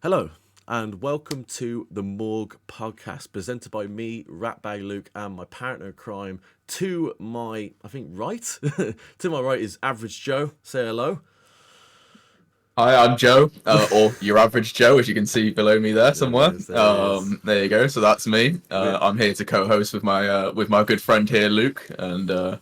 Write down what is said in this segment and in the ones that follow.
Hello, and welcome to the Morgue Podcast, presented by me, Ratbag Luke, and my partner in crime. To my, I think, right? To my right is Average Joe. Say hello. Hi, I'm Joe, or your average Joe, as you can see below me there There he somewhere. is, there he is. There you go. So that's me. We I'm here to co-host with my good friend here, Luke, and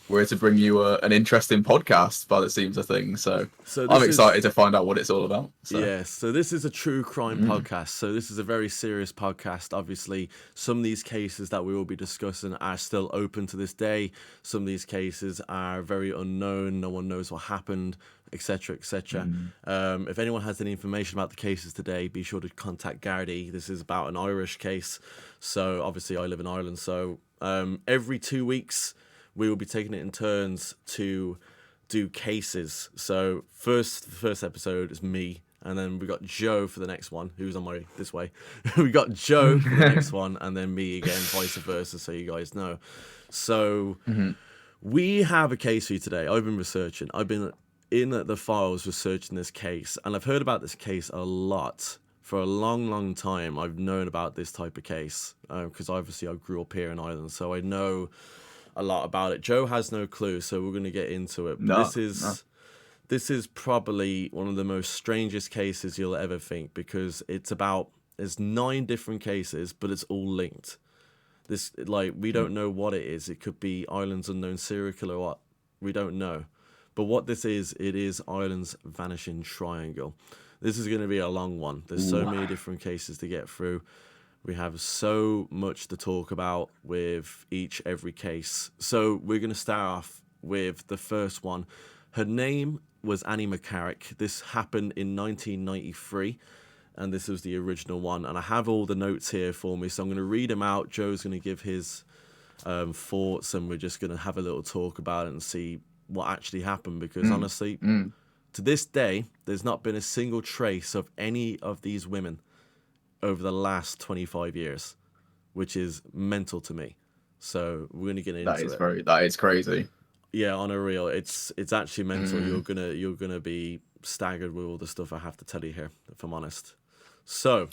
we're here to bring you an interesting podcast by the seams of things. So so I'm this excited is to find out what it's all about. So Yeah, so this is a true crime mm, podcast. So this is a very serious podcast. Obviously, some of these cases that we will be discussing are still open to this day. Some of these cases are very unknown. No one knows what happened, etc., etc. mm, If anyone has any information about the cases today, be sure to contact Gardaí. This is about an Irish case. So obviously, I live in Ireland. So every 2 weeks, we will be taking it in turns to do cases. So the first episode is me, and then we got Joe for the next one, who's on my this way. We got Joe for the next one, and then me again, vice versa, so you guys know. So mhm. we have a case for you today. I've been researching. I've been in the files researching this case, and I've heard about this case a lot. For a long, long time, I've known about this type of case because obviously I grew up here in Ireland, so I know a lot about it. Joe has no clue, so we're going to get into it. But No, no. this is probably one of the most strangest cases you'll ever think, because there's 9 different cases, but it's all linked. This, like, we Mm. don't know what it is. It could be Ireland's unknown serial killer or what. We don't know. But what this is, it is Ireland's Vanishing Triangle. This is going to be a long one. There's so Ooh. many different cases to get through. We have so much to talk about with every case. So we're going to start off with the first one. Her name was Annie McCarrick. This happened in 1993, and this was the original one. And I have all the notes here for me, so I'm going to read them out. Joe's going to give his thoughts, and we're just going to have a little talk about it and see what actually happened. Because Mm, honestly, mm. to this day, there's not been a single trace of any of these women over the last 25 years, which is mental to me. So we're gonna get into it. That is crazy. Yeah, on a real, it's actually mental. Mm, You're gonna be staggered with all the stuff I have to tell you here, if I'm honest. So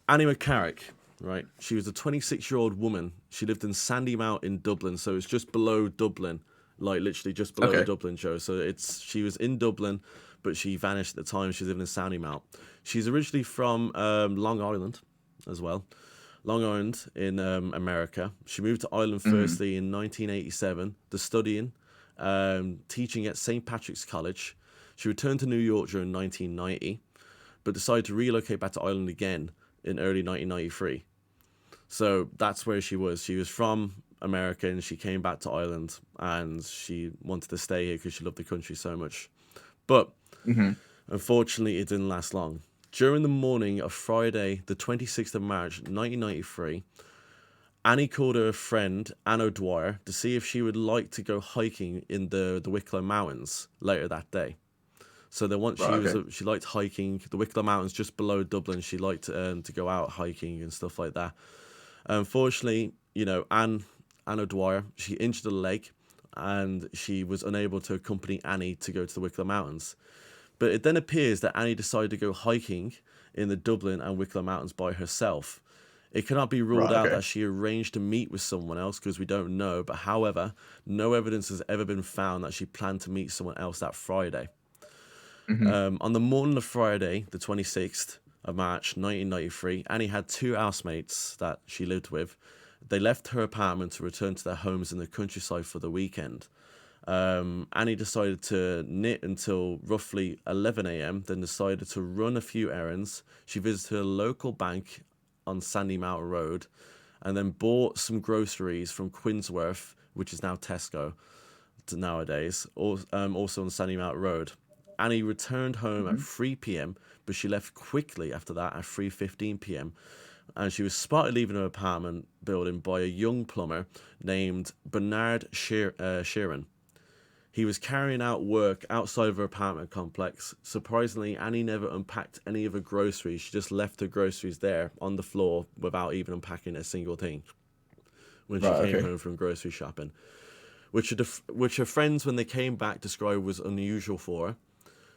Annie McCarrick, right? She was a 26-year-old woman. She lived in Sandymount in Dublin, so it's just below Dublin, like literally just below the okay. Dublin show. So she was in Dublin, but she vanished at the time. She was living in Sandymount. She's originally from Long Island, as well. Long Island in America. She moved to Ireland Mm, firstly in 1987 to studying, teaching at St. Patrick's College. She returned to New York during 1990, but decided to relocate back to Ireland again in early 1993. So that's where she was. She was from America and she came back to Ireland, and she wanted to stay here because she loved the country so much. But mm-hmm. unfortunately, it didn't last long. During the morning of Friday, the 26th of March, 1993, Annie called her friend, Anne O'Dwyer, to see if she would like to go hiking in the Wicklow Mountains later that day. So then once Right, okay. she liked hiking the Wicklow Mountains just below Dublin. She liked to go out hiking and stuff like that. Unfortunately, Anne O'Dwyer, she injured her leg, and she was unable to accompany Annie to go to the Wicklow Mountains. But it then appears that Annie decided to go hiking in the Dublin and Wicklow Mountains by herself. It cannot be ruled Right, out okay. that she arranged to meet with someone else, because we don't know. But however, no evidence has ever been found that she planned to meet someone else that Friday. Mm-hmm. On the morning of Friday, the 26th of March 1993, Annie had 2 housemates that she lived with. They left her apartment to return to their homes in the countryside for the weekend. Annie decided to knit until roughly 11 a.m., then decided to run a few errands. She visited a local bank on Sandy Mountain Road, and then bought some groceries from Quinsworth, which is now Tesco nowadays, also on Sandy Mountain Road. Annie returned home at Mm-hmm. 3 p.m., but she left quickly after that at 3:15 p.m. And she was spotted leaving her apartment building by a young plumber named Bernard Sheeran. He was carrying out work outside of her apartment complex. Surprisingly, Annie never unpacked any of her groceries. She just left her groceries there on the floor without even unpacking a single thing when she Right, came okay. home from grocery shopping, which her friends, when they came back, described was unusual for her.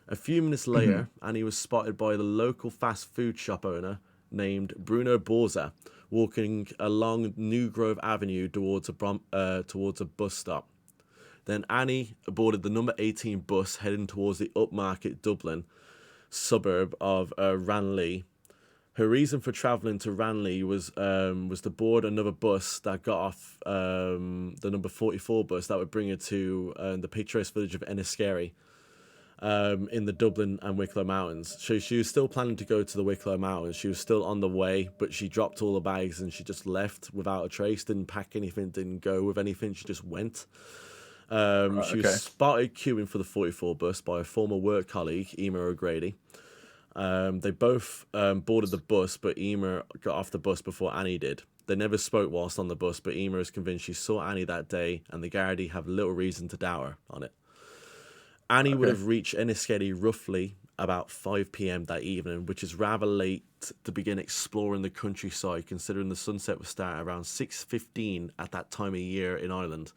A few minutes later, Annie was spotted by the local fast food shop owner named Bruno Borza walking along New Grove Avenue towards a bus stop. Then Annie boarded the number 18 bus heading towards the upmarket Dublin suburb of Ranelagh. Her reason for travelling to Ranelagh was to board another bus that got off the number 44 bus that would bring her to the picturesque village of Enniskerry in the Dublin and Wicklow Mountains. So she was still planning to go to the Wicklow Mountains. She was still on the way, but she dropped all the bags and she just left without a trace, didn't pack anything, didn't go with anything. She just went. She was spotted queuing for the 44 bus by a former work colleague, Emer O'Grady. They both boarded the bus, but Emer got off the bus before Annie did. They never spoke whilst on the bus, but Emer is convinced she saw Annie that day, and the Gardaí have little reason to doubt her on it. Annie would have reached Enniskerry roughly about 5 p.m. that evening, which is rather late to begin exploring the countryside, considering the sunset would start around 6:15 at that time of year in Ireland.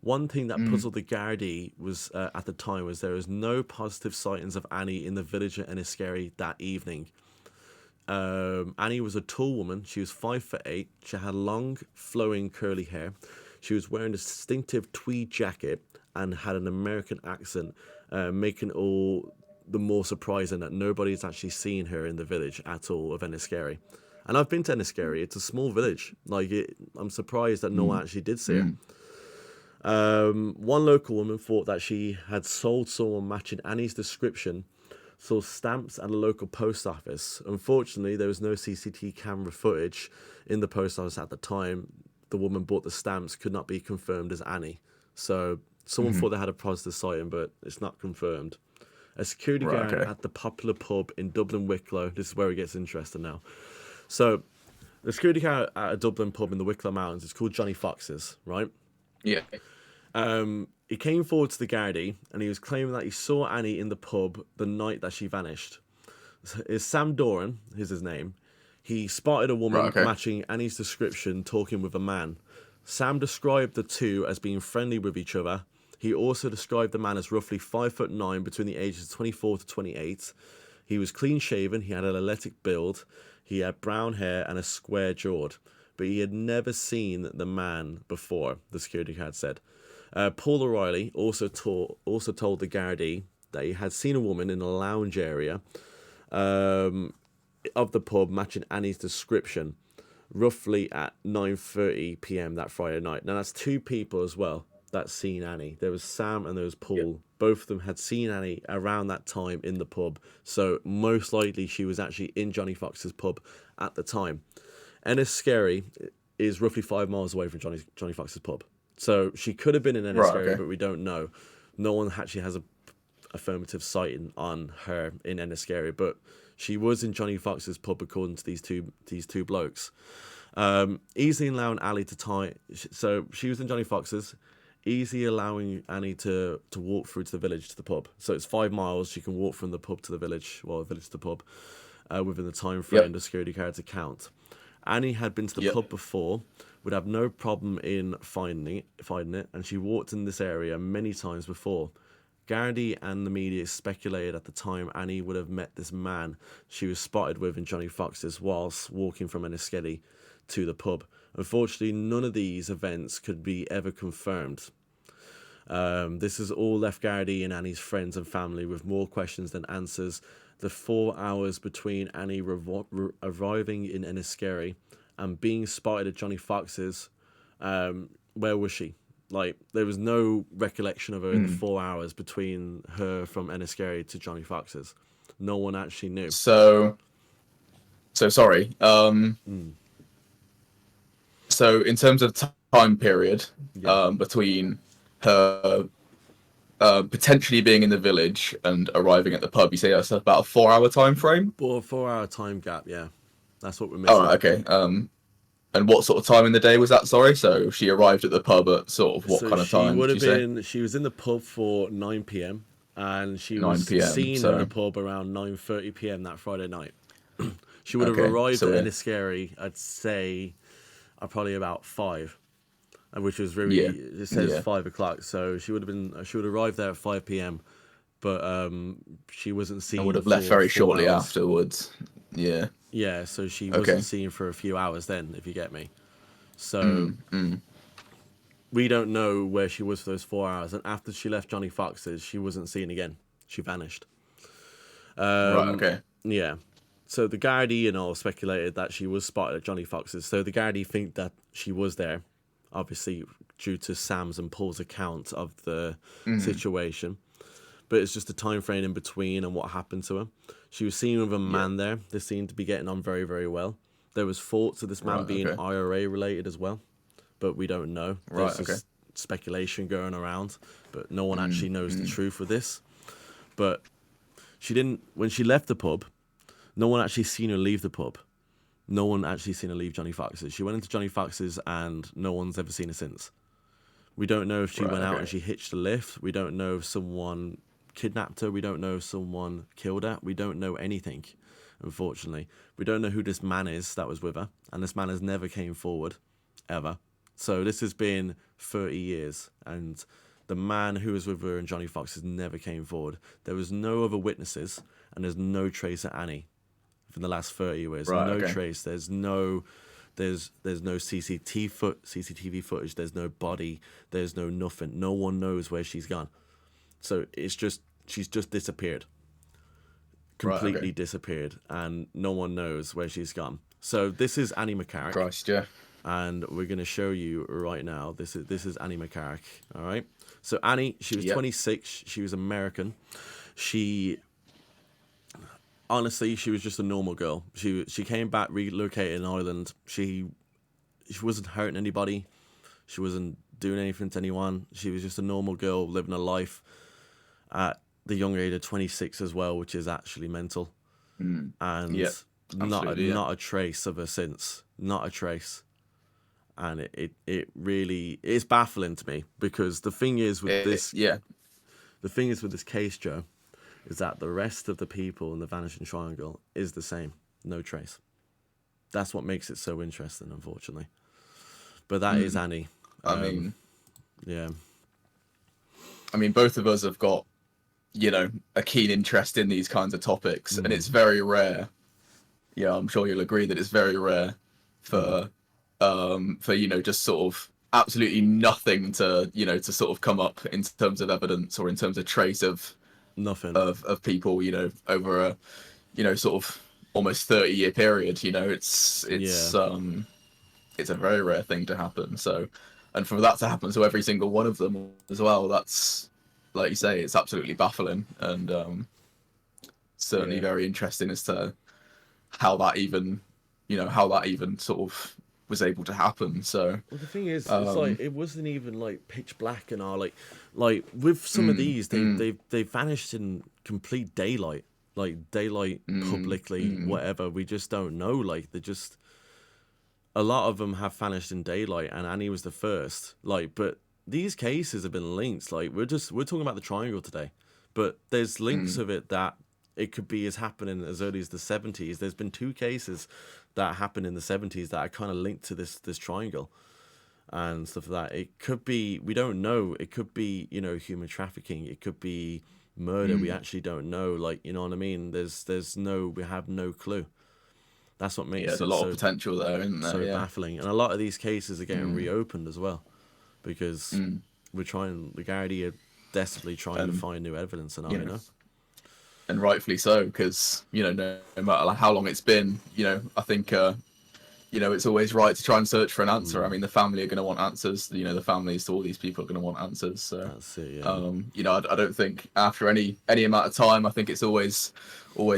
One thing that puzzled the Gardaí was at the time was there was no positive sightings of Annie in the village of Enniskerry that evening. Annie was a tall woman. She was 5'8". She had long, flowing, curly hair. She was wearing a distinctive tweed jacket and had an American accent, making it all the more surprising that nobody's actually seen her in the village at all of Enniskerry. And I've been to Enniskerry. It's a small village. I'm surprised that no one actually did see her. One local woman thought that she had sold someone matching Annie's description, saw stamps at a local post office. Unfortunately, there was no CCTV camera footage in the post office at the time. The woman bought the stamps, could not be confirmed as Annie. So someone thought they had a positive sighting, but it's not confirmed. A security guard at the popular pub in Dublin Wicklow, this is where it gets interesting now. So the security guard at a Dublin pub in the Wicklow Mountains is called Johnny Fox's, right? Yeah. He came forward to the Gardaí and he was claiming that he saw Annie in the pub the night that she vanished. It's Sam Doran, is his name. He spotted a woman matching Annie's description talking with a man. Sam described the two as being friendly with each other. He also described the man as roughly 5'9", between the ages of 24 to 28. He was clean shaven, he had an athletic build, he had brown hair and a square jaw, but he had never seen the man before, the security guard said. Paul O'Reilly also told the Gardaí that he had seen a woman in a lounge area of the pub matching Annie's description, roughly at 9:30 p.m. that Friday night. Now that's two people as well that seen Annie. There was Sam and there was Paul. Yep. Both of them had seen Annie around that time in the pub, so most likely she was actually in Johnny Fox's pub at the time. Enniskerry is roughly 5 miles away from Johnny Fox's pub. So she could have been in Enniskerry, but we don't know. No one actually has a affirmative sighting on her in Enniskerry, but she was in Johnny Fox's pub according to these two blokes. Easily allowing Annie to tie. So she was in Johnny Fox's, easily allowing Annie to walk through to the village to the pub. So it's 5 miles. She can walk from the pub to the village, well, the village to the pub, within the time frame the security guard's account. Annie had been to the pub before, would have no problem in finding it, and she walked in this area many times before. Gardaí and the media speculated at the time Annie would have met this man she was spotted with in Johnny Fox's whilst walking from Enniskerry to the pub. Unfortunately, none of these events could be ever confirmed. This has all left Gardaí and Annie's friends and family with more questions than answers. The 4 hours between Annie arriving in Enniskerry and being spotted at Johnny Fox's, where was she? There was no recollection of her in the 4 hours between her from Enniskerry to Johnny Fox's. No one actually knew. So sorry. So in terms of time period between her potentially being in the village and arriving at the pub, you say that's about a 4 hour time frame? Well, 4 hour time gap, yeah. That's what we're missing. Oh, okay. And what sort of time in the day was that? Sorry, so she arrived at the pub at sort of what kind of time? She was in the pub for 9 p.m. and she was seen in the pub around 9:30 p.m. that Friday night. She would have arrived at Enniskerry, I'd say, probably about 5, which was really it says 5 o'clock. So she would have arrived there at 5 p.m. but she wasn't I would seen have left for very 4 shortly hours. afterwards. Yeah. Yeah, so she Okay. wasn't seen for a few hours then, if you get me. So Mm, mm. we don't know where she was for those 4 hours. And after she left Johnny Fox's, she wasn't seen again. She vanished. Right. Okay. Yeah. So the Gardaí and all speculated that she was spotted at Johnny Fox's. So the Gardaí think that she was there, obviously due to Sam's and Paul's account of the situation. But it's just a time frame in between and what happened to her. She was seen with a man there. They seemed to be getting on very, very well. There was thoughts of this man Right, being okay. IRA related as well, but we don't know. Right, There's okay. just speculation going around, but no one actually knows the truth with this. But she didn't, when she left the pub, no one actually seen her leave the pub. No one actually seen her leave Johnny Fox's. She went into Johnny Fox's and no one's ever seen her since. We don't know if she Right, went out okay. and she hitched a lift. We don't know if someone kidnapped her. We don't know if someone killed her. We don't know anything, unfortunately. We don't know who this man is that was with her. And this man has never came forward, ever. So this has been 30 years. And the man who was with her and Johnny Fox has never came forward. There was no other witnesses. And there's no trace of Annie for the last 30 years. Right, No okay. trace. There's no CCTV footage. There's no body. There's no nothing. No one knows where she's gone. So it's just she's just disappeared, completely Right, okay. disappeared, and no one knows where she's gone. So this is Annie McCarrick, Christ, yeah. and we're gonna show you right now. This is Annie McCarrick. All right. So Annie, she was 26. She was American. She honestly, she was just a normal girl. She came back, relocated in Ireland. She wasn't hurting anybody. She wasn't doing anything to anyone. She was just a normal girl living a life at the young age of 26 as well, which is actually mental. And Yeah, absolutely, yeah. not a trace of her since. Not a trace. And it really is baffling to me, because the thing is with this case, Joe, is that the rest of the people in the Vanishing Triangle is the same. No trace. That's what makes it so interesting, unfortunately. But that is Annie. I mean, Yeah. both of us have got, a keen interest in these kinds of topics, and it's very rare. Yeah, I'm sure you'll agree that it's very rare for just sort of absolutely nothing to sort of come up in terms of evidence or in terms of trace of Nothing. of people, over a sort of almost 30-year period. It's a very rare thing to happen. So, and for that to happen to every single one of them as well, that's, like you say, it's absolutely baffling, and certainly very interesting as to how that even sort of was able to happen. So, Well, the thing is, it's like it wasn't even like pitch black and all. Like with some of these, they vanished in complete daylight, like daylight publicly, whatever. We just don't know. Like they just, a lot of them have vanished in daylight, and Annie was the first. Like, but these cases have been linked. Like we're talking about the triangle today, but there's links of it that it could be as happening as early as the 70s. There's been 2 cases that happened in the 70s that are kind of linked to this triangle and stuff like that. It could be, we don't know. It could be, human trafficking. It could be murder. We actually don't know. Like, you know what I mean? We have no clue. That's what makes there's it a lot so, of potential there, isn't there? so Yeah. baffling. And a lot of these cases are getting reopened as well, because the Gardaí are desperately trying to find new evidence and all, And rightfully so, because no matter how long it's been, I think it's always right to try and search for an answer. I mean, the family are going to want answers. The families to all these people are going to want answers. So That's it, yeah. I don't think after any amount of time, I think it's always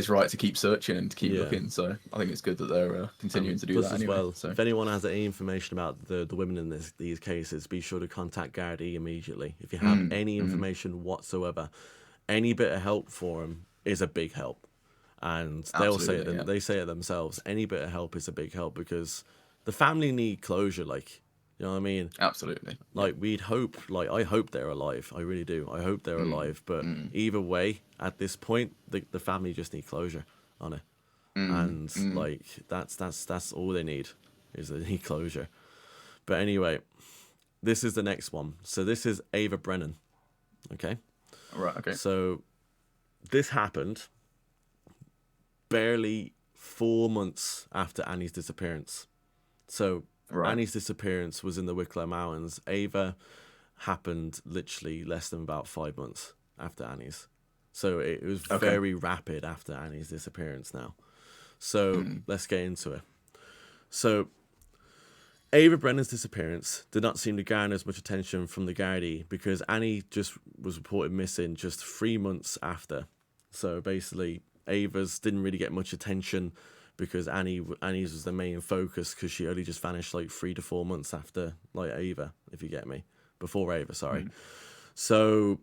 right to keep searching and to keep looking. So I think it's good that they're continuing to do Plus that as anyway. well, So if anyone has any information about the women in these cases, be sure to contact Gardaí immediately. If you have any information whatsoever, any bit of help for them is a big help. And they'll say it. Absolutely, They say it themselves. Any bit of help is a big help, because the family need closure. Like, you know what I mean? absolutely. Like we'd hope. Like I hope they're alive. I really do. I hope they're alive. But either way, at this point, the family just need closure on it. And like that's all they need, is they need closure. But anyway, this is the next one. So this is Ava Brennan. Okay. Right. Okay. So this happened barely 4 months after Annie's disappearance. So Right. Annie's disappearance was in the Wicklow Mountains. Ava happened literally less than about 5 months after Annie's. So it was very rapid after Annie's disappearance now. So let's get into it. So Ava Brennan's disappearance did not seem to garner as much attention from the Gardaí because Annie just was reported missing just 3 months after. So basically, Ava's didn't really get much attention because Annie's was the main focus because she only just vanished like 3 to 4 months after like Ava, if you get me. Before Ava, sorry. So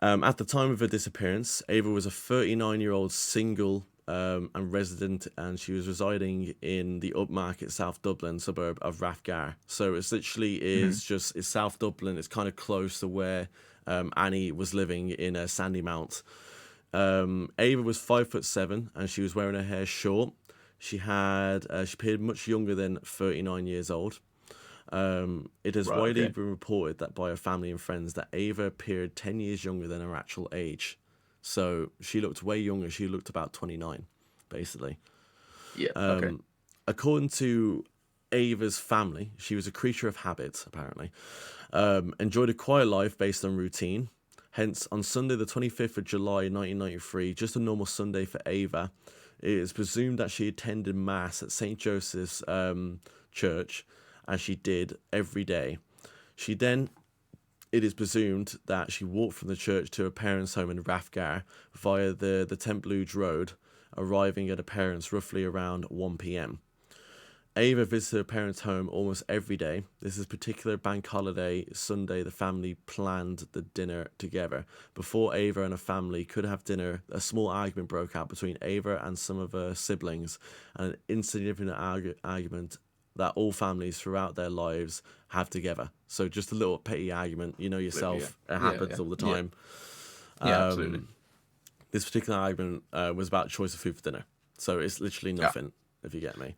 at the time of her disappearance, Ava was a 39-year-old single and resident, and she was residing in the upmarket South Dublin suburb of Rathgar. So it's literally it's South Dublin. It's kind of close to where Annie was living in Sandymount. Ava was 5'7", and she was wearing her hair short. She appeared much younger than 39 years old. It has widely been reported that by her family and friends that Ava appeared 10 years younger than her actual age. So she looked way younger. She looked about 29, basically. Yeah. According to Ava's family, she was a creature of habit, apparently. Enjoyed a quiet life based on routine. Hence, on Sunday, the 25th of July, 1993, just a normal Sunday for Ava, it is presumed that she attended Mass at St. Joseph's Church, as she did every day. It is presumed that she walked from the church to her parents' home in Rathgar via the Templuge Road, arriving at her parents' roughly around 1 p.m. Ava visited her parents' home almost every day. This is particular bank holiday Sunday. The family planned the dinner together. Before Ava and her family could have dinner, a small argument broke out between Ava and some of her siblings, and an insignificant argument that all families throughout their lives have together. So just a little petty argument, you know yourself, it happens all the time. Yeah, absolutely. This particular argument was about choice of food for dinner. So it's literally nothing, if you get me.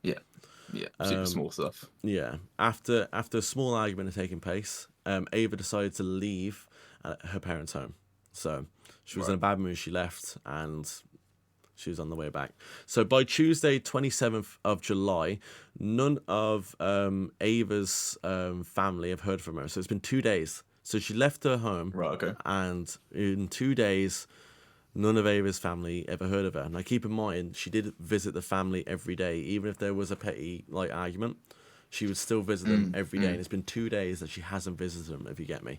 Yeah, super small stuff. Yeah. After a small argument had taken place, Ava decided to leave her parents' home. So she was in a bad mood. She left, and she was on the way back. So by Tuesday, 27th of July, none of Ava's family have heard from her. So it's been 2 days. So she left her home. And in 2 days, none of Ava's family ever heard of her. Now, keep in mind, she did visit the family every day. Even if there was a petty argument, she would still visit them every day. And it's been 2 days that she hasn't visited them, if you get me.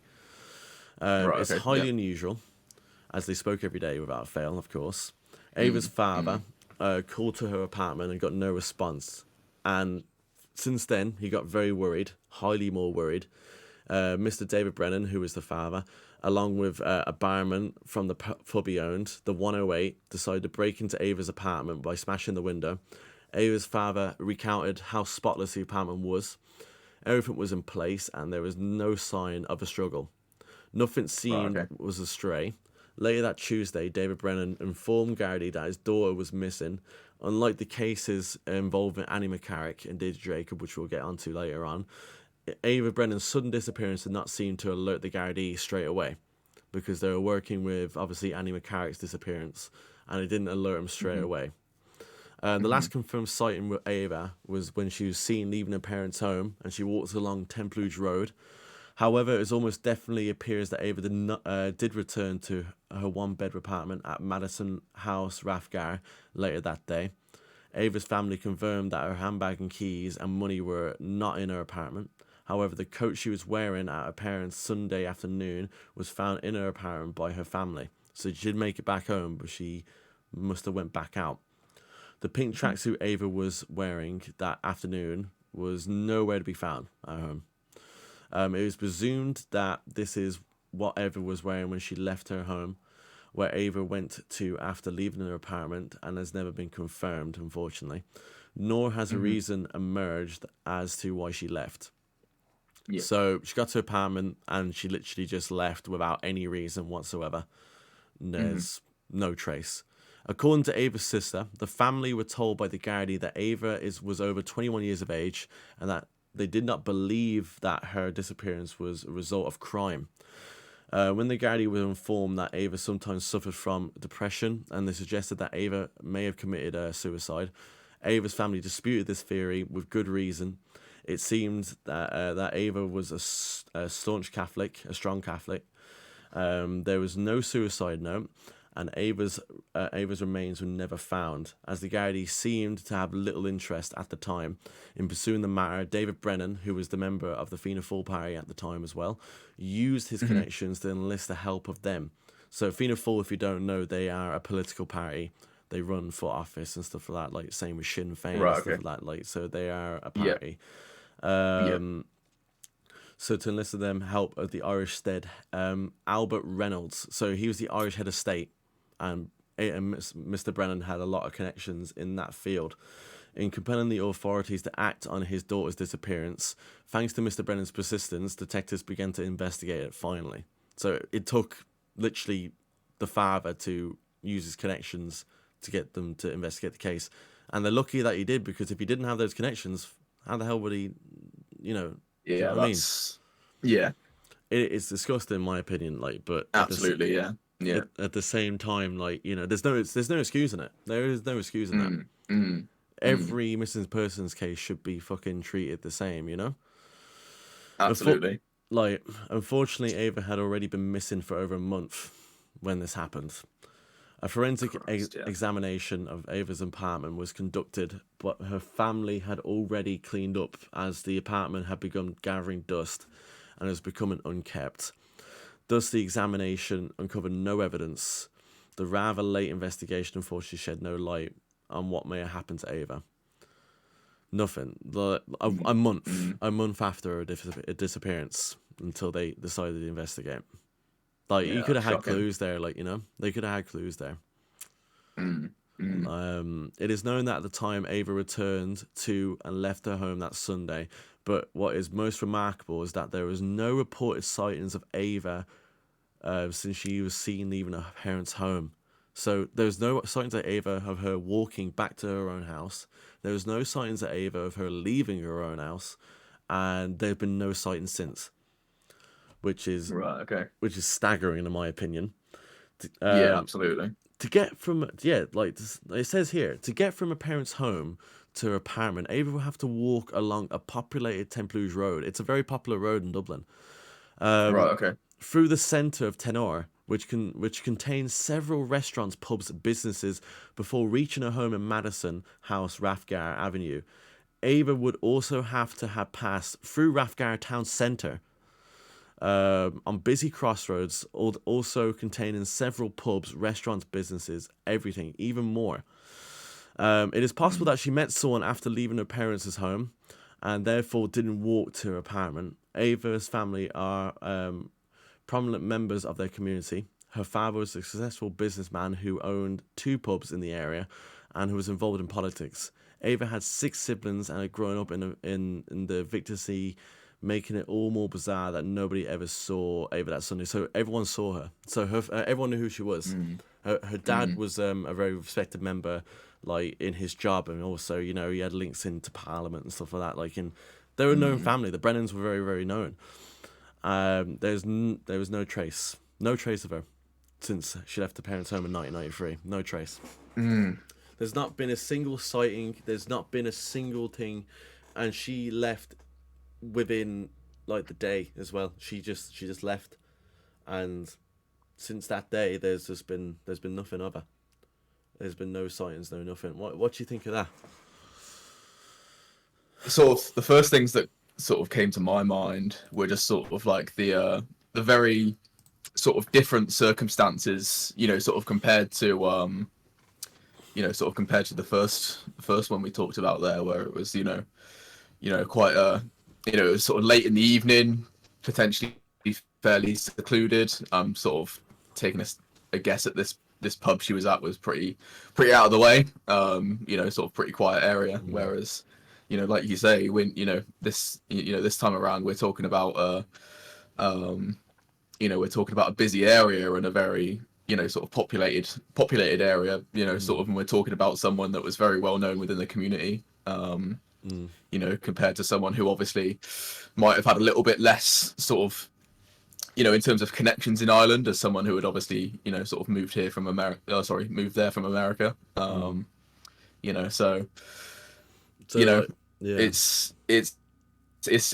It's highly unusual, as they spoke every day without fail, of course. Ava's father called to her apartment and got no response. And since then, he got very worried, highly more worried. Mr. David Brennan, who was the father, along with a barman from the pub he owned, the 108, decided to break into Ava's apartment by smashing the window. Ava's father recounted how spotless the apartment was. Everything was in place, and there was no sign of a struggle. Nothing seemed was astray. Later that Tuesday, David Brennan informed Gardaí that his daughter was missing. Unlike the cases involving Annie McCarrick and Deirdre Jacob, which we'll get onto later on, Ava Brennan's sudden disappearance did not seem to alert the Gardaí straight away, because they were working with, obviously, Annie McCarrick's disappearance, and it didn't alert them straight away. The last confirmed sighting with Ava was when she was seen leaving her parents' home, and she walked along Templuge Road. However, it almost definitely appears that Ava did return to her one-bedroom apartment at Madison House, Rathgar, later that day. Ava's family confirmed that her handbag and keys and money were not in her apartment. However, the coat she was wearing at her parents' Sunday afternoon was found in her apartment by her family. So she did make it back home, but she must have went back out. The pink tracksuit Ava was wearing that afternoon was nowhere to be found at home. It was presumed that this is what Ava was wearing when she left her home, where Ava went to after leaving her apartment, and has never been confirmed, unfortunately. Nor has a reason emerged as to why she left. Yeah. So she got to her apartment, and she literally just left without any reason whatsoever. There's no trace. According to Ava's sister, the family were told by the Gardaí that Ava was over 21 years of age, and that they did not believe that her disappearance was a result of crime. When the Gardaí were informed that Ava sometimes suffered from depression, and they suggested that Ava may have committed suicide, Ava's family disputed this theory with good reason. It seemed that Ava was a staunch Catholic, a strong Catholic. There was no suicide note, and Ava's remains were never found. As the Gardaí seemed to have little interest at the time in pursuing the matter, David Brennan, who was the member of the Fianna Fáil party at the time as well, used his connections to enlist the help of them. So Fianna Fáil, if you don't know, they are a political party. They run for office and stuff like that, like same with Sinn Féin and stuff like that. Like, so they are a party. So to enlist them help of the Irish stead, Albert Reynolds. So he was the Irish head of state, and Mr. Brennan had a lot of connections in that field. In compelling the authorities to act on his daughter's disappearance, thanks to Mr. Brennan's persistence, detectives began to investigate it finally. So it took literally the father to use his connections to get them to investigate the case. And they're lucky that he did, because if he didn't have those connections, how the hell would he, you know... Yeah, you know what I mean? Yeah. It's disgusting in my opinion, like, but absolutely, yeah. At the same time, like, you know, there's no excusing it. There is no excusing that. Every missing persons case should be fucking treated the same, you know? Absolutely. Unfortunately, Ava had already been missing for over a month when this happened. A forensic examination of Ava's apartment was conducted, but her family had already cleaned up as the apartment had begun gathering dust and was becoming unkept. Thus, the examination uncovered no evidence. The rather late investigation unfortunately shed no light on what may have happened to Ava. Nothing. A month after a disappearance, until they decided to investigate. Like, you could have had clues there, like, you know? They could have had clues there. It is known that at the time Ava returned to and left her home that Sunday, but what is most remarkable is that there was no reported sightings of Ava since she was seen leaving her parents' home. So there was no sightings of Ava of her walking back to her own house. There was no sightings of Ava of her leaving her own house, and there have been no sightings since. Which is staggering in my opinion. Yeah, absolutely. To get from it says here, to get from a parent's home to her apartment, Ava will have to walk along a populated Templuge road. It's a very popular road in Dublin. Through the centre of Tenor, which contains several restaurants, pubs, businesses, before reaching her home in Madison House, Rathgar Avenue. Ava would also have to have passed through Rathgar town centre, on busy crossroads, also containing several pubs, restaurants, businesses, everything, even more. It is possible that she met someone after leaving her parents' home, and therefore didn't walk to her apartment. Ava's family are prominent members of their community. Her father was a successful businessman who owned 2 pubs in the area, and who was involved in politics. Ava had 6 siblings and had grown up in the Victory, making it all more bizarre that nobody ever saw Ava that Sunday. So everyone saw her. So everyone knew who she was. Her dad was a very respected member, like, in his job, and also, you know, he had links into Parliament and stuff like that. Like, they were a known family. The Brennans were very, very known. There was no trace of her since she left her parents' home in 1993. No trace. There's not been a single sighting. There's not been a single thing, and she left within, like, the day as well. She just left, and since that day there's been nothing of her. There's been no sightings, no nothing. What do you think of that? Sort of the first things that sort of came to my mind were just sort of like the very sort of different circumstances, you know, sort of compared to the first one we talked about there, where it was, you know, quite it was sort of late in the evening, potentially fairly secluded. Sort of taking a guess at this pub she was at was pretty out of the way. You know, sort of pretty quiet area. Whereas, you know, like you say, when this time around we're talking about we're talking about a busy area and a very, you know, sort of populated area. You know, sort of, and we're talking about someone that was very well known within the community. You know, compared to someone who obviously might have had a little bit less sort of in terms of connections in Ireland, as someone who had obviously, sort of moved here from America, moved there from America. So, So like, yeah. it's it's it's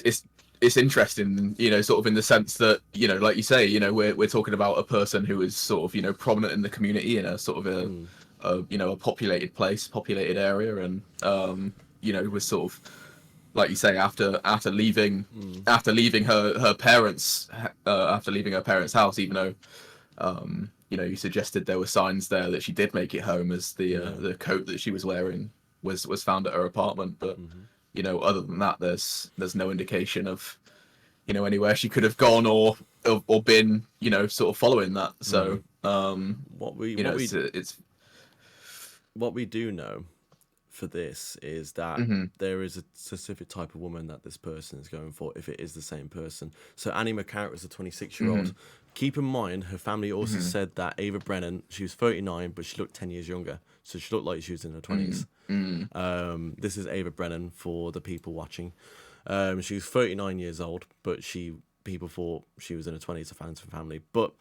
it's interesting, sort of in the sense that, like you say, we're talking about a person who is sort of, prominent in the community in a sort of a populated place, populated area, and was sort of, like you say, after leaving her parents house, even though you suggested there were signs there that she did make it home, as the coat that she was wearing was found at her apartment, but other than that, there's no indication of anywhere she could have gone or been, sort of following that. So what we do know for this is that there is a specific type of woman that this person is going for, if it is the same person. So Annie McCarrick was a 26-year-old. Keep in mind, her family also said that Ava Brennan, she was 39, but she looked 10 years younger. So she looked like she was in her 20s. This is Ava Brennan for the people watching. She was 39 years old, but people thought she was in her 20s, a fans and family. But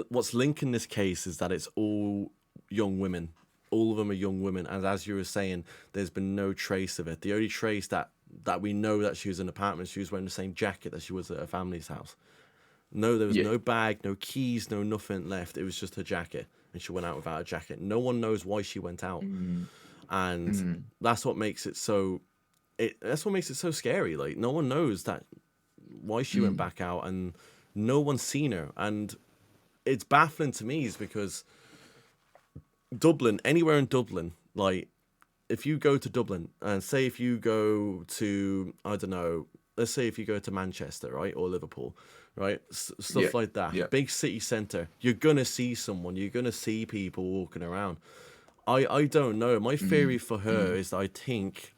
what's linking this case is that it's all young women. All of them are young women, and as you were saying, there's been no trace of it. The only trace that we know that she was in an apartment, she was wearing the same jacket that she was at her family's house. No, there was no bag, no keys, no nothing left. It was just her jacket, and she went out without a jacket. No one knows why she went out, and that's what makes it so. That's what makes it so scary. Like, no one knows that why she went back out, and no one's seen her, and it's baffling to me, is because Dublin, anywhere in Dublin, like, if you go to Dublin, and say if you go to, I don't know, let's say if you go to Manchester, right, or Liverpool, right, stuff like that, big city centre, you're gonna see someone, you're gonna see people walking around. I don't know. My theory for her is that I think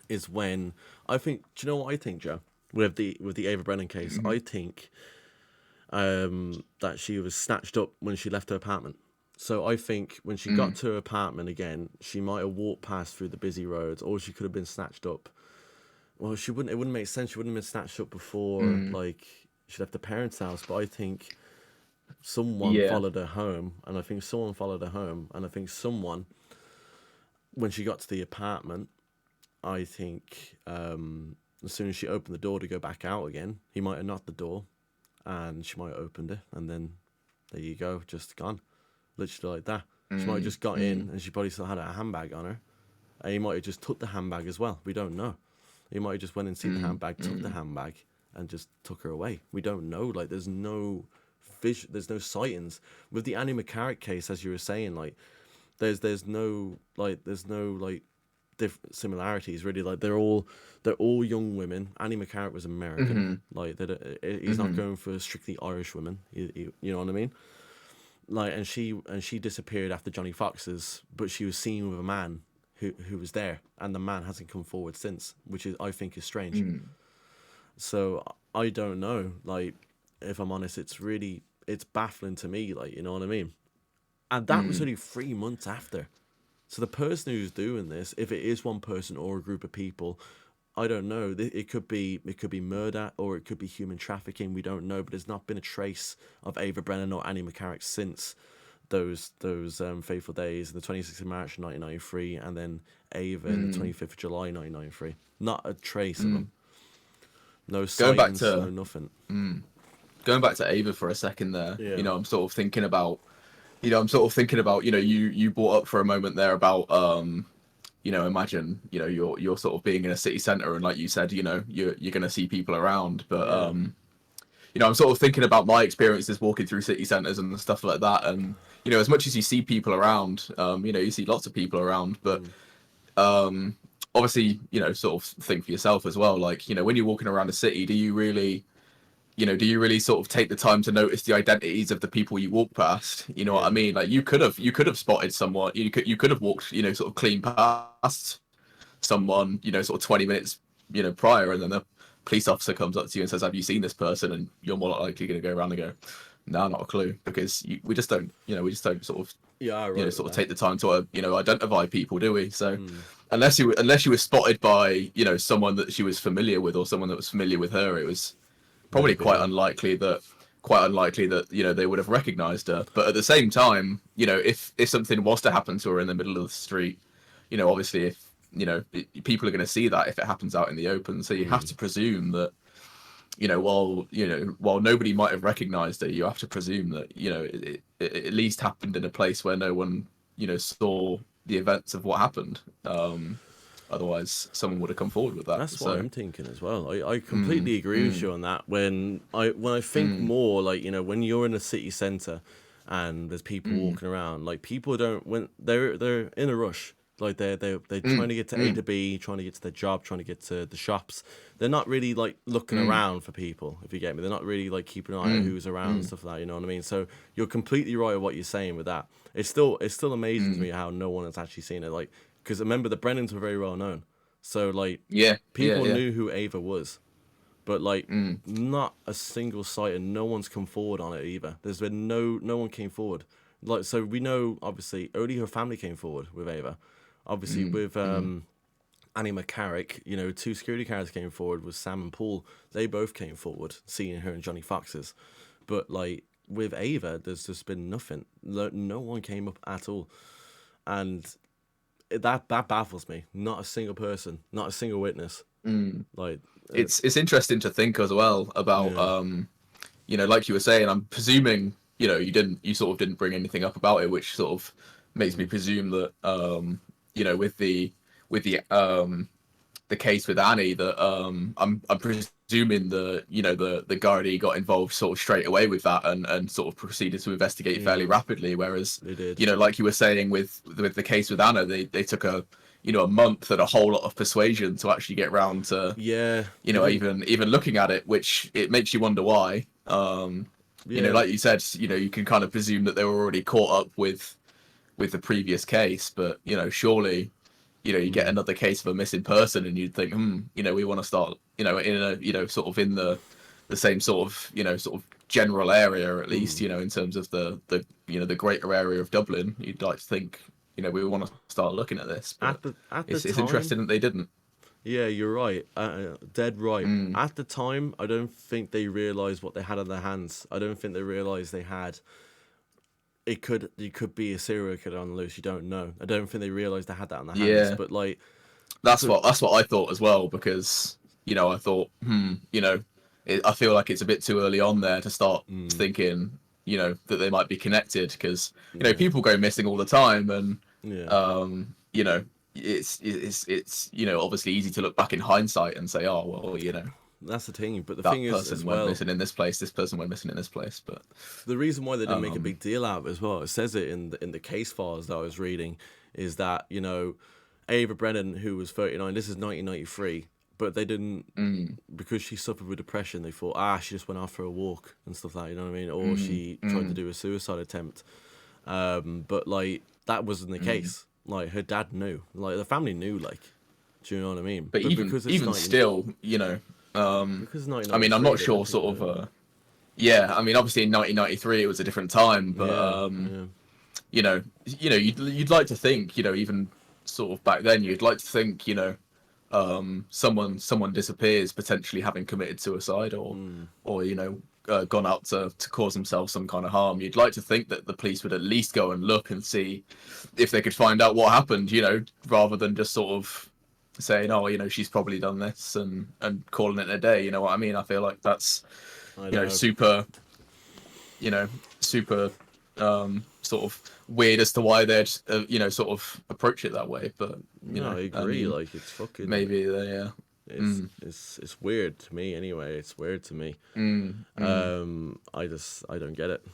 is when do you know what I think, Joe? With the Ava Brennan case, I think that she was snatched up when she left her apartment. So I think when she got to her apartment again, she might have walked past through the busy roads, or she could have been snatched up. Well, it wouldn't make sense. She wouldn't have been snatched up before, like, she left her parents' house. But I think someone followed her home, and I think someone, when she got to the apartment, I think as soon as she opened the door to go back out again, he might have knocked the door, and she might have opened it, and then there you go, just gone. Literally like that. She might have just got in, and she probably still had a handbag on her. And he might have just took the handbag as well. We don't know. He might have just went and seen the handbag, took the handbag, and just took her away. We don't know. Like, there's no sightings. With the Annie McCarrick case, as you were saying, like, there's no different similarities, really. Like, they're all young women. Annie McCarrick was American. Like, he's not going for strictly Irish women. You know what I mean? Like, and she disappeared after Johnny Fox's, but she was seen with a man who was there, and the man hasn't come forward since, which I think is strange. So I don't know. Like, if I'm honest, it's baffling to me. Like, you know what I mean? And that was only 3 months after. So the person who's doing this, if it is one person or a group of people, I don't know. It could be murder, or it could be human trafficking. We don't know, but there's not been a trace of Ava Brennan or Annie McCarrick since those fateful days, the 26th of March 1993, and then Ava the 25th of July 1993. Not a trace of them. No sightings, no nothing. Going back to Ava for a second there, I'm sort of thinking about, you brought up for a moment there about imagine, you're sort of being in a city centre, and like you said, you're going to see people around. But, I'm sort of thinking about my experiences walking through city centres and stuff like that. And, as much as you see people around, you see lots of people around. But obviously, sort of think for yourself as well. Like, when you're walking around a city, do you really sort of take the time to notice the identities of the people you walk past? You know what I mean? Like, you could have spotted someone, you could have walked, sort of clean past someone, sort of 20 minutes, prior, and then the police officer comes up to you and says, have you seen this person? And you're more likely going to go around and go, no, not a clue, because we just don't sort of, sort of take the time to, identify people, do we? So unless you were spotted by, someone that she was familiar with, or someone that was familiar with her, it was probably quite unlikely that quite unlikely that, you know, they would have recognized her. But at the same time, you know, if something was to happen to her in the middle of the street, you know, obviously if, you know, people are going to see that if it happens out in the open. So you have to presume that, you know, while nobody might have recognized her, you have to presume that, you know, it at least happened in a place where no one, you know, saw the events of what happened. Otherwise, someone would have come forward with that. That's what I'm thinking as well. I completely agree with you on that. When I think more, like, you know, when you're in a city centre and there's people walking around, like, people don't, when they're in a rush, like they're trying to get to A to B, trying to get to their job, trying to get to the shops. They're not really like looking around for people, if you get me. They're not really like keeping an eye on who's around and stuff like that. You know what I mean? So you're completely right with what you're saying with that. It's still amazing to me how no one has actually seen it. Like, because remember, the Brennans were very well known. So, like, people knew who Ava was. But, like, not a single sight, and no one's come forward on it either. There's been no one came forward. Like, so we know, obviously, only her family came forward with Ava. Obviously, with Annie McCarrick, you know, 2 security guards came forward with Sam and Paul. They both came forward, seeing her and Johnny Fox's. But, like, with Ava, there's just been nothing. No one came up at all. And that baffles me. Not a single person, not a single witness. Like, it's interesting to think as well about you know, like you were saying, I'm presuming, you know, you sort of didn't bring anything up about it, which sort of makes me presume that you know, with the case with Annie, that I'm presuming the, you know, the Gardaí got involved sort of straight away with that and sort of proceeded to investigate fairly rapidly, whereas they did. You know, like you were saying with the case with Anna, they took a, you know, a month and a whole lot of persuasion to actually get round to, you know, even looking at it, which it makes you wonder why. You know, like you said, you know, you can kind of presume that they were already caught up with the previous case, but, you know, surely, you know, you get another case of a missing person and you'd think, you know, we want to start, you know, in a, you know, sort of in the same sort of, you know, sort of general area, at least, you know, in terms of the you know, the greater area of Dublin. You'd like to think, you know, we want to start looking at this, but it's interesting that they didn't. Yeah, you're right. Dead right. At the time, I don't think they realised what they had on their hands. I don't think they realised they had... It could be a serial killer on the loose. You don't know. I don't think they realised they had that on their hands. But, like... That's what I thought as well, because, you know, I thought, you know, I feel like it's a bit too early on there to start thinking, you know, that they might be connected, because, you know, people go missing all the time, and you know, it's you know, obviously easy to look back in hindsight and say, oh well, you know, that's the thing. But the that thing is, person as went well, missing in this place, this person went missing in this place. But the reason why they didn't make a big deal out of it as well, it says it in the case files that I was reading, is that, you know, Ava Brennan, who was 39, this is 1993. But they didn't, because she suffered with depression, they thought, she just went out for a walk and stuff like that, you know what I mean? Or she tried to do a suicide attempt. But, like, that wasn't the case. Like, her dad knew. Like, the family knew, like, do you know what I mean? But even still, you know, because I mean, I'm not sure sort of, I mean, obviously in 1993 it was a different time, but, you know, you'd like to think, you know, even sort of back then, you'd like to think, you know, someone disappears, potentially having committed suicide or you know, gone out to cause themselves some kind of harm. You'd like to think that the police would at least go and look and see if they could find out what happened, you know, rather than just sort of saying, oh, you know, she's probably done this and calling it a day. You know what I mean? I feel like that's, you know, super sort of weird as to why they'd you know, sort of approach it that way. But you know, I agree. Like, it's fucking maybe they it's weird to me anyway. It's weird to me. I don't get it.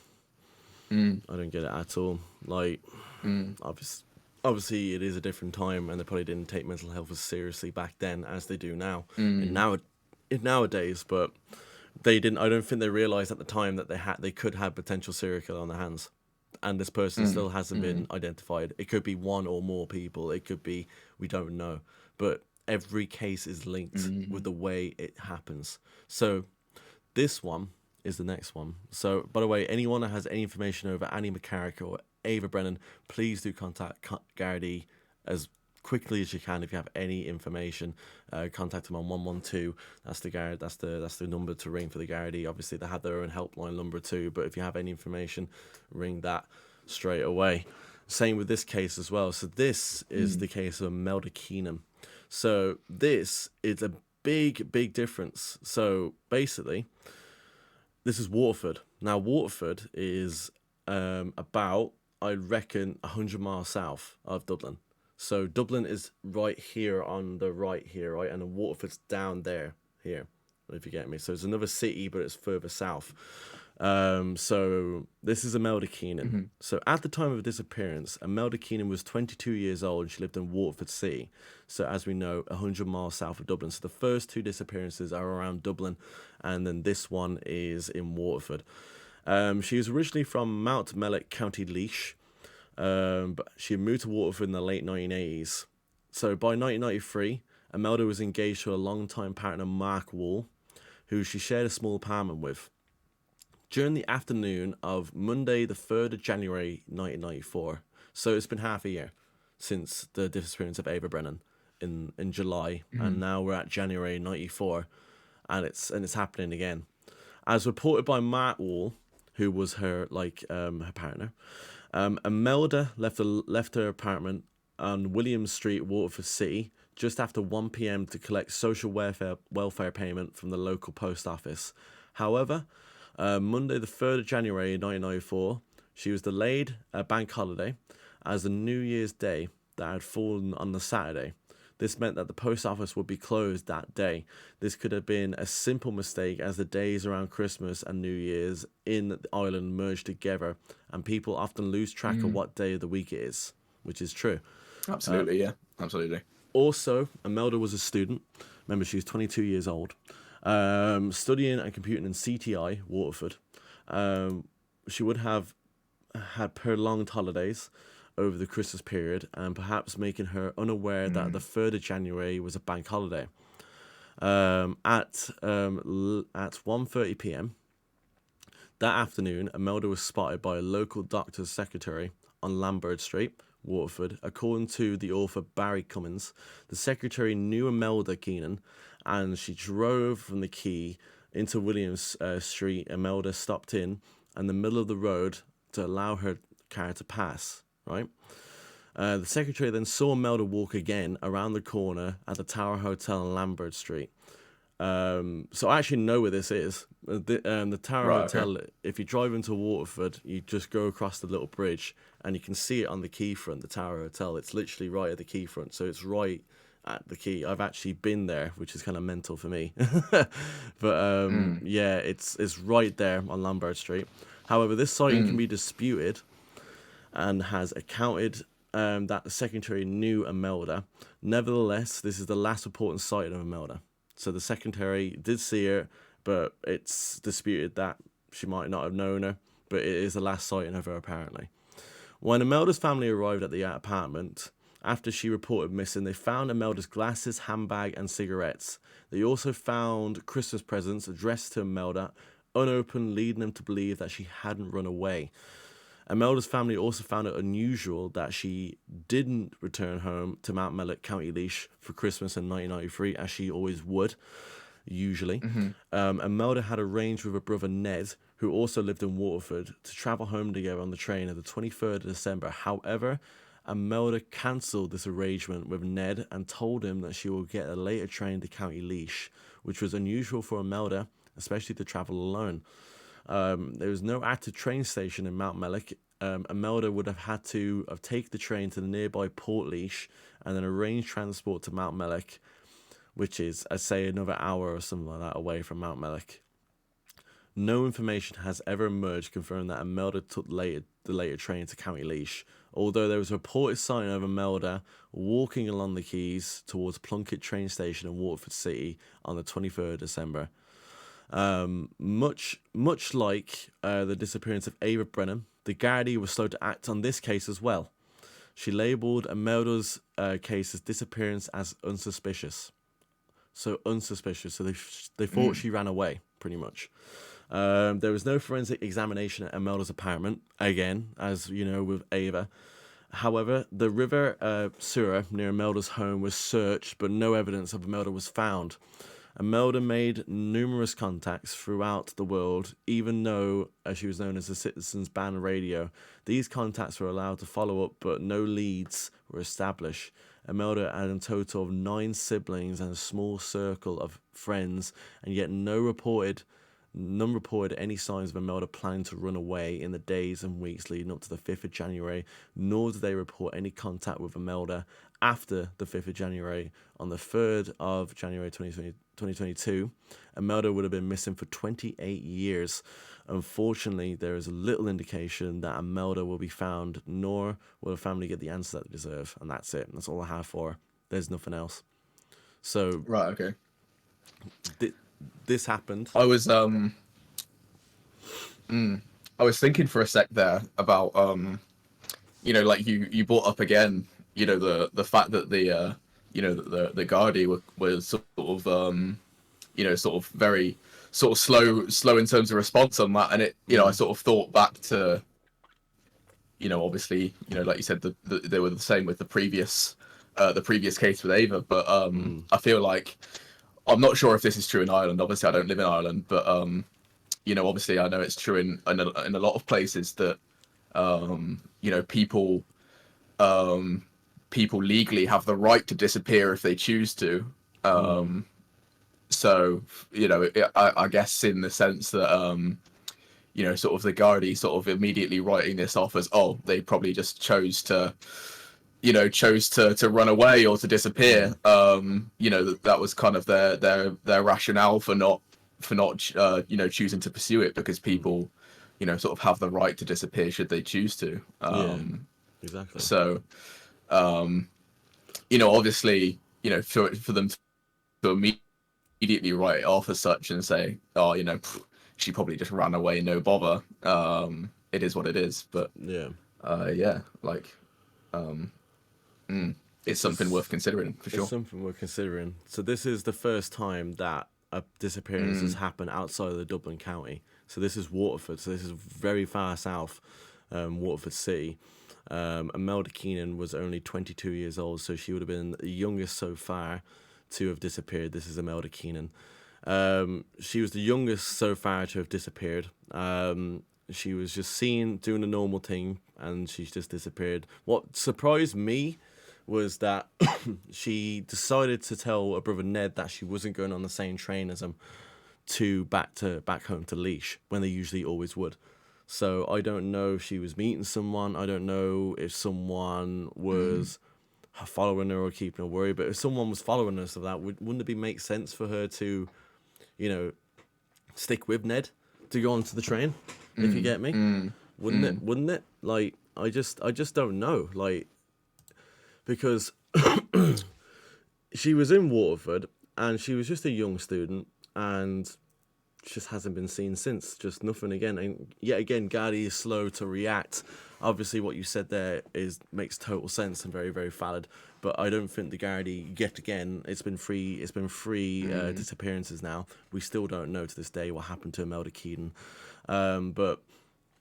I don't get it at all. Like, obviously it is a different time, and they probably didn't take mental health as seriously back then as they do now. In nowadays, but they didn't. I don't think they realized at the time that they could have potential serial killer on their hands, and this person still hasn't been identified. It could be one or more people. It could be, we don't know, but every case is linked with the way it happens. So this one is the next one. So, by the way, anyone that has any information over Annie McCarrick or Ava Brennan, please do contact Gardaí as quickly as you can. If you have any information, contact them on 112. That's the Guard. That's the number to ring for the Gardaí. Obviously, they have their own helpline number too. But if you have any information, ring that straight away. Same with this case as well. So this is the case of Imelda Keenan. So this is a big difference. So basically, this is Waterford. Now Waterford is about, I reckon, 100 miles south of Dublin. So Dublin is right here on the right here, right, and then Waterford's down there here, if you get me. So it's another city, but it's further south. So this is Imelda Keenan. So at the time of her disappearance, Imelda Keenan was 22 years old and she lived in Waterford City. So as we know, 100 miles south of Dublin. So the first two disappearances are around Dublin, and then this one is in Waterford. She was originally from Mount Mellick, County Laois, but she moved to Waterford in the late 1980s. So by 1993, Imelda was engaged to a long-time partner, Mark Wall, who she shared a small apartment with. During the afternoon of Monday, the 3rd of January 1994, so it's been half a year since the disappearance of Ava Brennan in July, and now we're at January 94, and it's happening again. As reported by Mark Wall, who was her her partner, Imelda left her apartment on William Street, Waterford City, just after 1 p.m. to collect social welfare payment from the local post office. However, Monday the 3rd of January 1994, she was delayed a bank holiday as the New Year's Day that had fallen on the Saturday. This meant that the post office would be closed that day. This could have been a simple mistake, as the days around Christmas and New Year's in Ireland merge together, and people often lose track of what day of the week it is, which is true. Absolutely, yeah, absolutely. Also, Imelda was a student. Remember, she was 22 years old, studying and computing in CTI, Waterford. She would have had prolonged holidays over the Christmas period, and perhaps making her unaware that the 3rd of January was a bank holiday. At 1:30 p.m. that afternoon, Imelda was spotted by a local doctor's secretary on Lambert Street, Waterford. According to the author Barry Cummins, the secretary knew Imelda Keenan, and she drove from the quay into Williams Street. Imelda stopped in the middle of the road to allow her car to pass. Right. The secretary then saw Imelda walk again around the corner at the Tower Hotel on Lambert Street. So I actually know where this is. The Tower Hotel, okay. If you drive into Waterford, you just go across the little bridge and you can see it on the quayfront, the Tower Hotel. It's literally right at the quayfront. So it's right at the quay. I've actually been there, which is kind of mental for me. But yeah, it's right there on Lambert Street. However, this sighting can be disputed, and has accounted that the secretary knew Imelda. Nevertheless, this is the last reported sighting of Imelda. So the secretary did see her, but it's disputed that she might not have known her, but it is the last sighting of her, apparently. When Imelda's family arrived at the apartment, after she reported missing, they found Imelda's glasses, handbag, and cigarettes. They also found Christmas presents addressed to Imelda, unopened, leading them to believe that she hadn't run away. Imelda's family also found it unusual that she didn't return home to Mount Mellick, County Laois for Christmas in 1993, as she always would, usually. Imelda had arranged with her brother Ned, who also lived in Waterford, to travel home together on the train on the 23rd of December. However, Imelda cancelled this arrangement with Ned and told him that she will get a later train to County Laois, which was unusual for Imelda, especially to travel alone. There was no active train station in Mount Mellick. Imelda would have had to take the train to the nearby Port Laois and then arrange transport to Mount Mellick, which is, I'd say, another hour or something like that away from Mount Mellick. No information has ever emerged confirming that Imelda took the later train to County Laois, although there was a reported sighting of Imelda walking along the quays towards Plunkett train station in Waterford City on the 23rd of December. Much like the disappearance of Ava Brennan, the Gardaí was slow to act on this case as well. She labelled Imelda's case as disappearance as unsuspicious. So unsuspicious. So they thought she ran away, pretty much. There was no forensic examination at Imelda's apartment, again, as you know, with Ava. However, the river Sura near Imelda's home was searched, but no evidence of Imelda was found. Imelda made numerous contacts throughout the world, even though she was known as the Citizens Band Radio. These contacts were allowed to follow up, but no leads were established. Imelda had a total of 9 siblings and a small circle of friends, and yet none reported any signs of Imelda planning to run away in the days and weeks leading up to the 5th of January, nor did they report any contact with Imelda after the 5th of January. On the 3rd of January 2022, Imelda would have been missing for 28 years. Unfortunately, there is little indication that Imelda will be found, nor will the family get the answer that they deserve. And that's it. That's all I have for her. There's nothing else. So, Right, okay. This happened. I was thinking for a sec there about like you brought up again, the fact that the the Gardaí was sort of sort of very sort of slow in terms of response on that, and it I sort of thought back to obviously like you said they were the same with the previous case with Ava, but I feel like I'm not sure if this is true in Ireland. Obviously, I don't live in Ireland, but obviously, I know it's true in a lot of places that people legally have the right to disappear if they choose to. So I guess in the sense that sort of the Gardaí sort of immediately writing this off as they probably just chose to run away or to disappear. That was kind of their rationale for not choosing to pursue it, because people sort of have the right to disappear should they choose to. Exactly. So obviously for them to immediately write it off as such and say she probably just ran away, no bother, it is what it is. But it's something worth considering, for sure. It's something worth considering. So this is the first time that a disappearance has happened outside of the Dublin County. So this is Waterford. So this is very far south, Waterford City. Imelda Keenan was only 22 years old, so she would have been the youngest so far to have disappeared. This is Imelda Keenan. She was the youngest so far to have disappeared. She was just seen doing a normal thing, and she's just disappeared. What surprised me was that she decided to tell her brother Ned that she wasn't going on the same train as him back home to Laois, when they usually always would. So I don't know if she was meeting someone. I don't know if someone was following her or keeping her worried. But if someone was following her, so that wouldn't it make sense for her to, stick with Ned to go onto the train? If you get me, wouldn't it? Wouldn't it? Like, I just don't know. Like, because she was in Waterford and she was just a young student and just hasn't been seen since. Just nothing again. And yet again, Gardaí is slow to react. Obviously, what you said there makes total sense and very, very valid. But I don't think the Gardaí, yet again, it's been three disappearances now. We still don't know to this day what happened to Imelda Keenan. But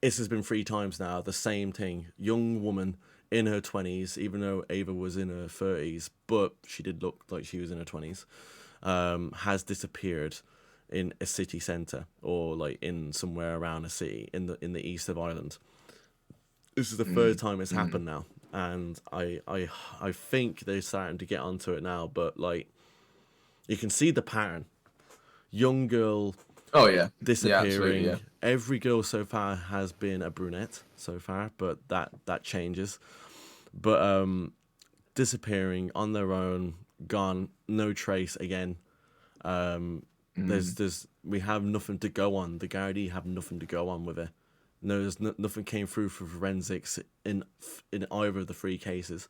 this has been 3 times now. The same thing. Young woman in her 20s, even though Ava was in her 30s, but she did look like she was in her 20s, has disappeared in a city centre or like in somewhere around a city in the east of Ireland. This is the third time it's happened now, and I think they're starting to get onto it now. But like, you can see the pattern: young girl, disappearing. Yeah. Every girl so far has been a brunette so far, but that changes. But disappearing on their own, gone, no trace again. We have nothing to go on. The Gardaí have nothing to go on with it. No, nothing came through for forensics in either of the 3 cases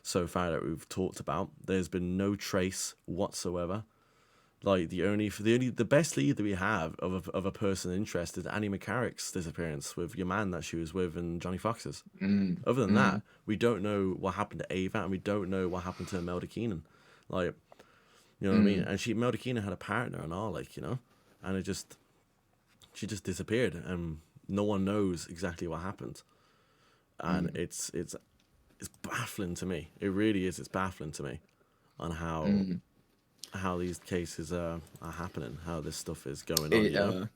so far that we've talked about. There's been no trace whatsoever. Like the best lead that we have of a person interested is Annie McCarrick's disappearance with your man that she was with and Johnny Fox's. Other than that, we don't know what happened to Ava, and we don't know what happened to Imelda Keenan. Like, you know what I mean? And Imelda Keenan had a partner and all, like, and she just disappeared, and no one knows exactly what happened. And it's it's baffling to me. It really is. It's baffling to me on how these cases are happening, how this stuff is going on. It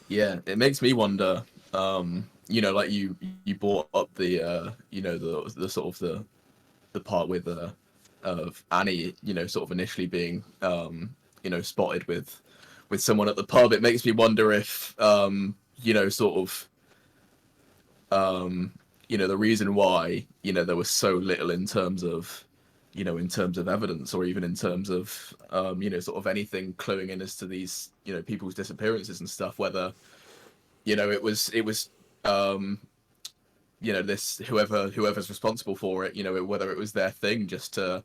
yeah, it makes me wonder. Like you brought up the the sort of the part with of Annie, sort of initially being spotted with someone at the pub. It makes me wonder if sort of the reason why there was so little in terms of evidence, or even in terms of sort of anything cluing in as to these people's disappearances and stuff, whether it was this whoever's responsible for it, whether it was their thing just to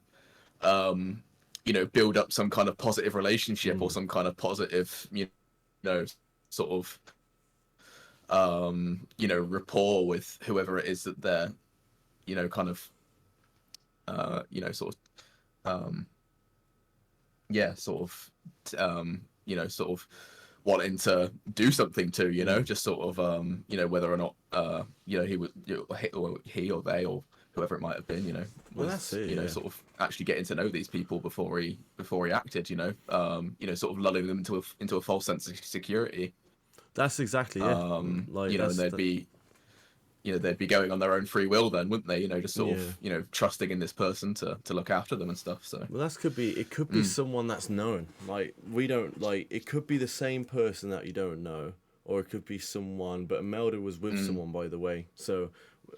build up some kind of positive relationship or some kind of positive sort of rapport with whoever it is that they're kind of sort of sort of sort of wanting to do something to, just sort of whether or not he was he or they or whoever it might have been, was Well, that's it, sort of actually getting to know these people before he acted, sort of lulling them into a false sense of security. That's exactly it. Like, And they'd be going on their own free will then, wouldn't they? Just sort Yeah. of trusting in this person to look after them and stuff. So Well, it could be someone that's known. Like, we don't, like, it could be the same person that you don't know, or it could be someone, but Imelda was with someone, by the way. So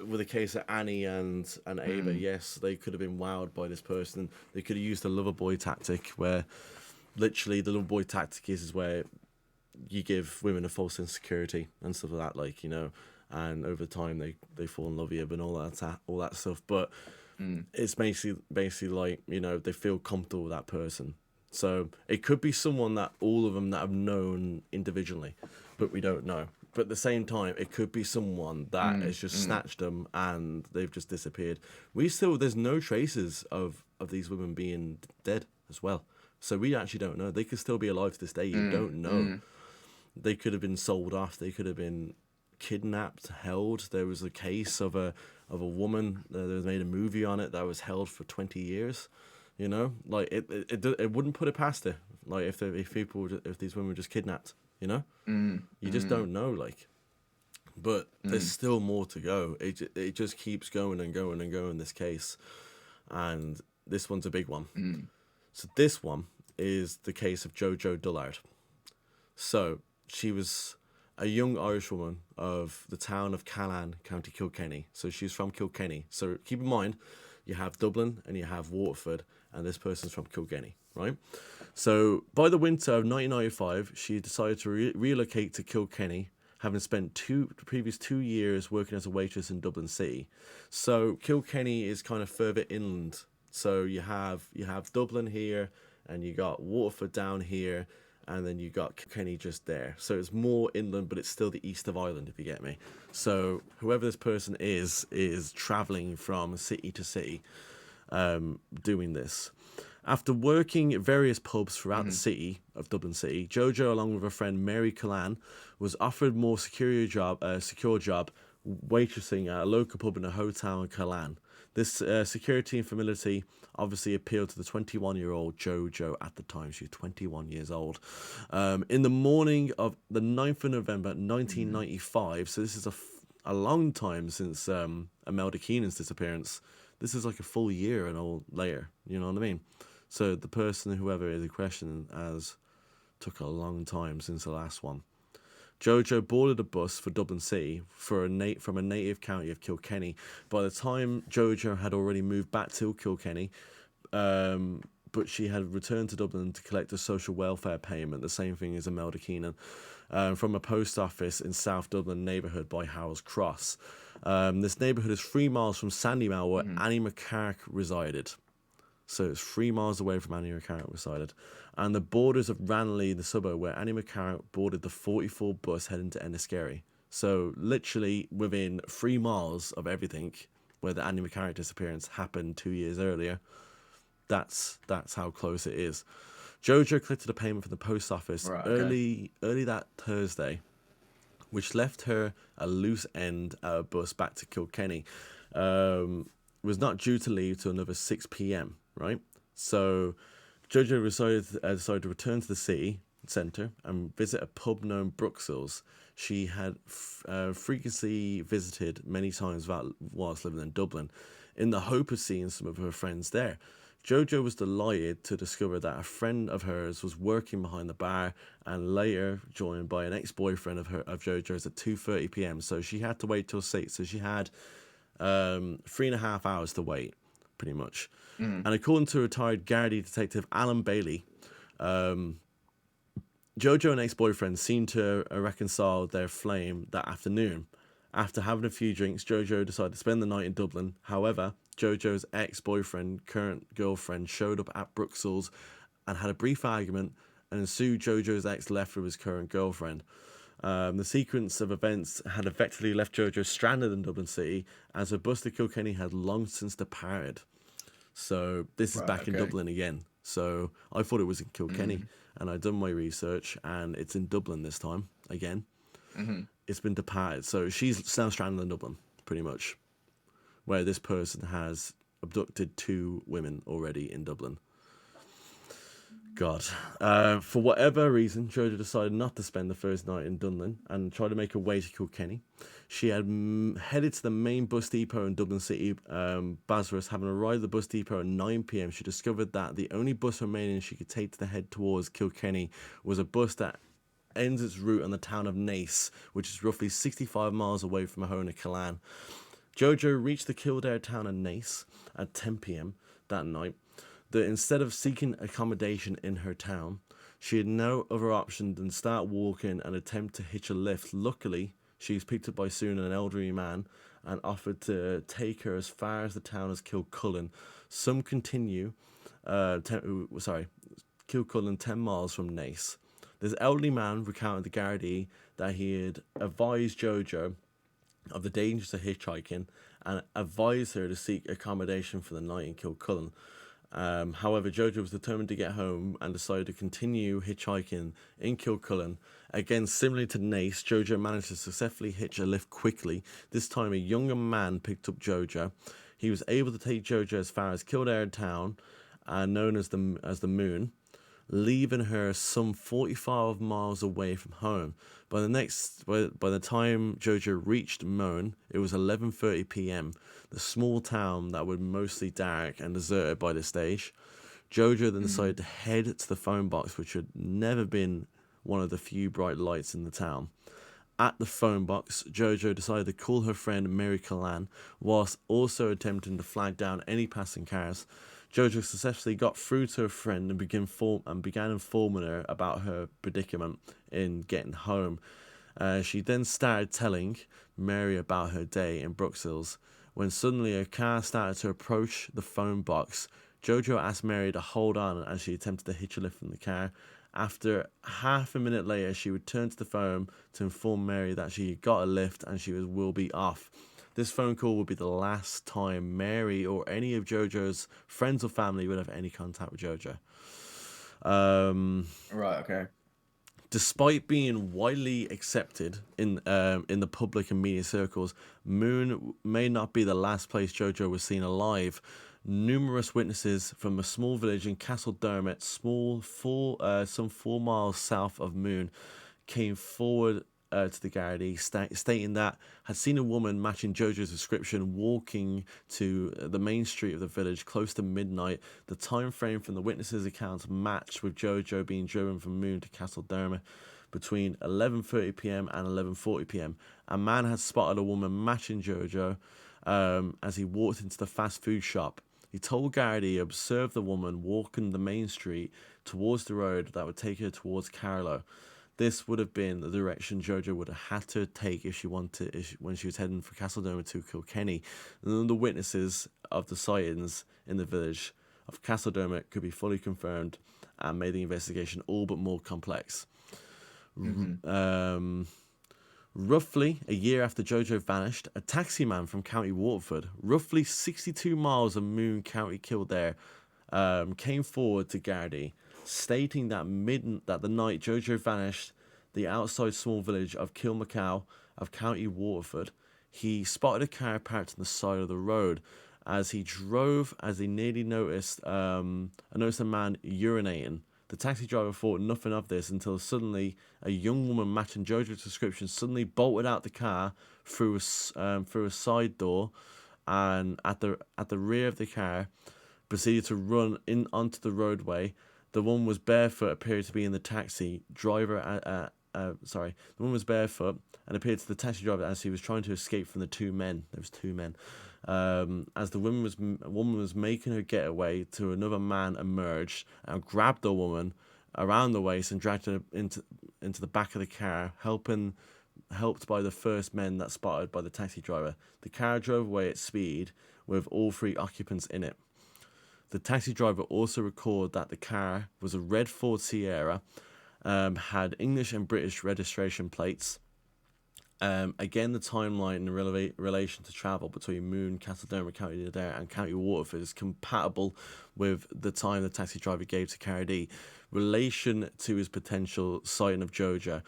with the case of Annie and Ava, yes, they could have been wowed by this person. They could have used the lover boy tactic, where literally the lover boy tactic is where you give women a false sense of security and stuff like that, like, and over time they fall in love with you and all that stuff. But it's basically like, they feel comfortable with that person. So it could be someone that all of them that have known individually, but we don't know. But at the same time, it could be someone that has just snatched them and they've just disappeared. There's no traces of these women being dead as well. So we actually don't know. They could still be alive to this day. You don't know. They could have been sold off. They could have been kidnapped, held. There was a case of a woman. There was made a movie on it that was held for 20 years. Like it wouldn't put it past it. Like if these women were just kidnapped. You just don't know. Like, but there's still more to go. It just keeps going and going and going. This case, and this one's a big one. So this one is the case of Jojo Dullard. So she was a young Irish woman of the town of Callan, County Kilkenny. So she's from Kilkenny. So keep in mind, you have Dublin and you have Waterford, and this person's from Kilkenny, right? So by the winter of 1995, she decided to relocate to Kilkenny, having spent the previous 2 years working as a waitress in Dublin City. So Kilkenny is kind of further inland. So you have Dublin here, and you got Waterford down here, and then you got Kilkenny just there. So it's more inland, but it's still the east of Ireland, if you get me. So whoever this person is travelling from city to city, doing this. After working at various pubs throughout the city of Dublin City, Jojo, along with her friend Mary Callan, was offered more secure job waitressing at a local pub in a hotel in Callan. This security and familiarity obviously appealed to the 21-year-old Jojo at the time. She was 21 years old. In the morning of the 9th of November 1995, so this is a long time since Imelda Keenan's disappearance. This is like a full year and all later, you know what I mean? So the person, whoever is in question, took a long time since the last one. Jojo boarded a bus for Dublin City from a native county of Kilkenny. By the time Jojo had already moved back to Kilkenny, but she had returned to Dublin to collect a social welfare payment, the same thing as Imelda Keenan, from a post office in South Dublin neighbourhood by Harold's Cross. This neighbourhood is 3 miles from Sandymount, where Annie McCarrick resided. So it's 3 miles away from Annie McCarrick resided. And the borders of Ranelagh, the suburb where Annie McCarrick boarded the 44 bus heading to Enniskerry. So literally within 3 miles of everything where the Annie McCarrick disappearance happened 2 years earlier. That's how close it is. Jojo collected a payment from the post office early that Thursday, which left her a loose end at a bus back to Kilkenny. was not due to leave till another 6 p.m., right? So Jojo decided to return to the city centre and visit a pub known Bruxelles. She had frequently visited many times whilst living in Dublin in the hope of seeing some of her friends there. Jojo was delighted to discover that a friend of hers was working behind the bar and later joined by an ex-boyfriend of Jojo's at 2:30 p.m. So she had to wait till 6. So she had 3.5 hours to wait, pretty much. And according to retired Gardaí detective Alan Bailey, Jojo and ex-boyfriend seemed to reconcile their flame that afternoon. After having a few drinks, Jojo decided to spend the night in Dublin. However, Jojo's ex-boyfriend, current girlfriend, showed up at Bruxelles and had a brief argument, and ensued Jojo's ex left with his current girlfriend. The sequence of events had effectively left Jojo stranded in Dublin City, as her bus to Kilkenny had long since departed. So this is back in Dublin again. So I thought it was in Kilkenny, and I'd done my research, and it's in Dublin this time again. It's been departed. So she's now stranded in Dublin, pretty much, where this person has abducted 2 women already in Dublin. God. For whatever reason, Jojo decided not to spend the first night in Dublin and tried to make her way to Kilkenny. She had headed to the main bus depot in Dublin City, Basras. Having arrived at the bus depot at 9 p.m, she discovered that the only bus remaining she could take to head towards Kilkenny was a bus that ends its route on the town of Naas, which is roughly 65 miles away from her home in Killarney. Jojo reached the Kildare town of Naas at 10 p.m. that night. That instead of seeking accommodation in her town, she had no other option than start walking and attempt to hitch a lift. Luckily, she was picked up by soon an elderly man and offered to take her as far as the town as Kilcullen. Some continue, Kilcullen 10 miles from Naas. This elderly man recounted to Gardaí that he had advised Jojo of the dangers of hitchhiking and advised her to seek accommodation for the night in Kilcullen. However, Jojo was determined to get home and decided to continue hitchhiking in Kilcullen. Again, similarly to Naas, Jojo managed to successfully hitch a lift quickly. This time, a younger man picked up Jojo. He was able to take Jojo as far as Kildare town, known as the Moon, leaving her some 45 miles away from home. By the time Jojo reached Moan, it was 11:30 p.m. The small town that was mostly dark and deserted by this stage. Jojo then decided to head to the phone box, which had never been one of the few bright lights in the town. At the phone box, Jojo decided to call her friend Mary Callan, whilst also attempting to flag down any passing cars. Jojo successfully got through to her friend and began informing her about her predicament in getting home. She then started telling Mary about her day in Bruxelles, when suddenly a car started to approach the phone box. Jojo asked Mary to hold on as she attempted to hitch a lift from the car. After half a minute later, she returned to the phone to inform Mary that she got a lift and she will be off. This phone call would be the last time Mary or any of Jojo's friends or family would have any contact with Jojo. Right, okay. Despite being widely accepted in the public and media circles, Moon may not be the last place Jojo was seen alive. Numerous witnesses from a small village in Castledermot, some 4 miles south of Moon, came forward to the Gardaí, stating that had seen a woman matching Jojo's description walking to the main street of the village close to midnight. The time frame from the witnesses' accounts matched with Jojo being driven from Moon to Castledermot between 11:30 p.m. and 11:40 p.m. A man had spotted a woman matching Jojo as he walked into the fast food shop. He told Gardaí he observed the woman walking the main street towards the road that would take her towards Carlow. This would have been the direction Jojo would have had to take when she was heading for Castledermot to Kilkenny. None of the witnesses of the sightings in the village of Castledermot could be fully confirmed and made the investigation all but more complex. Roughly a year after Jojo vanished, a taxi man from County Waterford, roughly 62 miles of Moon, County Kildare, came forward to Gardaí, stating that the night Jojo vanished, the outside small village of Kilmacow of County Waterford, he spotted a car parked on the side of the road. as he nearly noticed a man urinating. The taxi driver thought nothing of this until suddenly a young woman matching Jojo's description suddenly bolted out the car through a side door, and at the rear of the car, proceeded to run in onto the roadway. The woman was barefoot, appeared to be in the taxi driver. The woman was barefoot and appeared to the taxi driver as he was trying to escape from the two men. There was two men. As the woman was making her getaway, to another man emerged and grabbed the woman around the waist and dragged her into the back of the car, helped by the first men that spotted by the taxi driver. The car drove away at speed with all three occupants in it. The taxi driver also recalled that the car was a red Ford Sierra, had English and British registration plates. Again, the timeline in relation to travel between Moon, Castledermot, County Kildare and County Waterford is compatible with the time the taxi driver gave to Cardi. Relation to his potential sighting of Jojo.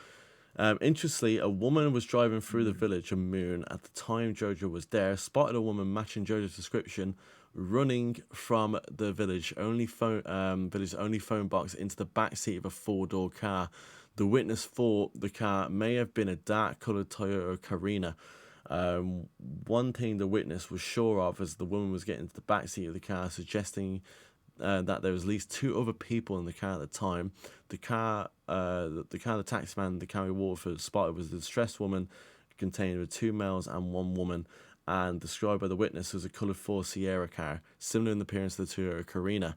Interestingly, a woman was driving through the village of Moon at the time Jojo was there, spotted a woman matching Jojo's description, running from the village only phone box into the back seat of a four-door car. The witness thought the car may have been a dark-coloured Toyota Carina. One thing the witness was sure of as the woman was getting into the back seat of the car, suggesting that there was at least two other people in the car at the time. The taximan, the County Waterford spotted was a distressed woman contained with two males and one woman, and described by the witness as a coloured Ford Sierra car, similar in appearance to the Toyota Carina.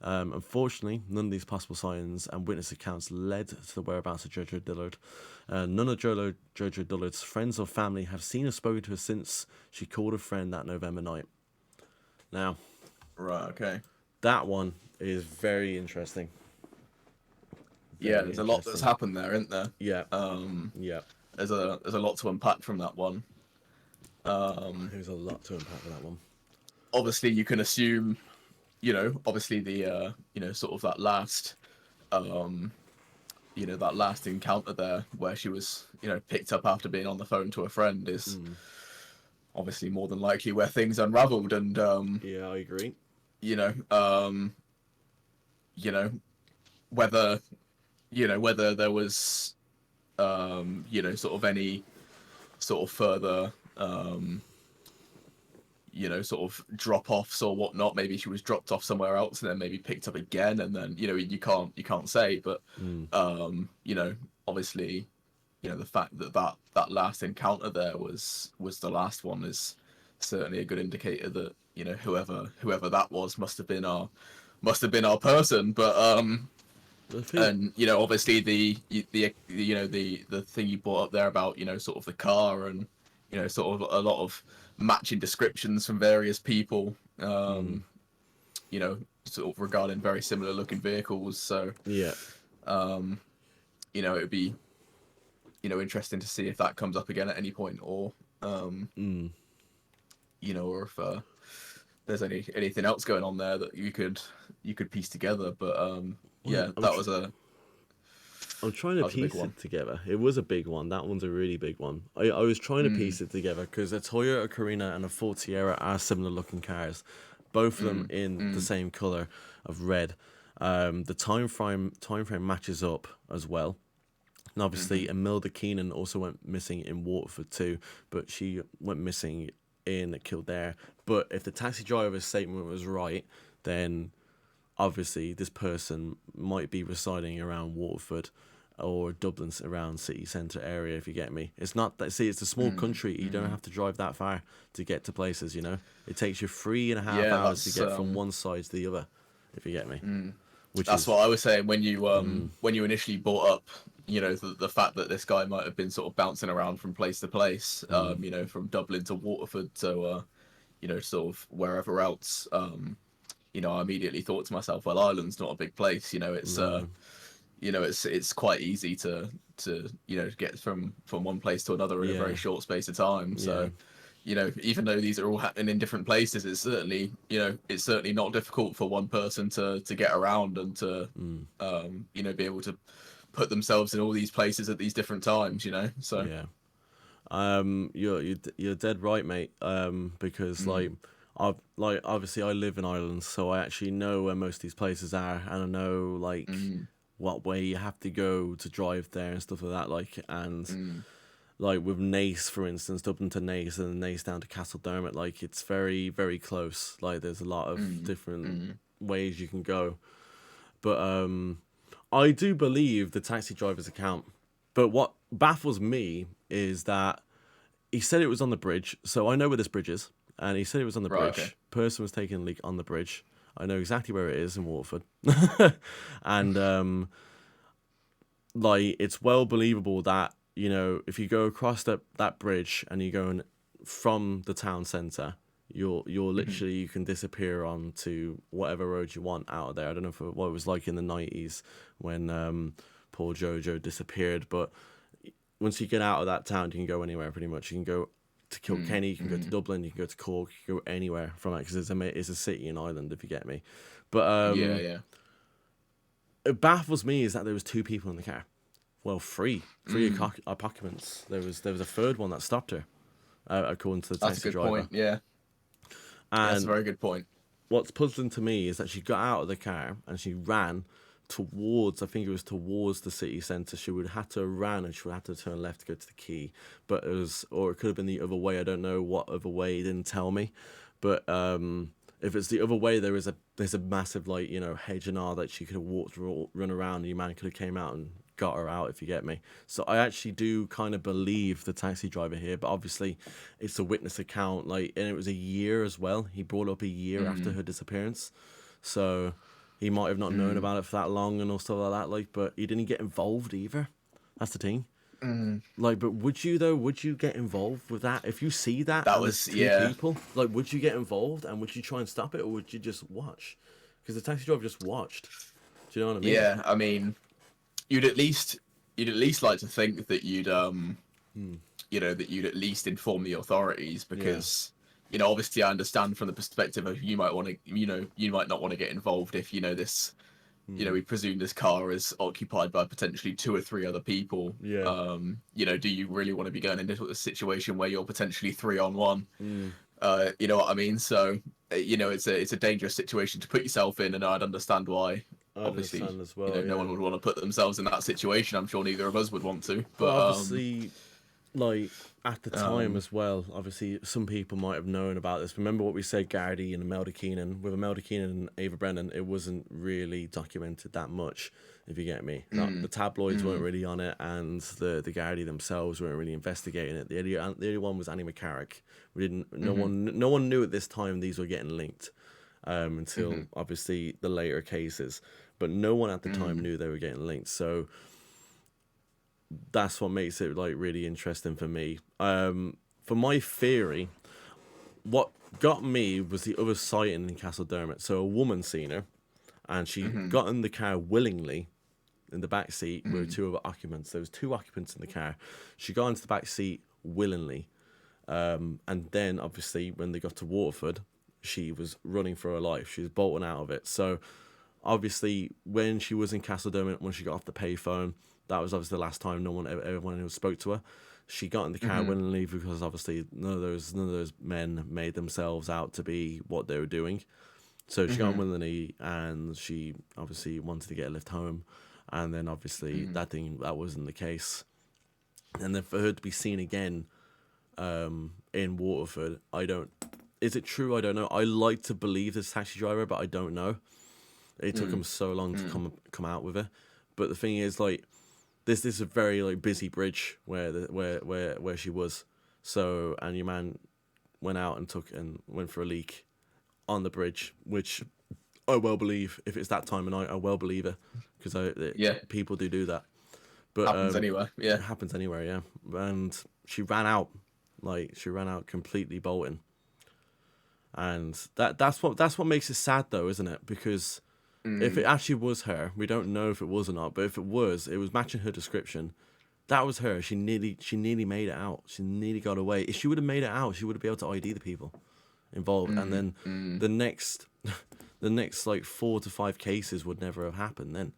Unfortunately, none of these possible signs and witness accounts led to the whereabouts of Jojo Dillard. None of Jojo Dillard's friends or family have seen or spoken to her since she called a friend that November night. Now, right, okay, that one is very interesting. There's a lot that's happened there, isn't there? Yeah. There's a lot to unpack from that one. There's a lot to unpack with that one. Obviously, you can assume, obviously the, sort of that last, that last encounter there where she was, picked up after being on the phone to a friend is obviously more than likely where things unraveled. And, yeah, I agree. Whether there was, sort of any sort of further, sort of drop-offs or whatnot. Maybe she was dropped off somewhere else and then maybe picked up again, and then you can't say, but obviously, the fact that last encounter there was the last one is certainly a good indicator that whoever that was must have been our person. But and obviously the thing you brought up there about sort of the car and sort of a lot of matching descriptions from various people, sort of regarding very similar looking vehicles. So yeah, it would be interesting to see if that comes up again at any point, or or if there's anything else going on there that you could piece together. But I'm trying to piece it together. It was a big one. That one's a really big one. I was trying to piece it together because a Toyota Carina and a Ford Sierra are similar looking cars, both of them in the same colour of red. The time frame matches up as well. And obviously, Imelda Keenan also went missing in Waterford too, but she went missing in Kildare. But if the taxi driver's statement was right, then obviously this person might be residing around Waterford or Dublin, around city centre area, if you get me. It's not that, see, it's a small country. You don't have to drive that far to get to places, It takes you 3.5 hours to get from one side to the other, if you get me. That's what I was saying when you initially brought up, the fact that this guy might have been sort of bouncing around from place to place, from Dublin to Waterford to, sort of wherever else. I immediately thought to myself, well, Ireland's not a big place. It's quite easy to get from one place to another in a very short space of time. So, even though these are all happening in different places, it's certainly not difficult for one person to get around and to, be able to put themselves in all these places at these different times, So yeah. You're dead right, mate. Because like Obviously I live in Ireland, so I actually know where most of these places are, and I know what way you have to go to drive there and stuff like that. And like with Naas, for instance, Dublin to Naas and Naas down to Castledermot, like it's very, very close. Like there's a lot of different ways you can go. But I do believe the taxi driver's account. But what baffles me is that he said it was on the bridge, so I know where this bridge is. And he said it was on the Right, bridge. okay. Person was taking a leak on the bridge. I know exactly where it is in Waterford. And like it's well believable that, you know, if you go across that bridge and you're going from the town centre, you're literally, you can disappear onto whatever road you want out of there. I don't know what it was like in the 90s when poor Jojo disappeared, but once you get out of that town, you can go anywhere pretty much. You can go to Kilkenny, you can go to Dublin, you can go to Cork, you can go anywhere from it, because it's a city in Ireland, if you get me. But Yeah. it baffles me is that there was two people in the car. Well, three occupants. There was a third one that stopped her, according to the That's a taxi good driver. point. Yeah. That's a And very good point. what's puzzling to me is that she got out of the car and she ran towards, I think it was towards the city centre. She would have had to have ran and she would have to turn left to go to the quay. But it was, or it could have been the other way. I don't know what other way. He didn't tell me. But if it's the other way, there's a massive, like, you know, hedge and all that she could have walked, run around, and your man could have came out and got her out, if you get me. So I actually do kind of believe the taxi driver here, but obviously it's a witness account, like, and it was a year as well. He brought up a year after her disappearance, so he might have not known about it for that long and all stuff like that. Like, but he didn't get involved either. That's the thing. Like, but would you though? Would you get involved with that if you see that? That And was there's two people. Like, would you get involved and would you try and stop it, or would you just watch? Because the taxi driver just watched. Do you know what I mean? Yeah. I mean, you'd at least like to think that you'd you know, that you'd at least inform the authorities, because you know, obviously I understand from the perspective of you might want to, you know, you might not want to get involved if, you know, this, you know, we presume this car is occupied by potentially 2 or 3 other people. Yeah. You know, do you really want to be going into a situation where you're potentially 3 on 1? You know what I mean? So you know, it's a dangerous situation to put yourself in, and I'd understand why. I Obviously, understand as well. you know, no one would want to put themselves in that situation. I'm sure neither of us would want to. But But obviously, like at the time as well, obviously some people might have known about this. Remember what we said, Gardaí and Imelda Keenan. With Imelda Keenan and Ava Brennan, it wasn't really documented that much, if you get me. The tabloids weren't really on it, and the Gardaí themselves weren't really investigating it. The only one was Annie McCarrick. No one knew at this time these were getting linked until obviously the later cases. But no one at the time knew they were getting linked. So that's what makes it like really interesting for me. For my theory, what got me was the other sighting in Castledermot. So a woman seen her, and she got in the car willingly in the back seat with 2 other occupants. There was 2 occupants in the car. She got into the back seat willingly, and then obviously when they got to Waterford, she was running for her life. She was bolting out of it. So obviously when she was in Castledermot, when she got off the payphone, that was obviously the last time everyone who spoke to her. She got in the car willingly, because obviously none of those men made themselves out to be what they were doing. So she got in willingly, and she obviously wanted to get a lift home. And then obviously that wasn't the case. And then for her to be seen again in Waterford, is it true? I don't know. I like to believe this taxi driver, but I don't know. It took him so long to come out with it. But the thing is, like, this is a very like busy bridge where she was. So, and your man went out and went for a leak on the bridge, which I well believe. If it's that time of night, I well believe it, because people do that. But happens anywhere. Yeah. It happens anywhere. Yeah. And she ran out completely bolting. And that's what makes it sad though, isn't it? Because if it actually was her, we don't know if it was or not, but if it was matching her description. That was her. She nearly made it out. She nearly got away. If she would have made it out, she would have been able to ID the people involved, and then the next like 4 to 5 cases would never have happened then,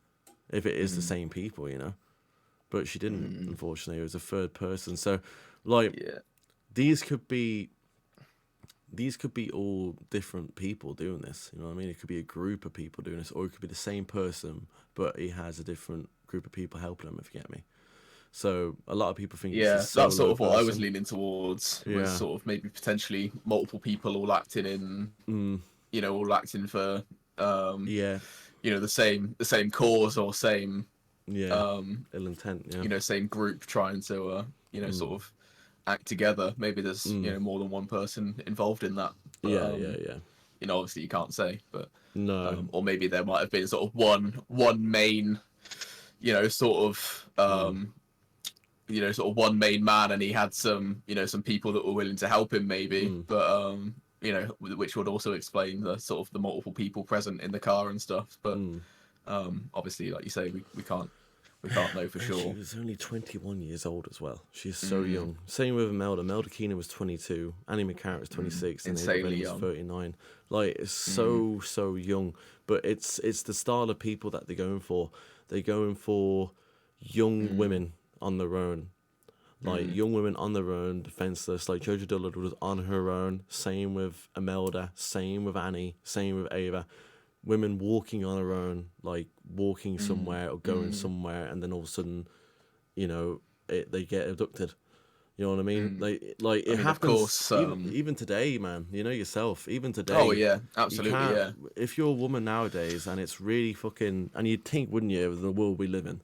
if it is the same people, you know. But she didn't. Unfortunately, it was a third person. So, like, these could be these could be all different people doing this. You know what I mean? It could be a group of people doing this, or it could be the same person, but he has a different group of people helping him, if you get me. So a lot of people think it's a Yeah, solo that's sort of what I was person. leaning towards. Was Yeah. sort of maybe potentially multiple people all acting in, Mm, all acting for, um, yeah. the same cause or same, Yeah. um, Ill intent. Yeah. same group trying to, Mm, sort of act together. Maybe there's, mm. more than one person involved in that, but Yeah. Yeah. Yeah. obviously you can't say. But No. or maybe there might have been sort of one main, sort of, Mm, sort of one main man, and he had some, some people that were willing to help him, maybe. mm. But which would also explain the sort of the multiple people present in the car and stuff. But Mm. obviously, like you say, we can't know for And she sure. was only 21 years old as well. She's so Mm, young. Same with Imelda. Imelda Keenan was 22. Annie McCarrick was 26. And Ava insanely Green was young. 39. Like, it's Mm, so young. But it's the style of people that they're going for. They're going for young mm, women on their own. Like, mm, young women on their own, defenseless. Like, Jojo Dillard was on her own. Same with Imelda. Same with Annie. Same with Ava. Women walking on their own, like walking mm, somewhere or going mm, somewhere, and then all of a sudden, they get abducted. You know what I mean? mm. Like I it mean, of happens course. even today, man. You know yourself. Even Oh today, yeah, you absolutely, can't. yeah. If you're a woman nowadays, and it's really fucking, and you'd think, wouldn't you, with the world we live in,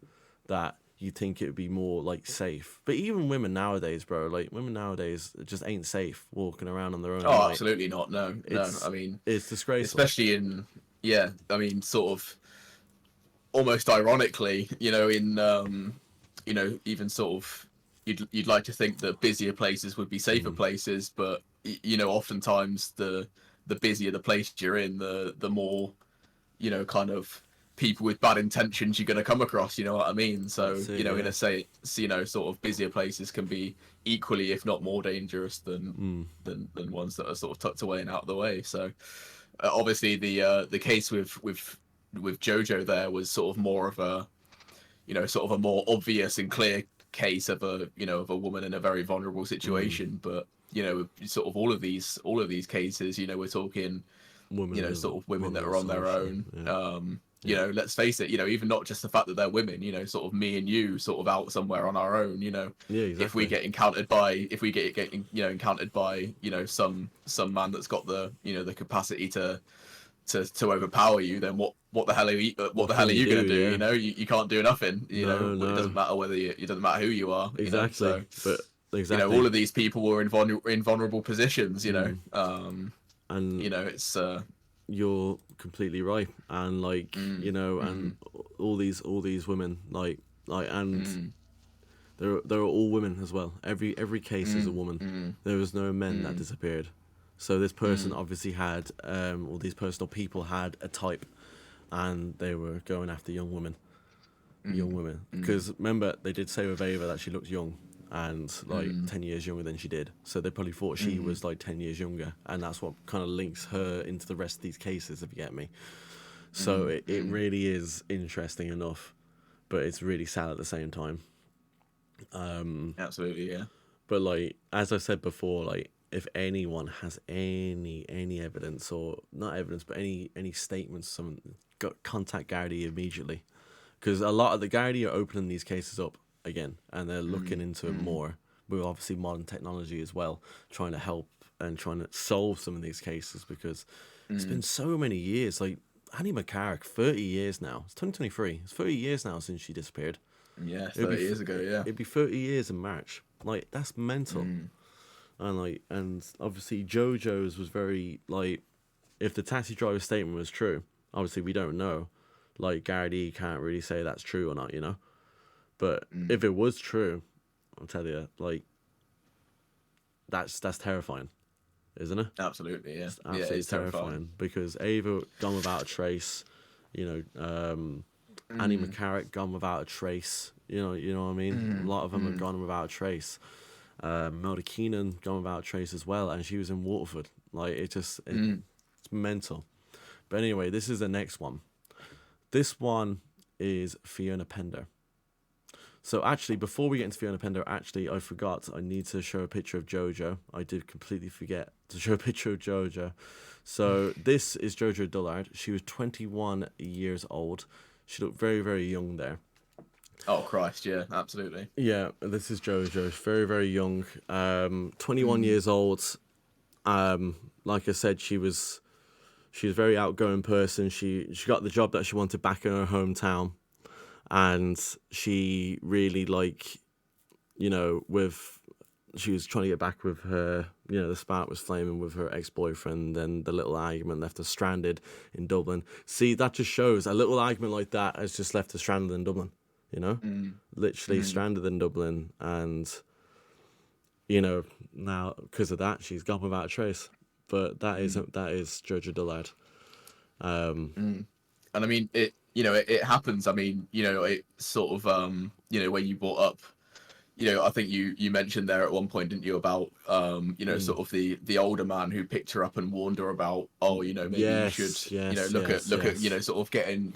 that you think it would be more like safe. But even women nowadays, bro, like women nowadays just ain't safe walking around on their own. Oh, Like absolutely not. No, no. I it's mean, it's disgraceful. especially in, yeah. I mean, sort of almost ironically, in, even sort of, you'd like to think that busier places would be safer Mm, places, but oftentimes the busier the place you're in, the more, kind of people with bad intentions you're going to come across. You know what I mean? So that's it. in Yeah. a say, sort of busier places can be equally, if not more dangerous than Mm, ones that are sort of tucked away and out of the way. So obviously the case with Jojo there was sort of more of a, sort of a more obvious and clear case of a, of a woman in a very vulnerable mm. situation. But sort of all of these cases, we're talking, Women with sort of women that are on their vulnerability. own. Yeah. Yeah. Let's face it, even not just the fact that they're women, sort of me and you sort of out somewhere on our own, Yeah. if we Exactly. get encountered by, encountered by, some man that's got the, the capacity to overpower you, then what the hell are you, what What the hell can are you you do? going to do? Yeah. You can't do nothing. No. It No. doesn't matter whether it doesn't matter who you are. Exactly. So But exactly. all of these people were in vulnerable positions. Mm. And It's you're completely right. And like mm, and mm, all these women and mm, they're all women as well. Every case is a mm, woman. mm, There was no men that mm, disappeared. So this person mm, obviously had or these personal people had a type, and they were going after young women. mm, Young women. mm, Because remember, they did say with Ava that she looked young and like mm, 10 years younger than she did. So they probably thought she mm, was like 10 years younger. And that's what kind of links her into the rest of these cases, if you get me. So mm, it mm. really is interesting enough, but it's really sad at the same time. Absolutely, yeah. But like, as I said before, like, if anyone has any evidence or not evidence, but any statements, someone contact Gardaí immediately, because a lot of the Gardaí are opening these cases up again, and they're looking Mm, into it mm, more with obviously modern technology as well, trying to help and trying to solve some of these cases because it's been mm. so many years. Like Annie McCarrick, 30 years now. It's 2023. It's 30 years now since she disappeared. Yeah, It'd be 30 years ago, yeah. it'd be 30 years in March. Like that's mental. Mm, And obviously JoJo's was very like, if the taxi driver's statement was true, obviously we don't know. Like Gardaí can't really say that's true or not, But mm. if it was true, I'll tell you, like that's terrifying, isn't it? Absolutely, yeah. It's Yeah, absolutely it's terrifying. terrifying because Ava gone without a trace, Annie Mm, McCarrick gone without a trace. You know what I mean. A mm, lot of them have mm, gone without a trace. Melda Keenan gone without a trace as well, and she was in Waterford. Like mm, it's mental. But anyway, this is the next one. This one is Fiona Pender. So actually, before we get into Fiona Pendo, I forgot. I need to show a picture of Jojo. I did completely forget to show a picture of Jojo. So this is Jojo Dullard. She was 21 years old. She looked very, very young there. Oh Christ, yeah, absolutely. Yeah, this is Jojo. Very, very young. 21 years old. Like I said, she was a very outgoing person. She got the job that she wanted back in her hometown. And she really, like, you know, she was trying to get back with her, you know, the spark was flaming with her ex-boyfriend, and the little argument left her stranded in Dublin. See, that just shows a little argument like that has just left her stranded in Dublin, you know? Literally stranded in Dublin, and, you know, now, because of that, she's gone without a trace. But that is Jojo Dullard. And I mean, it happens. I mean, it sort of, when you brought up, I think you mentioned there at one point, didn't you, about, sort of the older man who picked her up and warned her about, maybe you should, look at, sort of getting,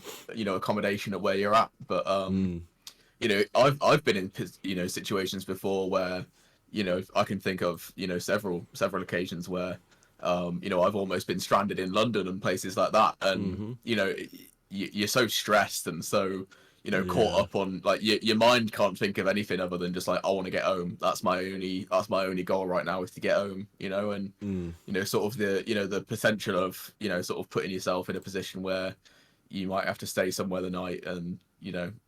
accommodation at where you're at. But, I've been in, situations before where, I can think of, several occasions where, I've almost been stranded in London and places like that. And, you're so stressed and so, caught up on, like, your mind can't think of anything other than just like, I want to get home. That's my only goal right now, is to get home, and, sort of the potential of, sort of putting yourself in a position where you might have to stay somewhere the night and,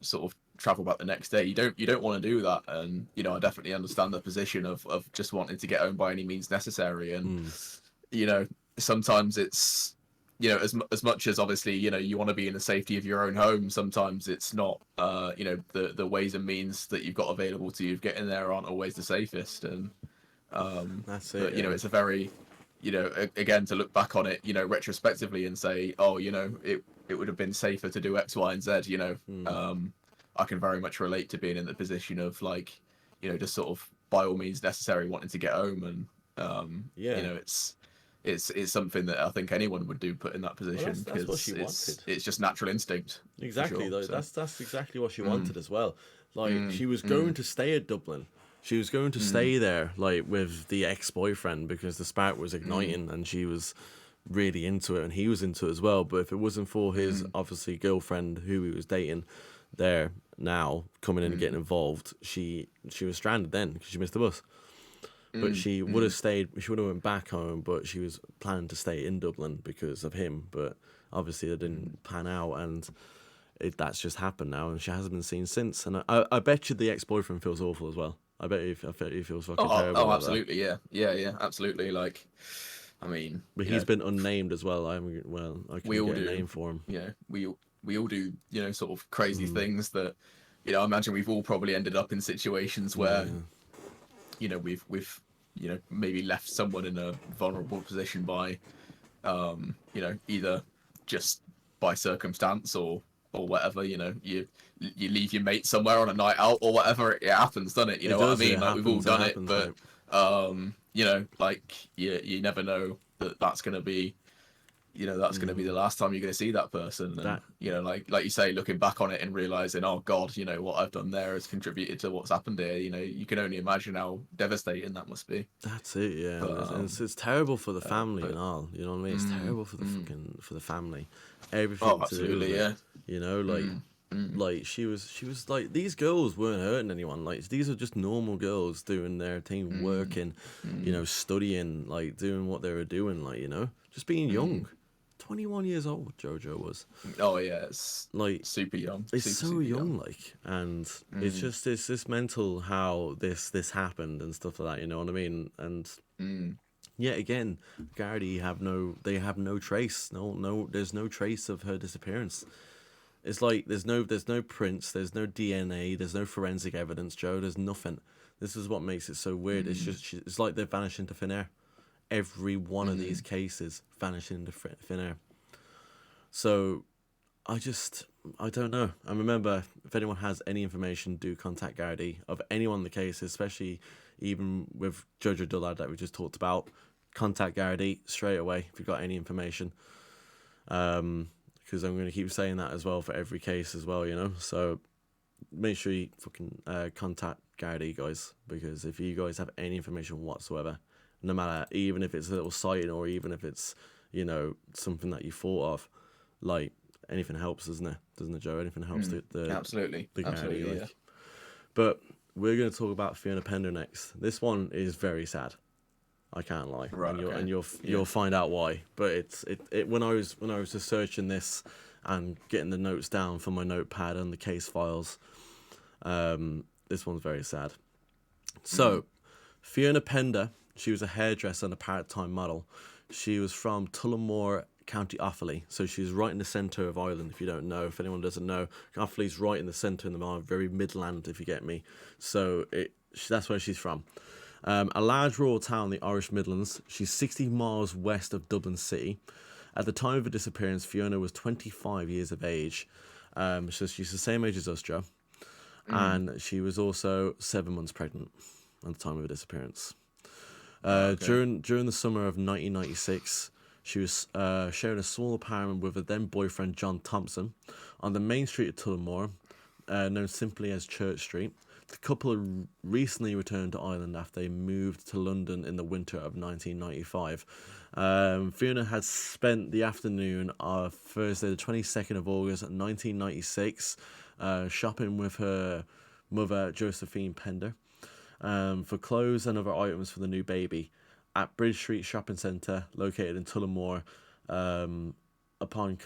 sort of travel back the next day. You don't want to do that. And, I definitely understand the position of just wanting to get home by any means necessary. And, sometimes it's, as much as obviously, you want to be in the safety of your own home, sometimes it's not, the ways and means that you've got available to you of getting there aren't always the safest. And, that's it. But, it's a very, again, to look back on it, retrospectively and say, oh, it would have been safer to do X, Y, and Z, I can very much relate to being in the position of, like, just sort of by all means necessary wanting to get home. And, it's something that I think anyone would do, put in that position, that's what she wanted. It's just natural instinct. Exactly, sure, though. so. That's exactly what she wanted as well. Like, she was going to stay at Dublin. She was going to stay there, like, with the ex-boyfriend, because the spark was igniting and she was really into it and he was into it as well. But if it wasn't for his, obviously, girlfriend who he was dating there now, coming in and getting involved, she was stranded then because she missed the bus. But she would have stayed, she would have went back home, but she was planning to stay in Dublin because of him. But obviously it didn't pan out, and that's just happened now, and she hasn't been seen since. And I bet you the ex-boyfriend feels awful as well. I bet he feels fucking terrible. Oh, absolutely, yeah, absolutely. Like, I mean, but he's been unnamed as well. I can get a name for him. Yeah, we all do, sort of crazy things that, I imagine we've all probably ended up in situations where, we've maybe left someone in a vulnerable position by, either just by circumstance or whatever. You leave your mate somewhere on a night out or whatever. It happens, doesn't it? You know what I mean? Like, we've all done it, but like, you never know that's gonna be, that's going to be the last time you're going to see that person. And, like you say, looking back on it and realizing, oh God, what I've done there has contributed to what's happened here. You can only imagine how devastating that must be. That's it, yeah. And it's terrible for the family and all. You know what I mean? It's terrible for the for the family. Everything. Oh, absolutely, yeah. Like she was like, these girls weren't hurting anyone. Like, these are just normal girls doing their thing, working, studying, like doing what they were doing, like, just being young. 21 years old Jojo was. Oh yeah, it's like super young. It's super young, like, and it's just this mental how this happened and stuff like that, you know what I mean? And yet again, Gardaí have no trace. No, there's no trace of her disappearance. It's like there's no prints, there's no DNA, there's no forensic evidence, Joe. There's nothing. This is what makes it so weird. It's just it's like they've vanished into thin air. Every one of these cases vanished into thin air. So I don't know. I remember, if anyone has any information, do contact Gardaí of anyone in the case, especially even with Jojo Dullard that we just talked about. Contact Gardaí straight away if you've got any information. Because I'm going to keep saying that as well for every case as well, So make sure you fucking contact Gardaí, guys, because if you guys have any information whatsoever, no matter, even if it's a little sighting or even if it's, you know, something that you thought of, like, anything helps, doesn't it, Joe? Anything helps the Absolutely. Gardaí, Absolutely, like. yeah. But we're going to talk about Fiona Pender next. This one is very sad. I can't lie, Right, and okay. you'll find out why. But it when I was just searching this and getting the notes down for my notepad and the case files, this one's very sad. So, Fiona Pender, she was a hairdresser and a part-time model. She was from Tullamore, County Offaly, so she's right in the centre of Ireland. If you don't know, if anyone doesn't know, Offaly's right in the centre in the very Midland, if you get me. So that's where she's from. A large rural town in the Irish Midlands. She's 60 miles west of Dublin City. At the time of her disappearance, Fiona was 25 years of age. So she's the same age as us, Joe. And she was also 7 months pregnant at the time of her disappearance. During the summer of 1996, she was sharing a small apartment with her then boyfriend John Thompson on the main street of Tullamore, known simply as Church Street. The couple had recently returned to Ireland after they moved to London in the winter of 1995. Fiona had spent the afternoon of Thursday, the 22nd of August 1996, shopping with her mother, Josephine Pender, for clothes and other items for the new baby at Bridge Street Shopping Centre, located in Tullamore, upon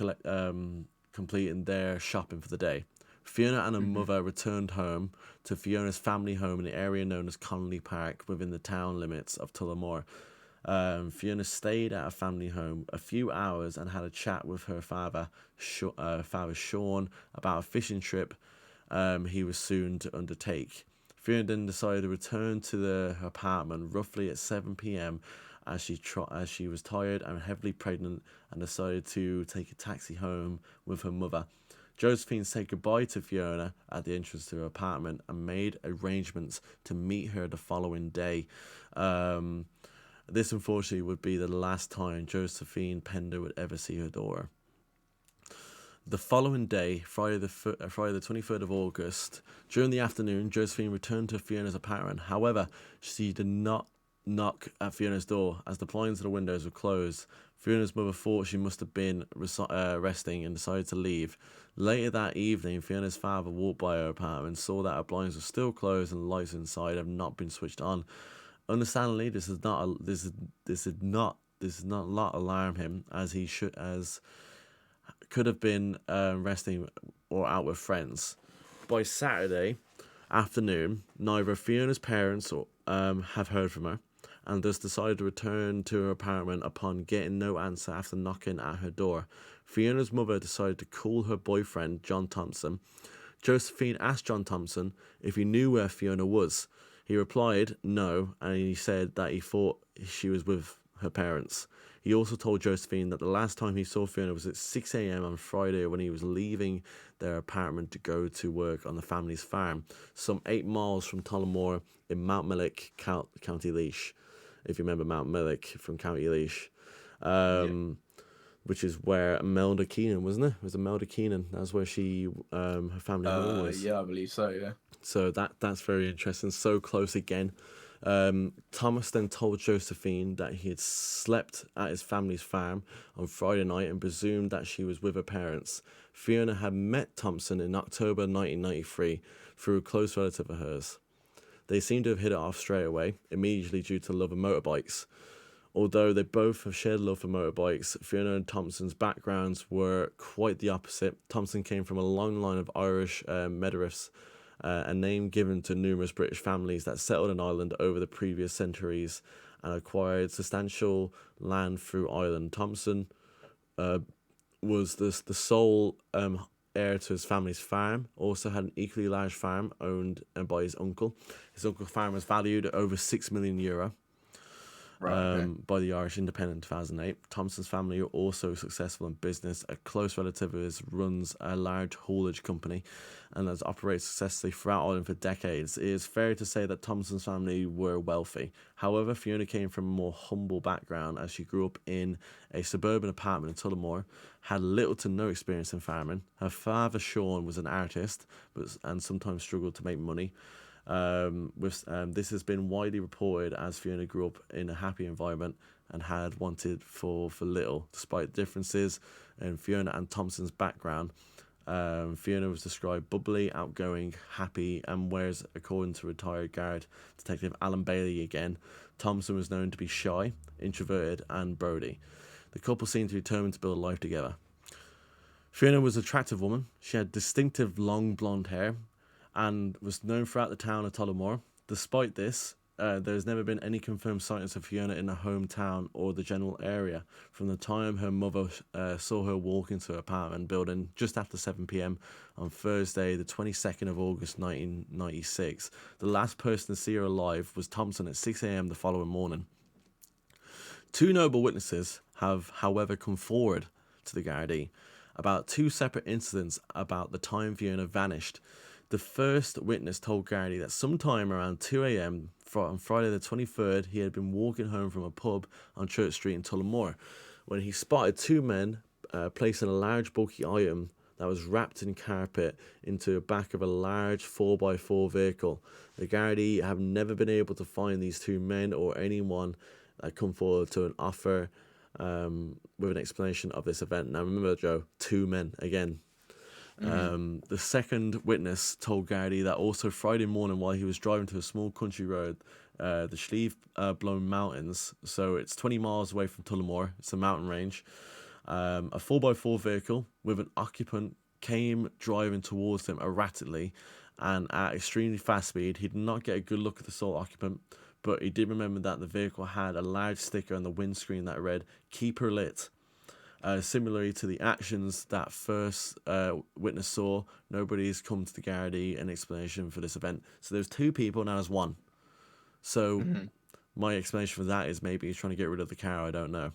completing their shopping for the day. Fiona and her mother returned home to Fiona's family home in the area known as Connolly Park within the town limits of Tullamore. Fiona stayed at her family home a few hours and had a chat with her father Sean, about a fishing trip he was soon to undertake. Fiona then decided to return to her apartment roughly at 7 p.m. as she was tired and heavily pregnant, and decided to take a taxi home with her mother. Josephine said goodbye to Fiona at the entrance to her apartment and made arrangements to meet her the following day. This, unfortunately, would be the last time Josephine Pender would ever see her daughter. The following day, Friday the 23rd of August, during the afternoon, Josephine returned to Fiona's apartment. However, she did not knock at Fiona's door as the blinds of the windows were closed. Fiona's mother thought she must have been resting and decided to leave. Later that evening, Fiona's father walked by her apartment, saw that her blinds were still closed and the lights inside have not been switched on. Understandably, this did not alarm him, as could have been resting or out with friends. By Saturday afternoon, neither Fiona's parents have heard from her, and thus decided to return to her apartment upon getting no answer after knocking at her door. Fiona's mother decided to call her boyfriend, John Thompson. Josephine asked John Thompson if he knew where Fiona was. He replied no, and he said that he thought she was with her parents. He also told Josephine that the last time he saw Fiona was at 6 a.m. on Friday, when he was leaving their apartment to go to work on the family's farm, some 8 miles from Tullamore in Mountmillick, County Laois. If you remember Mountmillick from County Laois. Which is where Imelda Keenan, wasn't it? It was Imelda Keenan. That's where she, her family home was. Yeah, I believe so, yeah. So that's very interesting. So close again. Thomas then told Josephine that he had slept at his family's farm on Friday night and presumed that she was with her parents. Fiona had met Thompson in October 1993 through a close relative of hers. They seem to have hit it off straight away, immediately due to love of motorbikes. Although they both have shared love for motorbikes, Fiona and Thompson's backgrounds were quite the opposite. Thompson came from a long line of Irish Mederiffs, a name given to numerous British families that settled in Ireland over the previous centuries and acquired substantial land through Ireland. Thompson was the sole heir to his family's farm, also had an equally large farm owned by his uncle. His uncle's farm was valued at over €6 million. Right. Okay. by the Irish Independent in 2008. Thompson's family are also successful in business. A close relative of his runs a large haulage company and has operated successfully throughout Ireland for decades. It is fair to say that Thompson's family were wealthy. However, Fiona came from a more humble background as she grew up in a suburban apartment in Tullamore, had little to no experience in farming. Her father, Sean, was an artist and sometimes struggled to make money. This has been widely reported as Fiona grew up in a happy environment and had wanted for little, despite differences in Fiona and Thompson's background. Fiona was described bubbly, outgoing, happy, and whereas, according to retired guard detective Alan Bailey again, Thompson was known to be shy, introverted, and broody. The couple seemed to be determined to build a life together. Fiona was an attractive woman. She had distinctive long blonde hair and was known throughout the town of Tullamore. Despite this, there has never been any confirmed sightings of Fiona in her hometown or the general area from the time her mother saw her walk into her apartment building just after 7 p.m. on Thursday, the 22nd of August 1996. The last person to see her alive was Thompson at 6 a.m. the following morning. Two notable witnesses have, however, come forward to the Gardaí about two separate incidents about the time Fiona vanished. The first witness told Gardaí that sometime around 2 a.m. on Friday the 23rd, he had been walking home from a pub on Church Street in Tullamore when he spotted two men placing a large bulky item that was wrapped in carpet into the back of a large 4x4 vehicle. The Gardaí have never been able to find these two men or anyone that come forward to an offer with an explanation of this event. Now remember, Joe, two men again. The second witness told Gardaí that also Friday morning while he was driving to a small country road, the Slieve Blown Mountains, so it's 20 miles away from Tullamore, it's a mountain range, a 4x4 vehicle with an occupant came driving towards them erratically and at extremely fast speed. He did not get a good look at the sole occupant, but he did remember that the vehicle had a large sticker on the windscreen that read, "Keep her lit." Similarly to the actions that first witness saw, nobody's come to the Gardaí an explanation for this event. So there's two people, now there's one. So my explanation for that is maybe he's trying to get rid of the car, I don't know.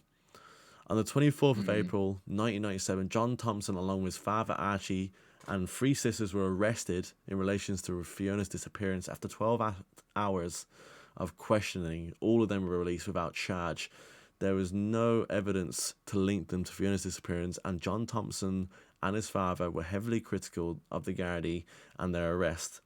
On the 24th of April, 1997, John Thompson, along with his father Archie and three sisters, were arrested in relation to Fiona's disappearance. After 12 hours of questioning, all of them were released without charge. There was no evidence to link them to Fiona's disappearance, and John Thompson and his father were heavily critical of the Gardaí and their arrest.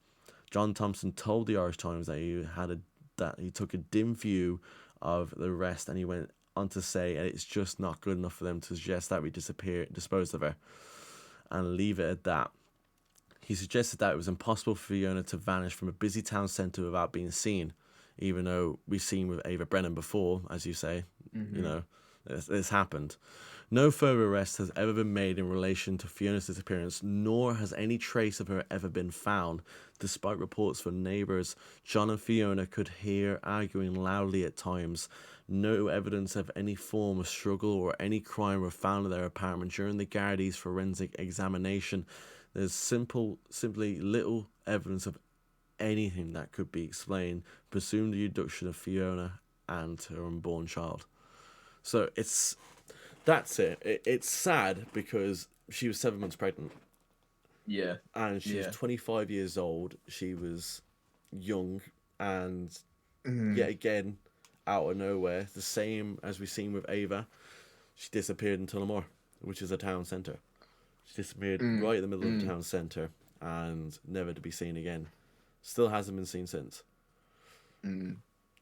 John Thompson told the Irish Times that he took a dim view of the arrest, and he went on to say it's just not good enough for them to suggest that we disposed of her, and leave it at that. He suggested that it was impossible for Fiona to vanish from a busy town centre without being seen, even though we've seen with Ava Brennan before, as you say, you know, this happened. No further arrest has ever been made in relation to Fiona's disappearance, nor has any trace of her ever been found. Despite reports from neighbours, John and Fiona could hear arguing loudly at times. No evidence of any form of struggle or any crime were found in their apartment during the Gardaí's forensic examination. There's simply little evidence of anything that could be explained, presumed the abduction of Fiona and her unborn child. So that's it. It's sad because she was 7 months pregnant. Yeah. And she was 25 years old. She was young and yet again, out of nowhere, the same as we've seen with Ava, she disappeared in Tullamore, which is a town centre. She disappeared right in the middle of the town centre and never to be seen again. Still hasn't been seen since.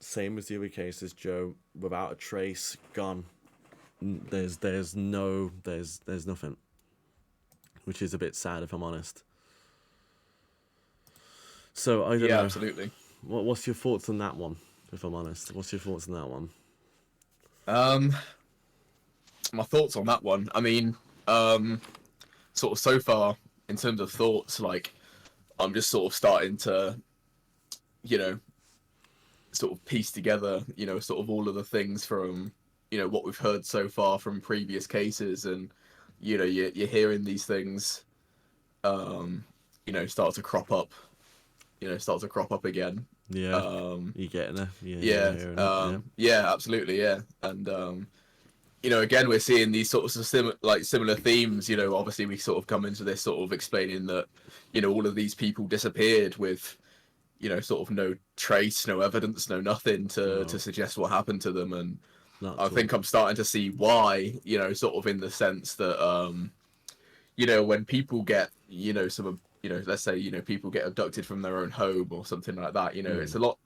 Same as the other cases, Joe. Without a trace, gone. There's nothing. Which is a bit sad, if I'm honest. So I don't know. Yeah, absolutely. What's your thoughts on that one? If I'm honest, what's your thoughts on that one? My thoughts on that one. I mean, sort of so far in terms of thoughts, like I'm just sort of starting to, sort of piece together, sort of all of the things from, what we've heard so far from previous cases, and you're hearing these things, start to crop up again. Yeah, you getting it? Yeah, Yeah, hearing it. Yeah, yeah, absolutely, yeah. And again, we're seeing these sorts of similar themes. Obviously, we sort of come into this sort of explaining that, all of these people disappeared with, sort of no trace, no evidence, no nothing to no, suggest what happened to them. And not I at all. think I'm starting to see why, sort of in the sense that, when people get, let's say, people get abducted from their own home or something like that, it's a lot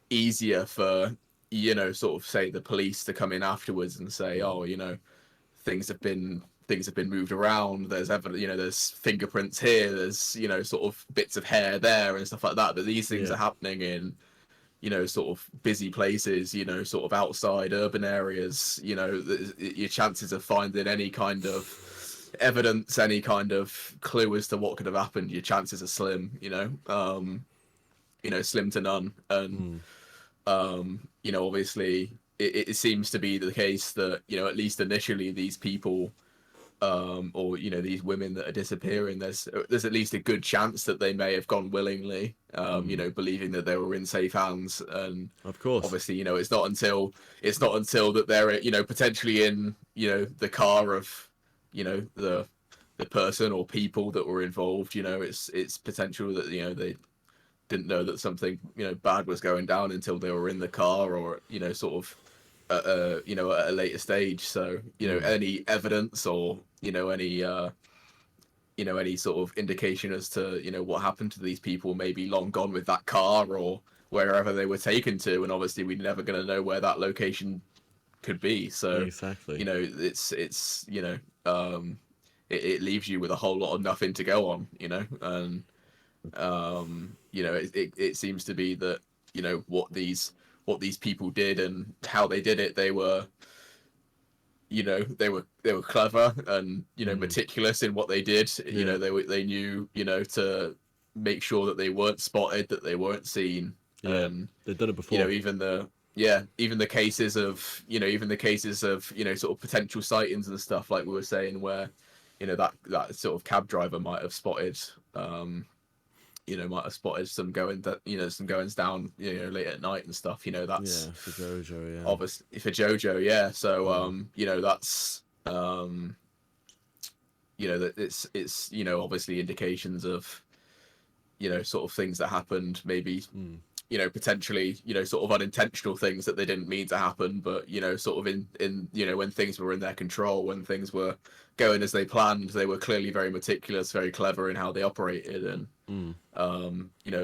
easier for, sort of say the police to come in afterwards and say, oh, things have been moved around. There's evidence, there's fingerprints here. There's, sort of bits of hair there and stuff like that. But these things Yeah, are happening in, sort of busy places, sort of outside urban areas. Your chances of finding any kind of evidence, any kind of clue as to what could have happened, your chances are slim. Slim to none. And obviously it seems to be the case that, at least initially these people, or these women that are disappearing, there's at least a good chance that they may have gone willingly, believing that they were in safe hands. And of course. obviously, it's not until that they're, potentially in, the car of, the person or people that were involved. It's potential that, they didn't know that something, bad was going down until they were in the car, or, sort of at a later stage. So, any evidence or, any sort of indication as to, what happened to these people may be long gone with that car or wherever they were taken to. And obviously we're never going to know where that location could be. So, Exactly. it's it leaves you with a whole lot of nothing to go on, and it seems to be that, what these people did and how they did it, they were, they were clever and, meticulous in what they did. Yeah, They knew, to make sure that they weren't spotted, that they weren't seen. yeah, And they've done it before. even the cases of, sort of potential sightings and stuff, like we were saying, where, that sort of cab driver might have spotted, some some goings down, late at night and stuff. That's Yeah, for Jojo. Yeah. obviously for Jojo, yeah. So, that's, that it's, obviously indications of, sort of things that happened, maybe, potentially, sort of unintentional things that they didn't mean to happen, but, sort of in, when things were in their control, when things were going as they planned, they were clearly very meticulous, very clever in how they operated. And,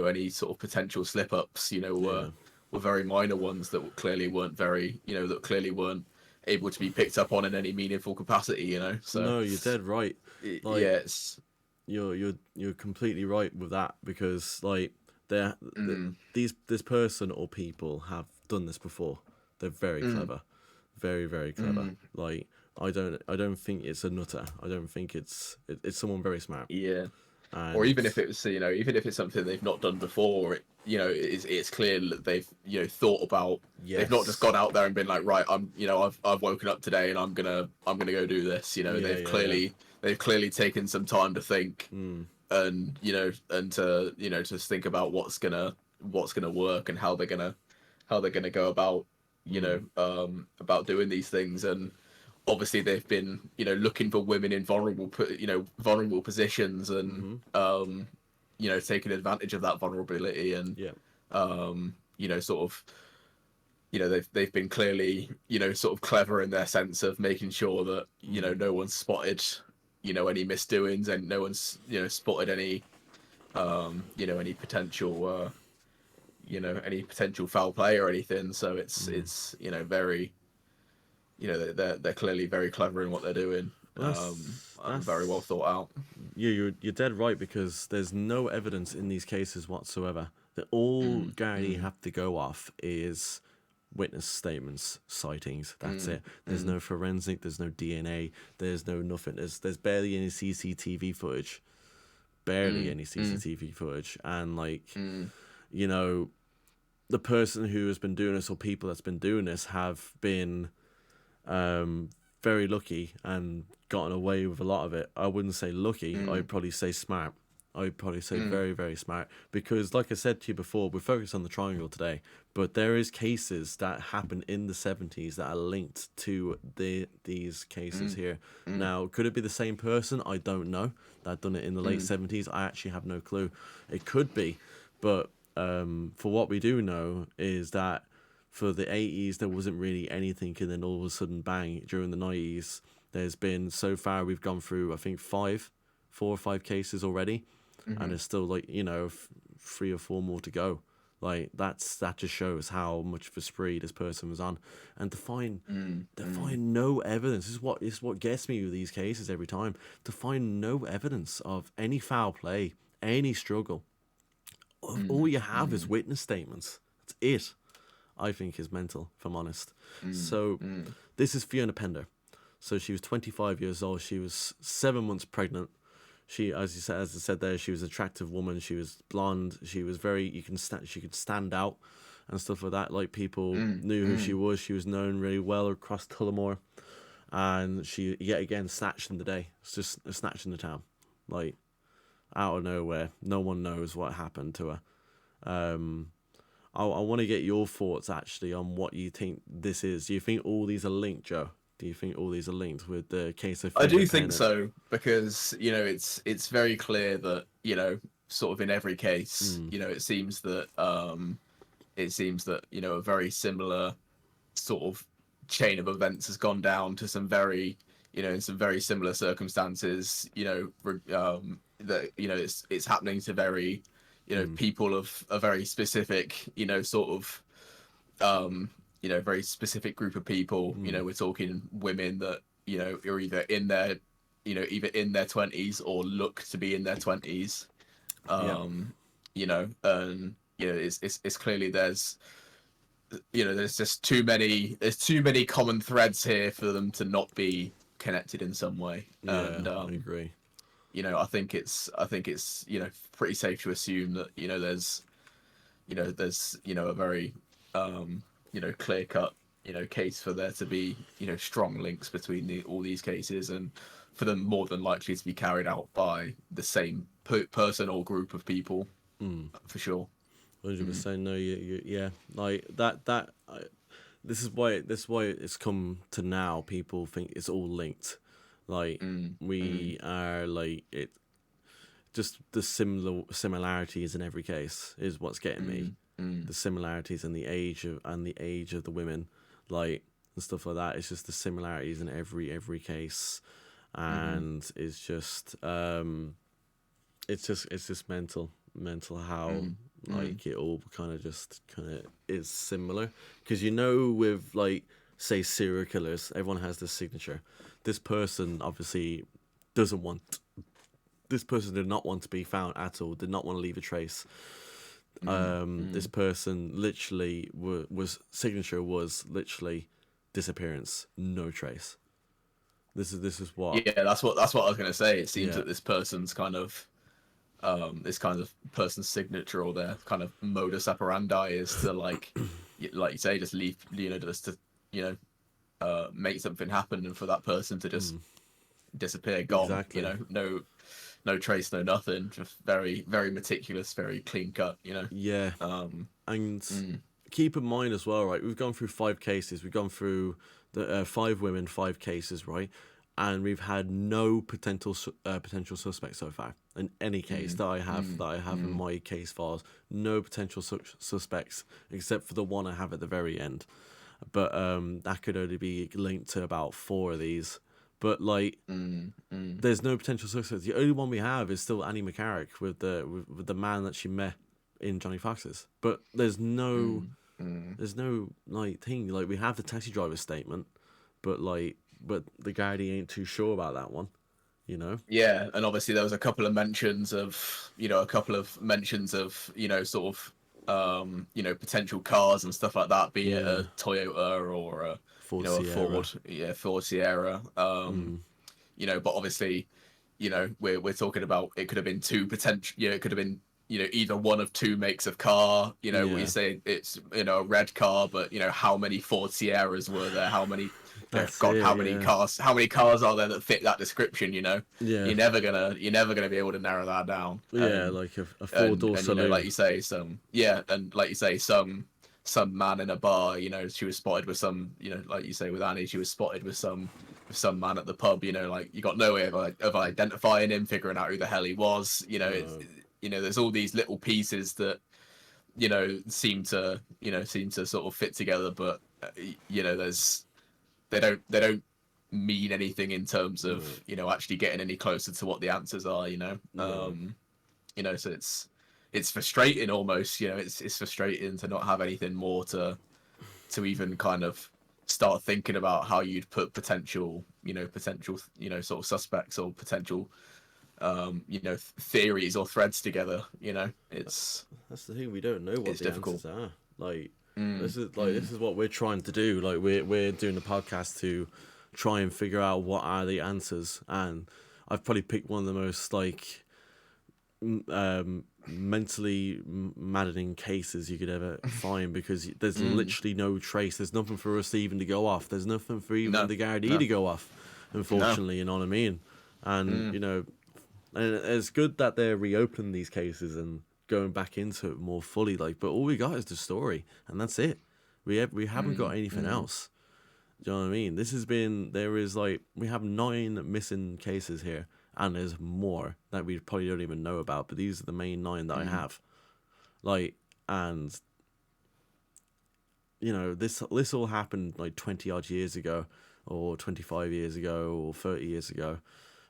any sort of potential slip ups, Yeah. were very minor ones that clearly weren't very, that clearly weren't able to be picked up on in any meaningful capacity. So No, you're dead right. Like, yes, you're completely right with that, because like this person or people have done this before. They're very clever, very very clever. Like, I don't think it's a nutter. I don't think it's someone very smart. yeah. Or And even if it was, even if it's something they've not done before, it's clear that they've, thought about. yes, They've not just gone out there and been like, right, I've woken up today and I'm gonna go do this. They've clearly taken some time to think, and, and to, just think about what's gonna work and how they're gonna go about, about doing these things. And obviously they've been, looking for women in vulnerable positions, and, taking advantage of that vulnerability. And, yeah, sort of, they've been clearly, sort of clever in their sense of making sure that, no one's spotted, any misdoings, and no one's, spotted any, any potential, any potential foul play or anything. So it's, very, they're clearly very clever in what they're doing, well, and very well thought out. you're dead right, because there's no evidence in these cases whatsoever. That all Gary have to go off is witness statements, sightings. That's it. There's no forensic. There's no DNA. There's no nothing. There's barely any CCTV footage. Barely any CCTV footage. And like, the person who has been doing this, or people that's been doing this, have been very lucky and gotten away with a lot of it. I wouldn't say lucky. I'd probably say smart. I'd probably say very, very smart. Because, like I said to you before, we're focused on the triangle today, but there is cases that happened in the 70s that are linked to these cases here. Now, could it be the same person? I don't know. That done it in the late 70s. I actually have no clue. It could be, but for what we do know is that for the 80s, there wasn't really anything, and then all of a sudden, bang, during the 90s, there's been, so far, we've gone through, I think, 4 or 5 cases already, and there's still, like, 3 or 4 more to go. Like, that just shows how much of a spree this person was on. And to find no evidence, this is what gets me with these cases every time, to find no evidence of any foul play, any struggle. All you have is witness statements. That's it. I think is mental, if I'm honest. So this is Fiona Pender. So she was 25 years old. She was 7 months pregnant. She, as I said there, she was an attractive woman. She was blonde. She was she could stand out and stuff like that. Like, people knew who she was. She was known really well across Tullamore. And she, yet again, snatched in the day. It's just a snatch in the town. Like, out of nowhere. No one knows what happened to her. I want to get your thoughts, actually, on what you think this is. Do you think all these are linked, Joe? Do you think all these are linked with the case of... I do think so, because, it's very clear that, sort of in every case, it seems that, a very similar sort of chain of events has gone down to some very, in some very similar circumstances, that, it's happening to very, people of a very specific, sort of, very specific group of people. We're talking women that, are either in their, either in their 20s or look to be in their 20s. And, it's clearly there's just too many common threads here for them to not be connected in some way. Yeah, And, I agree. I think it's pretty safe to assume that there's a very clear cut case for there to be strong links between all these cases, and for them more than likely to be carried out by the same person or group of people, for sure. 100%. No, yeah, like that. This is why it's come to now. People think it's all linked. Like, we are, like, it. Just the similarities in every case is what's getting me. The similarities in the age of the women, like, and stuff like that. It's just the similarities in every case, and it's just mental how like it all kind of is similar, because with, like, say, serial killers, everyone has this signature. This person obviously doesn't want. This person did not want to be found at all. Did not want to leave a trace. This person literally signature was literally disappearance, no trace. This is what. Yeah, that's what I was gonna say. It seems that this person's kind of person's signature, or their kind of modus operandi, is to, like you say, just leave, just to make something happen, and for that person to just disappear, gone. Exactly. No trace, no nothing. Just very, very meticulous, very clean cut. Yeah. And keep in mind as well, right? We've gone through 5 cases. We've gone through the 5 women, 5 cases, right? And we've had no potential suspects so far in any case that I have in my case files. No potential suspects except for the one I have at the very end. But that could only be linked to about 4 of these. But, like, there's no potential suspects. The only one we have is still Annie McCarrick with the man that she met in Johnny Fox's. But there's no like thing. Like, we have the taxi driver's statement, but the Guardy ain't too sure about that one. Yeah, and obviously there was a couple of mentions of sort of potential cars and stuff like that, be it a Toyota or a Ford Sierra. But obviously, we're talking about, it could have been 2 potential. It could have been either one of two makes of car. We say it's a red car, but how many Ford Sierras were there? How many? That's God, it, how many yeah. cars? How many cars are there that fit that description? Yeah. You're never gonna be able to narrow that down. Yeah, like a four-door saloon. Like you say, some man in a bar. She was spotted with some. Like you say with Annie, she was spotted with some man at the pub. Like you got no way of identifying him, figuring out who the hell he was. There's all these little pieces that seem to sort of fit together, but there's they don't mean anything in terms of actually getting any closer to what the answers are. So it's frustrating almost. It's frustrating to not have anything more to even kind of start thinking about how you'd put potential sort of suspects or potential theories or threads together. That's the thing, we don't know what the difficult. answers are. This is what we're trying to do. Like we're doing a podcast to try and figure out what are the answers, and I've probably picked one of the most mentally maddening cases you could ever find, because there's literally no trace. There's nothing for us even to go off. There's nothing for even the Gardaí to go off, unfortunately. You know what I mean? And and it's good that they're reopening these cases and going back into it more fully, but all we got is the story, and that's it. We haven't got anything else. Do you know what I mean? We have 9 missing cases here, and there's more that we probably don't even know about, but these are the main 9 that I have. And this all happened 20 odd years ago, or 25 years ago, or 30 years ago,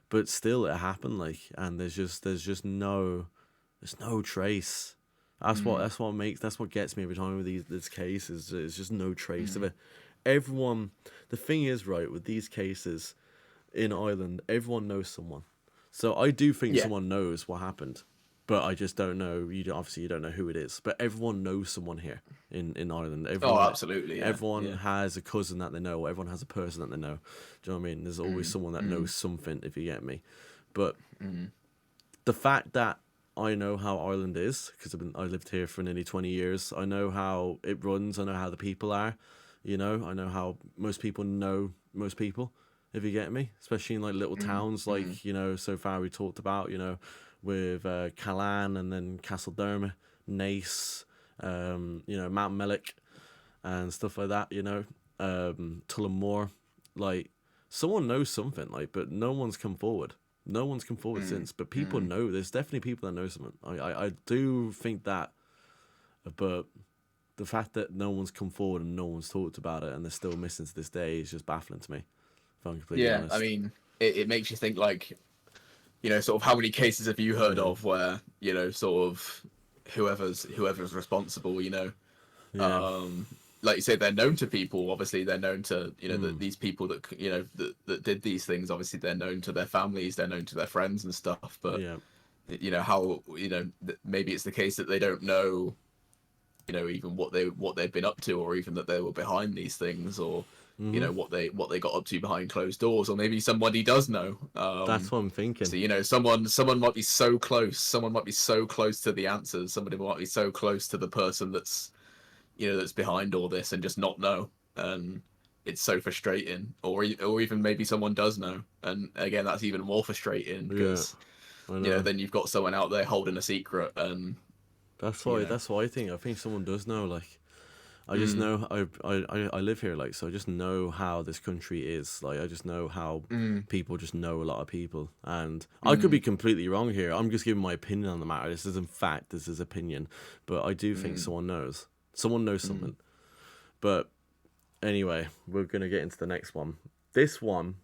but still it happened. And there's just no trace. That's what gets me every time with these cases. There's just no trace of it. Everyone, the thing is, right, with these cases in Ireland, everyone knows someone. So I do think someone knows what happened, but I just don't know. You don't know who it is, but everyone knows someone here in Ireland. Everyone, absolutely. Yeah. Everyone has a cousin that they know. Everyone has a person that they know. Do you know what I mean? There's always someone that knows something, if you get me. But the fact that I know how Ireland is, because I lived here for nearly 20 years. I know how it runs. I know how the people are. I know how most people know most people, if you get me. Especially in little towns so far we talked about, with Callan and then Castledermot, Naas, Mount Mellick and stuff like that, Tullamore. Someone knows something, but no one's come forward. No one's come forward since, but people know. There's definitely people that know something. I do think that, but the fact that no one's come forward and no one's talked about it and they're still missing to this day is just baffling to me, if I'm completely honest. I mean, it makes you think, sort of how many cases have you heard of where, sort of whoever's responsible, like you say, they're known to people. Obviously, they're known to these people that that did these things. Obviously, they're known to their families, they're known to their friends and stuff. But how maybe it's the case that they don't know, even what they've been up to, or even that they were behind these things, or what they got up to behind closed doors, or maybe somebody does know. That's what I'm thinking. So someone might be so close. Someone might be so close to the answers. Somebody might be so close to the person that's that's behind all this and just not know. And it's so frustrating. Or even maybe someone does know, and again that's even more frustrating, because then you've got someone out there holding a secret. And that's why I think someone does know. I just know I live here, so I just know how this country is. I just know how people just know a lot of people, and I could be completely wrong here. I'm just giving my opinion on the matter. This isn't fact. This is opinion, but I do think someone knows. Someone knows something. But anyway, we're gonna get into the next one. This one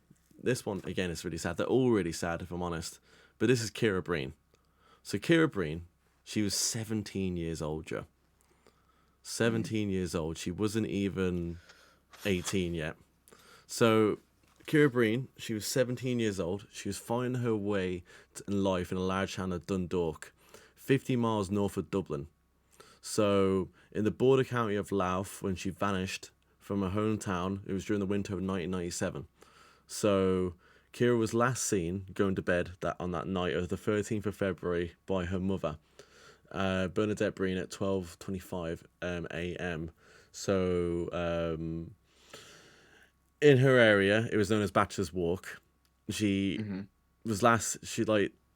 again is really sad. They're all really sad, if I'm honest. But this is Ciara Breen. So Ciara Breen, she was 17 years old, Joe. 17 years old. She wasn't even 18 yet. So Ciara Breen, she was 17 years old. She was finding her way in life in a large town of Dundalk, 50 miles north of Dublin. So in the border county of Louth, when she vanished from her hometown, it was during the winter of 1997. So Ciara was last seen going to bed on that night of the 13th of February by her mother. Bernadette Breen at 12:25 a.m. So in her area, it was known as Bachelor's Walk. She was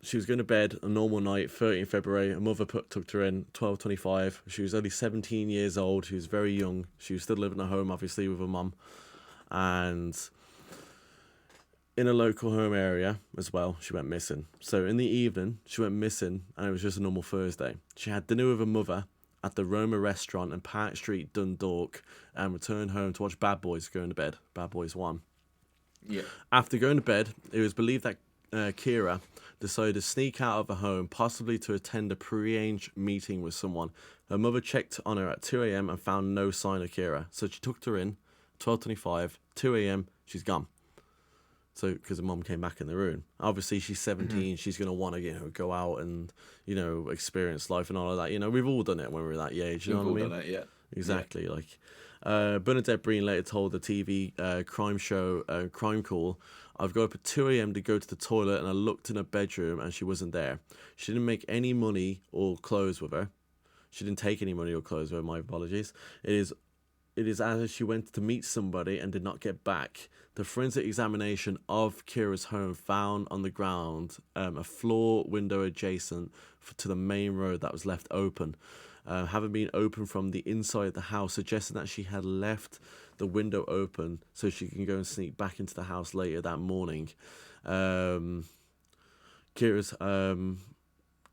she was going to bed a normal night, 13th February. Her mother took her in 12:25. She was only 17 years old. She was very young. She was still living at home, obviously, with her mum, and in a local home area as well, she went missing. So in the evening, she went missing, and it was just a normal Thursday. She had dinner with her mother at the Roma restaurant in Park Street, Dundalk, and returned home to watch Bad Boys going to bed. Bad Boys 1. Yeah. After going to bed, it was believed that Kira decided to sneak out of her home, possibly to attend a prearranged meeting with someone. Her mother checked on her at 2 a.m. and found no sign of Kira. So she took her in, 12:25, 2 a.m., she's gone. So, because her mum came back in the room. Obviously, she's 17. She's going to want to, go out and, experience life and all of that. We've all done it when we were that age. You know what I mean? Done it, yeah. Exactly. Yeah. Like, Bernadette Breen later told the TV crime show Crime Call, "I've got up at 2 a.m. to go to the toilet and I looked in her bedroom and she wasn't there. She didn't make any money or clothes with her. She didn't take any money or clothes with her. My apologies. It is as if she went to meet somebody and did not get back. The forensic examination of Kira's home found on the ground a floor window adjacent to the main road that was left open. Having been open from the inside of the house, suggesting that she had left the window open so she can go and sneak back into the house later that morning. Kira's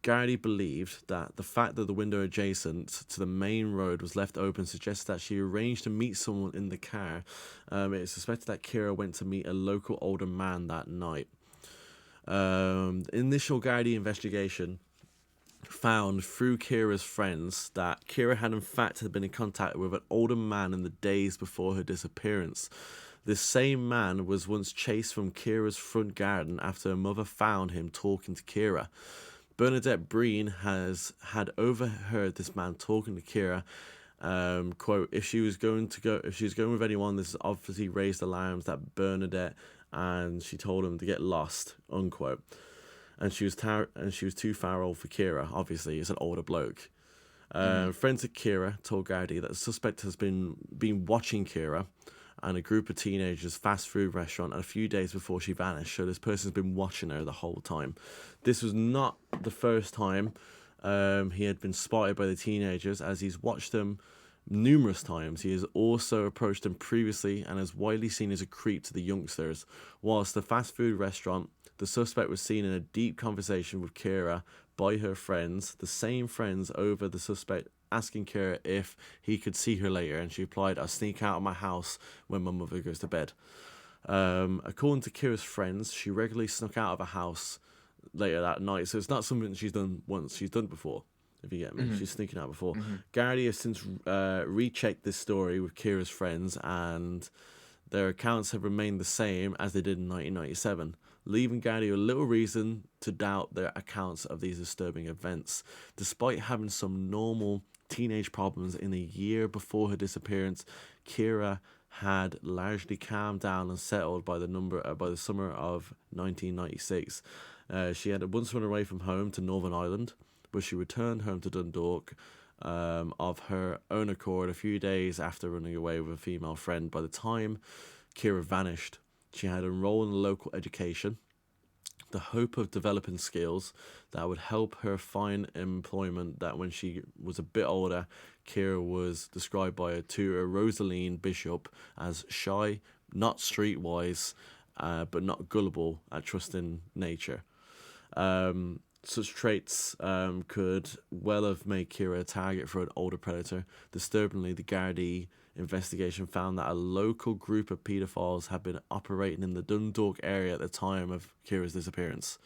Garrity believed that the fact that the window adjacent to the main road was left open suggests that she arranged to meet someone in the car. It is suspected that Kira went to meet a local older man that night. The initial Garrity investigation found through Kira's friends that Kira had in fact been in contact with an older man in the days before her disappearance. This same man was once chased from Kira's front garden after her mother found him talking to Kira. Bernadette Breen had overheard this man talking to Kira. Quote, if she was going with anyone, this obviously raised alarms that Bernadette, and she told him to get lost, unquote. And she was too far old for Kira. Obviously, it's an older bloke. Friends of Kira told Gardy that the suspect has been watching Kira and a group of teenagers fast food restaurant a few days before she vanished. So this person's been watching her the whole time. This was not the first time he had been spotted by the teenagers, as he's watched them numerous times. He has also approached them previously and is widely seen as a creep to the youngsters. Whilst the fast food restaurant, the suspect was seen in a deep conversation with Kira by her friends, the same friends over the suspect asking Kira if he could see her later, and she replied, "I'll sneak out of my house when my mother goes to bed." According to Kira's friends, she regularly snuck out of her house later that night, so it's not something she's done once, she's done before, if you get me. She's sneaking out before. Garrity has since rechecked this story with Kira's friends, and their accounts have remained the same as they did in 1997, leaving Garrity a little reason to doubt their accounts of these disturbing events. Despite having some normal teenage problems in the year before her disappearance, Kira had largely calmed down and settled by the summer of 1996. She had once run away from home to Northern Ireland, but she returned home to Dundalk of her own accord a few days after running away with a female friend. By the time Kira vanished, she had enrolled in local education, the hope of developing skills that would help her find employment. That when she was a bit older, Kira was described by her tutor, Rosaline Bishop, as shy, not streetwise, but not gullible at trusting nature. Such traits could well have made Kira a target for an older predator. Disturbingly, the Gardaí investigation found that a local group of paedophiles had been operating in the Dundalk area at the time of Kira's disappearance.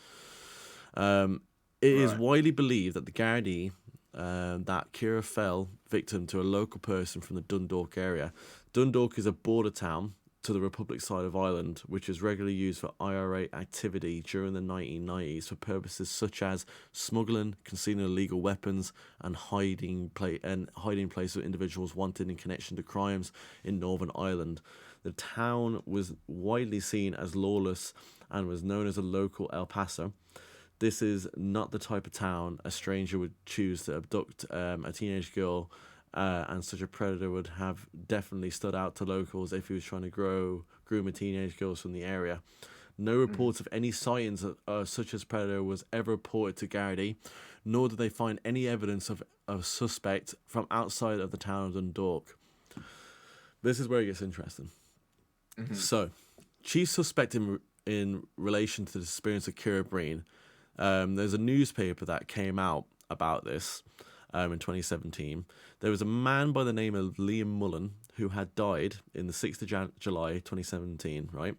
It is widely believed that the Gardaí, that Kira fell victim to a local person from the Dundalk area. Dundalk is a border town to the Republic side of Ireland, which is regularly used for IRA activity during the 1990s for purposes such as smuggling, concealing illegal weapons, and hiding places of individuals wanted in connection to crimes in Northern Ireland. The town was widely seen as lawless and was known as a local El Paso. This is not the type of town a stranger would choose to abduct a teenage girl, and such a predator would have definitely stood out to locals if he was trying to groom a teenage girls from the area. No reports of any sightings of such as predator was ever reported to Gardaí, nor did they find any evidence of a suspect from outside of the town of Dundalk. This is where it gets interesting. So, chief suspect in relation to the disappearance of Ciara Breen, there's a newspaper that came out about this in 2017. There was a man by the name of Liam Mullen who had died in the 6th of July 2017, right?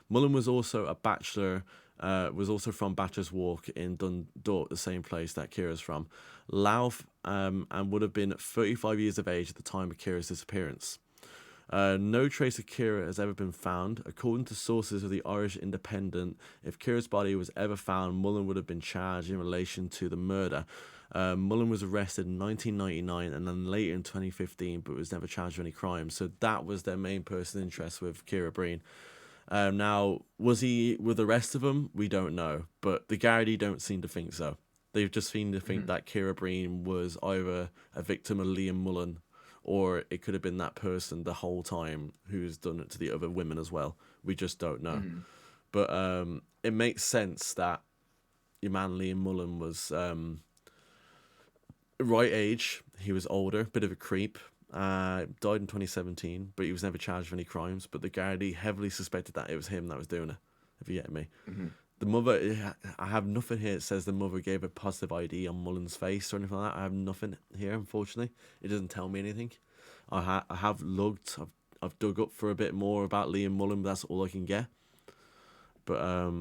Mullen was also a bachelor, was also from Bachelor's Walk in Dundalk, the same place that Ciara's from, Louth, and would have been 35 years of age at the time of Ciara's disappearance. No trace of Ciara has ever been found. According to sources of the Irish Independent, if Ciara's body was ever found, Mullen would have been charged in relation to the murder. Mullen was arrested in 1999 and then later in 2015, but was never charged with any crime. So that was their main person interest with Ciara Breen. Now, was he with the rest of them? We don't know, but the Gardaí don't seem to think so. They've just seemed to think that Ciara Breen was either a victim of Liam Mullen, or it could have been that person the whole time who's done it to the other women as well. We just don't know. But it makes sense that your man Liam Mullen was right age. He was older, bit of a creep. Died in 2017, but he was never charged with any crimes. But the Gardaí heavily suspected that it was him that was doing it, if you get me. The mother, I have nothing here that says the mother gave a positive ID on Mullen's face or anything like that. I have nothing here, unfortunately. It doesn't tell me anything. I have looked, I've dug up for a bit more about Liam Mullen, but that's all I can get. But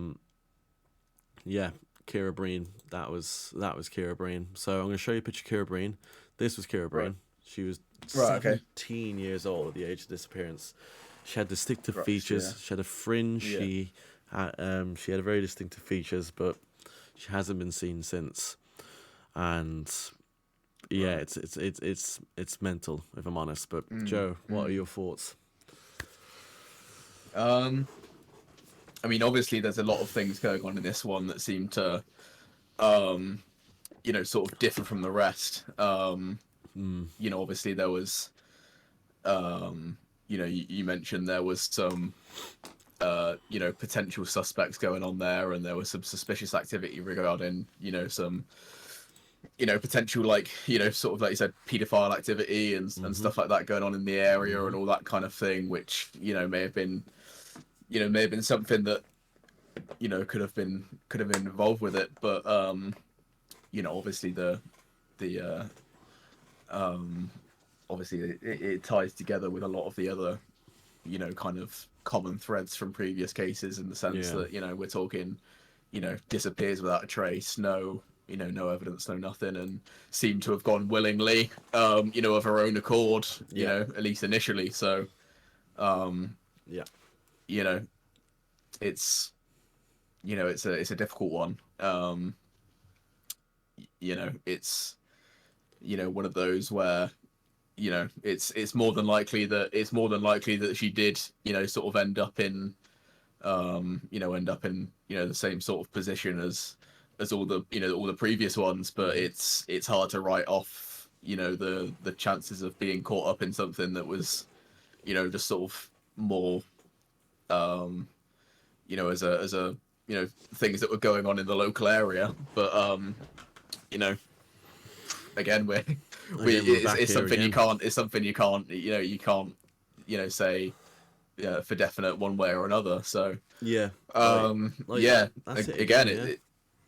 yeah, Ciara Breen, that was Ciara Breen. So I'm going to show you a picture of Ciara Breen. This was Ciara Breen. Right. She was 17 years old at the age of disappearance. She had distinctive features. Yeah. She had a fringe. Yeah. She had very distinctive features, but she hasn't been seen since. And yeah, it's mental, if I'm honest. But Joe, what are your thoughts? I mean, obviously, there's a lot of things going on in this one that seem to, sort of differ from the rest. Obviously there was, you mentioned there was some, potential suspects going on there, and there was some suspicious activity regarding, some, potential, sort of, like you said, paedophile activity and stuff like that going on in the area and all that kind of thing, which, may have been something that, could have been involved with it. But, obviously obviously it ties together with a lot of the other, kind of common threads from previous cases, in the sense that, we're talking, disappears without a trace, no evidence, no nothing, and seemed to have gone willingly, of her own accord, at least initially. So, it's, it's a difficult one. It's, one of those where, it's more than likely that she did, sort of end up in, the same sort of position as all the previous ones. But it's hard to write off, the chances of being caught up in something that was, just sort of more, as a things that were going on in the local area. But again, it's something you can't say for definite one way or another. So again,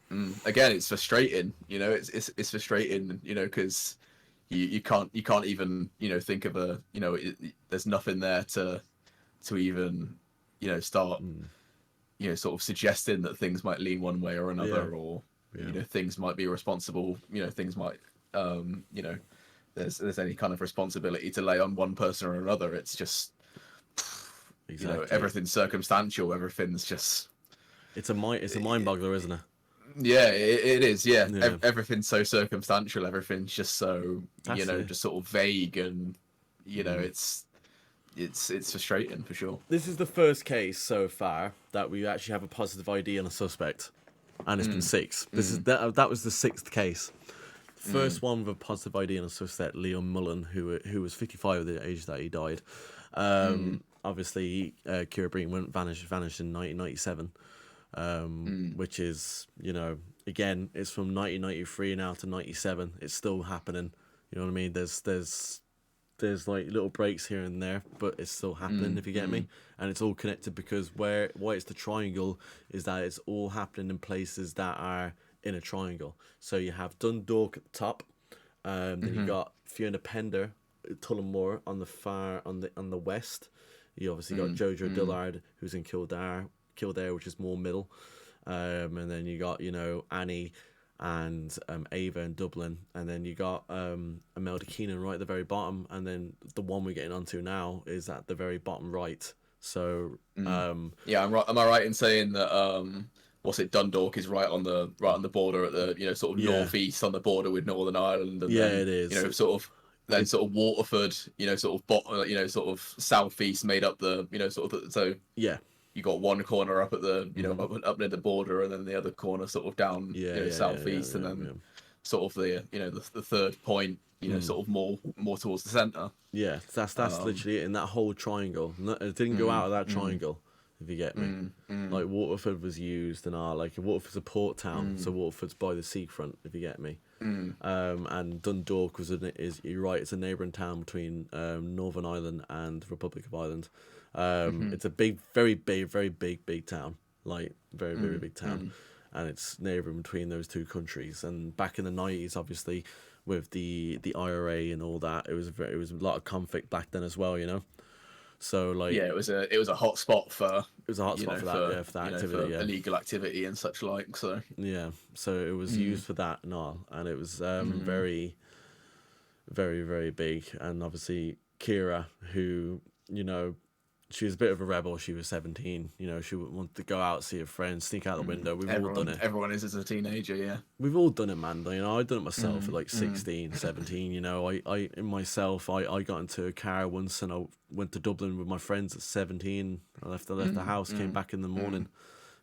it's frustrating. It's frustrating. Because you can't even think of a there's nothing there to even start sort of suggesting that things might lean one way or another, or things might be responsible. Things might there's any kind of responsibility to lay on one person or another. It's just everything's circumstantial. Everything's just it's a mind boggler, isn't it? Yeah, it is. Yeah, everything's so circumstantial. Everything's just so just sort of vague, and it's frustrating for sure. This is the first case so far that we actually have a positive ID on a suspect. and it's been 6. This is that was the 6th case. First one with a positive ID on a suspect, Leon Mullen, who was 55 at the age that he died. Obviously, Kira Breen vanished in 1997, which is, you know, again, it's from 1993 now to 97. It's still happening. You know what I mean? There's like little breaks here and there, but it's still happening, if you get me. And it's all connected because why it's the triangle is that it's all happening in places that are in a triangle. So you have Dundalk at the top, then you got Fiona Pender, Tullamore on the west. You obviously got Jojo Dillard, who's in Kildare, which is more middle, and then you got, you know, Annie and Ava in Dublin, and then you got Imelda Keenan right at the very bottom, and then the one we're getting onto now is at the very bottom right. So yeah, I'm right. Am I right in saying that Dundalk is right on the border at the, you know, sort of northeast on the border with Northern Ireland, and then, it is. You know, sort of then sort of Waterford, you know, sort of sort of southeast made up the, you know, sort of so yeah. You got one corner up at the, you know, up near the border, and then the other corner sort of down, southeast, and then sort of the, you know, the third point, you know, sort of more towards the centre. Yeah, that's literally it in that whole triangle. It didn't go out of that triangle, if you get me. Like Waterford was used, and Waterford's a port town, so Waterford's by the seafront, if you get me. And Dundalk you're right, it's a neighbouring town between Northern Ireland and the Republic of Ireland. It's a very big town, like very big town, and it's neighbouring between those two countries. And back in the 90s, obviously, with the IRA and all that, it was a lot of conflict back then as well, you know. So like it was a hot spot for for that activity, for illegal activity and such like. So so it was used for that and all, and it was very big. And obviously Kira, who, you know, she was a bit of a rebel. She was 17. You know, she wanted to go out, see her friends, sneak out the window. We've all done it. Everyone is as a teenager, yeah. We've all done it, man. You know, I've done it myself at like 16, 17. You know, I got into a car once, and I went to Dublin with my friends at 17. I left the house, came back in the morning.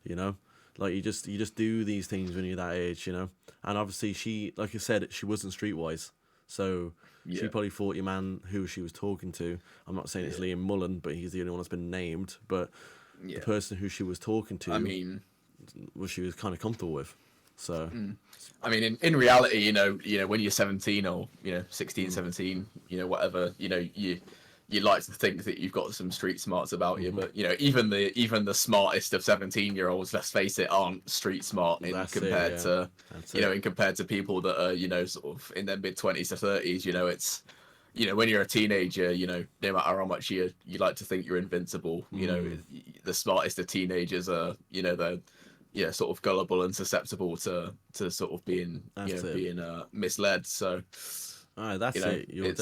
You know, like you just do these things when you're that age. You know, and obviously she, like I said, she wasn't streetwise, so. Yeah. She probably thought your man who she was talking to, I'm not saying it's Liam Mullen, but he's the only one that's been named, but the person who she was talking to, I mean, she was kind of comfortable with. So I mean, in reality, you know when you're 17 or, you know, 16, 17, you know, whatever, you know, you like to think that you've got some street smarts about you, but, you know, even the smartest of 17-year-olds, let's face it, aren't street smart compared to people that are, you know, sort of in their mid-20s to 30s. You know, it's, you know, when you're a teenager, you know, no matter how much you like to think you're invincible, you know, the smartest of teenagers are, you know, they're sort of gullible and susceptible to sort of being misled. So that's it. You're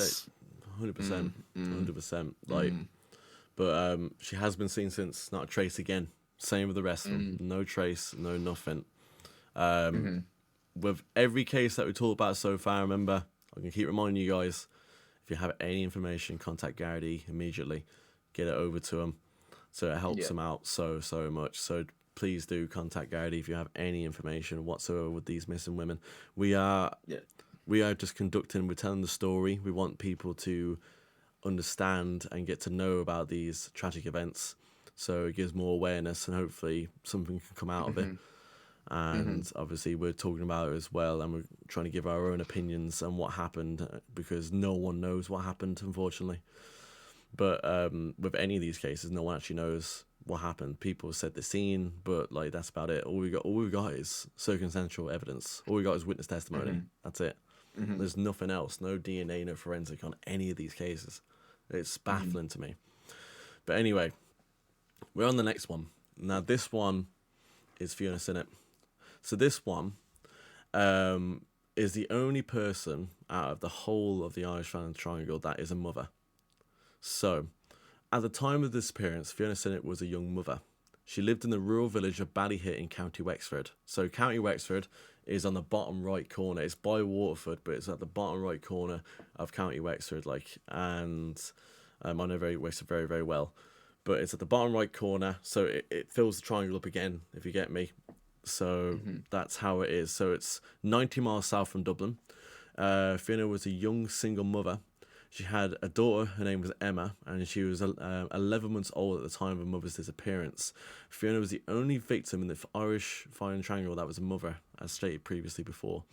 100%. Like, but she has been seen since. Not a trace again. Same with the rest of them. No trace, no nothing. With every case that we talked about so far, remember, I'm gonna keep reminding you guys, if you have any information, contact Garrity immediately. Get it over to him, so it helps him out so much. So please do contact Garrity if you have any information whatsoever with these missing women. We are just conducting, we're telling the story. We want people to understand and get to know about these tragic events, so it gives more awareness, and hopefully something can come out of it. And obviously we're talking about it as well, and we're trying to give our own opinions on what happened, because no one knows what happened, unfortunately. But with any of these cases, no one actually knows what happened. People said the scene, but like that's about it. All we got is circumstantial evidence. All we got is witness testimony. That's it. There's nothing else. No DNA, no forensic on any of these cases. It's baffling to me. But anyway, we're on the next one. Now this one is Fiona Sinnott. So this one is the only person out of the whole of the Irish Vanishing Triangle that is a mother. So, at the time of the disappearance, Fiona Sinnott was a young mother. She lived in the rural village of Ballyhit in County Wexford. So, County Wexford is on the bottom right corner. It's by Waterford, but it's at the bottom right corner of County Wexford. And I know Wexford very, very well. But it's at the bottom right corner, so it fills the triangle up again, if you get me. So that's how it is. So it's 90 miles south from Dublin. Fiona was a young single mother. She had a daughter, her name was Emma, and she was 11 months old at the time of her mother's disappearance. Fiona was the only victim in the Irish Vanishing Triangle that was a mother, as stated previously before.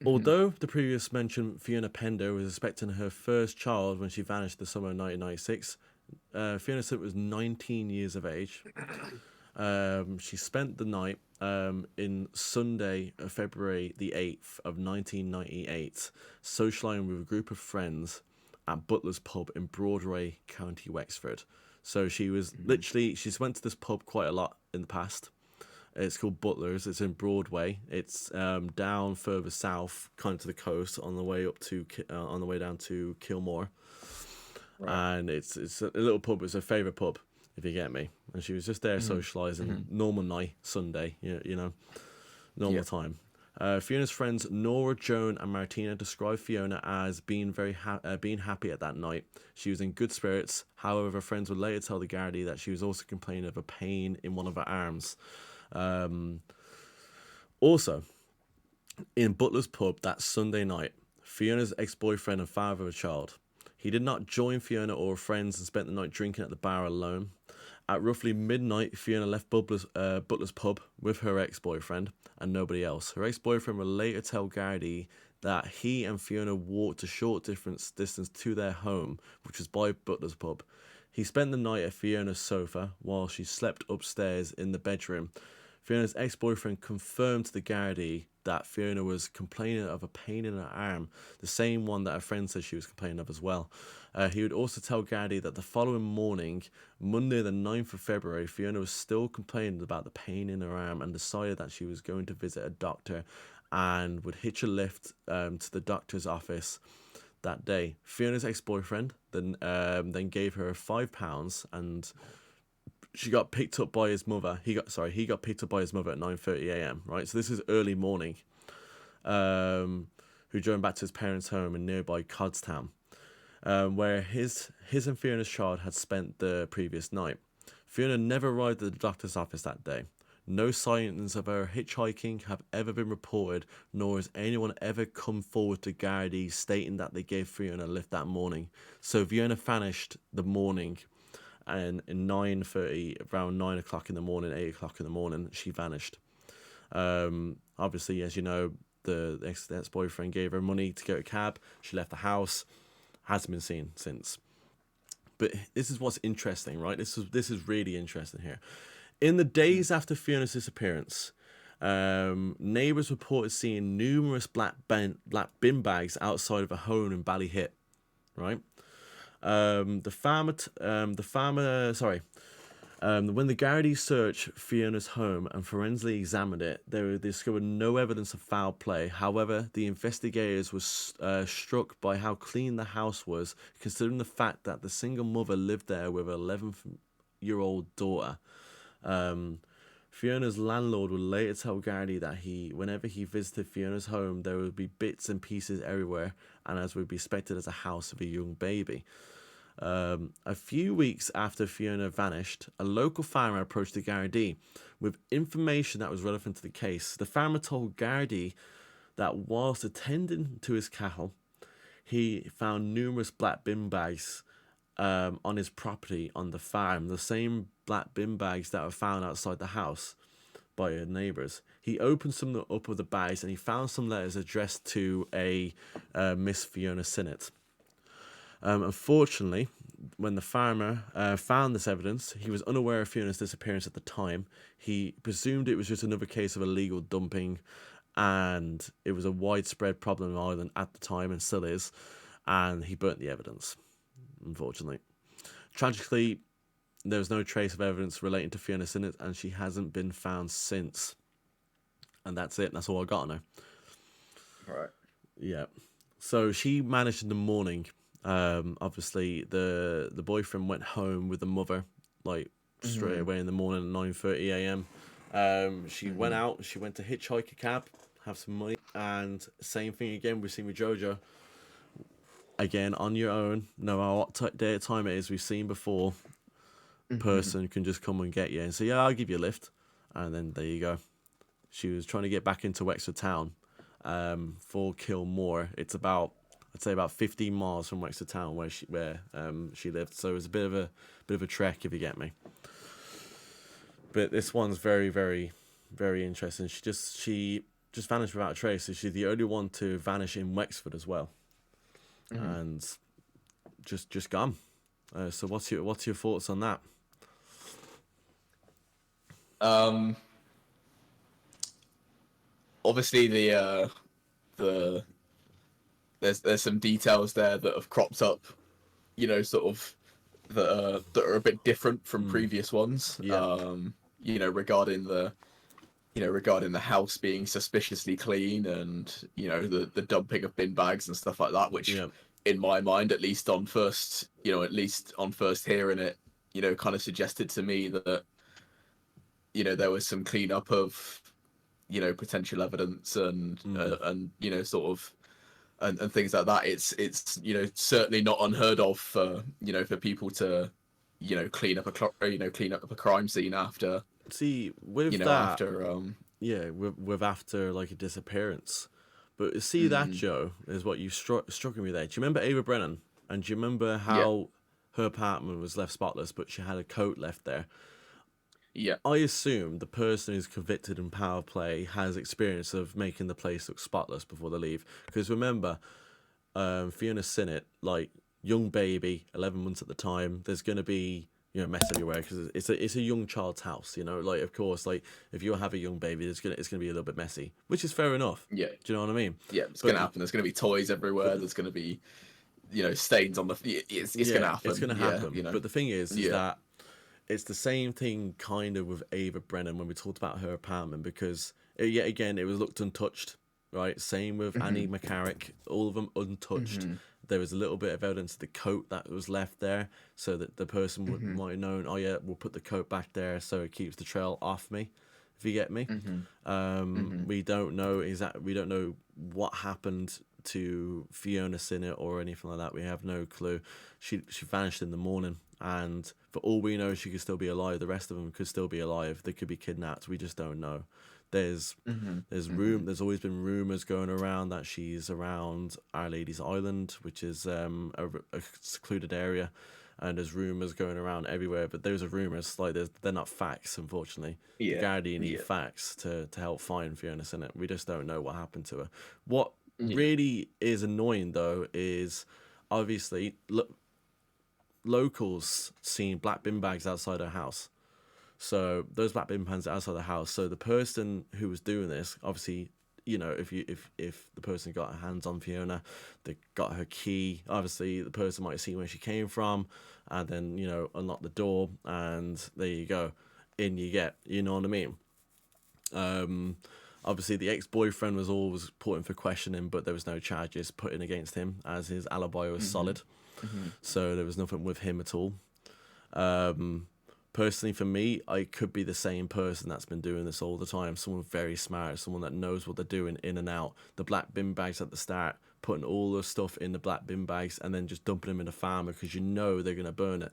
Although the previous mentioned Fiona Pender was expecting her first child when she vanished the summer of 1996, Fiona said it was 19 years of age. She spent the night in Sunday, February the 8th of 1998, socialising with a group of friends at Butler's pub in Broadway, County Wexford. So she was she's went to this pub quite a lot in the past. It's called Butler's. It's in Broadway. It's down further south, kind of to the coast, on the way up to on the way down to Kilmore. Right. And it's a little pub. It's her favourite pub, if you get me. And she was just there socialising, normal night, Sunday, you know, normal time. Fiona's friends Nora, Joan, and Martina described Fiona as being being happy at that night. She was in good spirits. However, her friends would later tell the Gardaí that she was also complaining of a pain in one of her arms. Also, in Butler's pub that Sunday night, Fiona's ex-boyfriend and father of a child. He did not join Fiona or her friends and spent the night drinking at the bar alone. At roughly midnight, Fiona left Butler's pub with her ex-boyfriend and nobody else. Her ex-boyfriend would later tell Gardaí that he and Fiona walked a short distance to their home, which was by Butler's pub. He spent the night at Fiona's sofa while she slept upstairs in the bedroom. Fiona's ex-boyfriend confirmed to the Gardaí that Fiona was complaining of a pain in her arm, the same one that her friend said she was complaining of as well. He would also tell Gardaí that the following morning, Monday the 9th of February, Fiona was still complaining about the pain in her arm and decided that she was going to visit a doctor and would hitch a lift to the doctor's office that day. Fiona's ex-boyfriend then gave her £5 and she got picked up by his mother. He got picked up by his mother at 9:30 a.m. Right, so this is early morning. Who drove back to his parents' home in nearby Codstown, where his and Fiona's child had spent the previous night. Fiona never arrived at the doctor's office that day. No signs of her hitchhiking have ever been reported, nor has anyone ever come forward to Gardaí stating that they gave Fiona a lift that morning. So Fiona vanished the morning. And in 9:30, around 9 o'clock in the morning, 8 o'clock in the morning, she vanished. Obviously, as you know, the ex-boyfriend gave her money to get a cab. She left the house, hasn't been seen since. But this is what's interesting, right? This is really interesting here. In the days after Fiona's disappearance, neighbours reported seeing numerous black bin bags outside of a home in Ballyhit, right? When the Gardaí searched Fiona's home and forensically examined it, they discovered no evidence of foul play. However, the investigators were struck by how clean the house was, considering the fact that the single mother lived there with her 11-year-old daughter. Fiona's landlord would later tell Gardaí that whenever he visited Fiona's home, there would be bits and pieces everywhere, and as would be expected as a house of a young baby. A few weeks after Fiona vanished, a local farmer approached the Gardaí with information that was relevant to the case. The farmer told Gardaí that whilst attending to his cattle, he found numerous black bin bags on his property on the farm, the same black bin bags that were found outside the house by her neighbours. He opened some up of the bags and he found some letters addressed to a Miss Fiona Sinnott. Unfortunately, when the farmer found this evidence, he was unaware of Fiona's disappearance at the time. He presumed it was just another case of illegal dumping, and it was a widespread problem in Ireland at the time and still is, and he burnt the evidence, unfortunately. Tragically, there was no trace of evidence relating to Fiona Sinnott, and she hasn't been found since. And that's it. That's all I got on her. Right. Yeah. So she managed in the morning. Obviously, the boyfriend went home with the mother, like straight away in the morning at 9:30 a.m. She went out. She went to hitchhike a cab, have some money, and same thing again. We've seen with Jojo. Again, on your own, no matter what day of time it is, we've seen before. Person can just come and get you and say, "Yeah, I'll give you a lift," and then there you go. She was trying to get back into Wexford town, for Kilmore. It's about, I'd say, about 15 miles from Wexford town where she lived. So it was a bit of a trek, if you get me. But this one's very, very, very interesting. She just vanished without a trace. So she's the only one to vanish in Wexford as well, and just gone. So what's your thoughts on that? Obviously there's some details there that have cropped up, sort of that are a bit different from previous ones. Yeah. Regarding the house being suspiciously clean, and the dumping of bin bags and stuff like that, which Yeah. in my mind, at least on first hearing it, kind of suggested to me that there was some cleanup of potential evidence and sort of and things like that. It's certainly not unheard of for people to clean up a crime scene after. See, with that, after with after like a disappearance. But see, that, Joe, is what you struck me there. Do you remember Ava Brennan? And do you remember how her apartment was left spotless, but she had a coat left there? Yeah. I assume the person who's convicted in power play has experience of making the place look spotless before they leave. Because remember, Fiona Sinnott, like, young baby, 11 months at the time, there's going to be mess everywhere because it's a young child's house. Like, of course, like, if you have a young baby, it's gonna be a little bit messy, which is fair enough. Yeah. Do you know what I mean? Yeah, it's gonna happen. There's gonna be toys everywhere. There's gonna be stains on the. It's gonna happen. It's gonna happen. Yeah, But the thing is that it's the same thing kind of with Ava Brennan when we talked about her apartment, because yet again it was looked untouched, right? Same with Annie McCarrick, all of them untouched. There was a little bit of evidence of the coat that was left there, so that the person might have known, oh yeah, we'll put the coat back there so it keeps the trail off me, if you get me. We don't know we don't know what happened to Fiona Sinnott or anything like that. We have no clue. She vanished in the morning, and for all we know, she could still be alive. The rest of them could still be alive. They could be kidnapped. We just don't know. There's There's always been rumors going around that she's around Our Lady's Island, which is a secluded area, and there's rumors going around everywhere. But those are rumors. Like, they're not facts, unfortunately. The Guardian need facts to help find Fiona Sinnott. We just don't know what happened to her. What really is annoying though is obviously locals seen black bin bags outside her house. So those black bin bags outside the house. So the person who was doing this, obviously, if the person got her hands on Fiona, they got her key. Obviously, the person might have seen where she came from, and then unlock the door, and there you go, in you get. You know what I mean? Obviously, the ex-boyfriend was always put in for questioning, but there was no charges put in against him as his alibi was solid. So there was nothing with him at all. Personally, for me, I could be the same person that's been doing this all the time. Someone very smart, someone that knows what they're doing in and out. The black bin bags at the start, putting all the stuff in the black bin bags and then just dumping them in a farmer because they're going to burn it.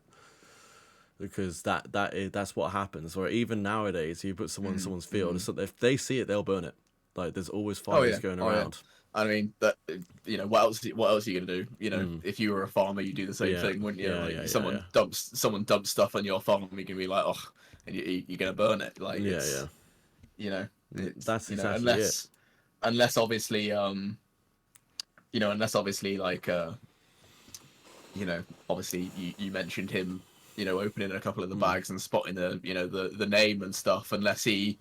Because that's what happens. Or even nowadays, you put someone in someone's field, so if they see it, they'll burn it. Like, there's always fires going around. Yeah. I mean, that what else are you gonna do? If you were a farmer, you do the same thing, wouldn't you? Someone dumps stuff on your farm, you can be like, oh, and you're gonna burn it. Like, that's exactly it. Unless obviously, like, obviously you mentioned him, opening a couple of the bags and spotting the name and stuff. Unless he,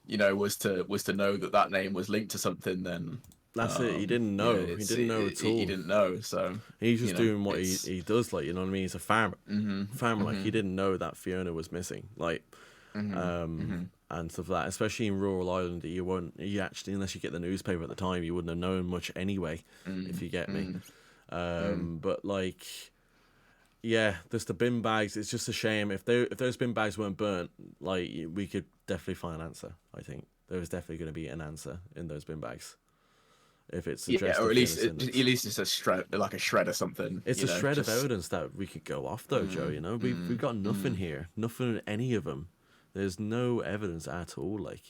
was to know that name was linked to something, then. That's it. He didn't know. He didn't know at all. He didn't know. So he's just doing what he does. Like, you know what I mean? He's a farmer. Like, he didn't know that Fiona was missing. Like, and stuff like that. Especially in rural Ireland, you actually, unless you get the newspaper at the time, you wouldn't have known much anyway. If you get me. But like, yeah, there's the bin bags. It's just a shame if those bin bags weren't burnt. Like, we could definitely find an answer. I think there was definitely going to be an answer in those bin bags. If it's addressed, or at least it's a shred, like a shred or something. It's a shred of evidence that we could go off, though, Joe. We've got nothing here, nothing in any of them. There's no evidence at all, like,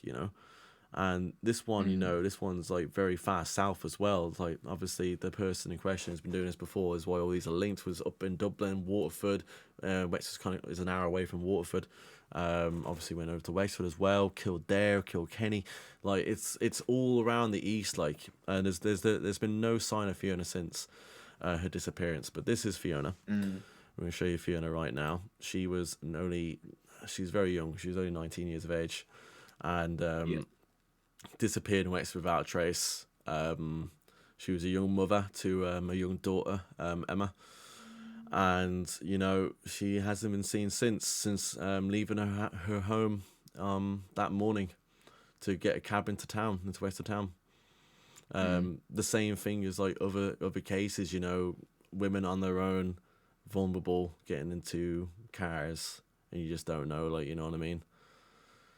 And this one, this one's like very far south as well. It's like obviously the person in question has been doing this before, is why all these are linked. Was up in Dublin, Waterford. Wexford is an hour away from Waterford. Obviously went over to Wexford as well. Kildare, Kilkenny, like it's all around the east. Like, and there's been no sign of Fiona since her disappearance. But this is Fiona. I'm going to show you Fiona right now. She's very young. She was only 19 years of age, and disappeared in Wexford without a trace. She was a young mother to a young daughter, Emma, and she hasn't been seen since leaving her home that morning to get a cab into Wexford town. The same thing as like other cases, women on their own, vulnerable, getting into cars, and you just don't know, like, you know what I mean.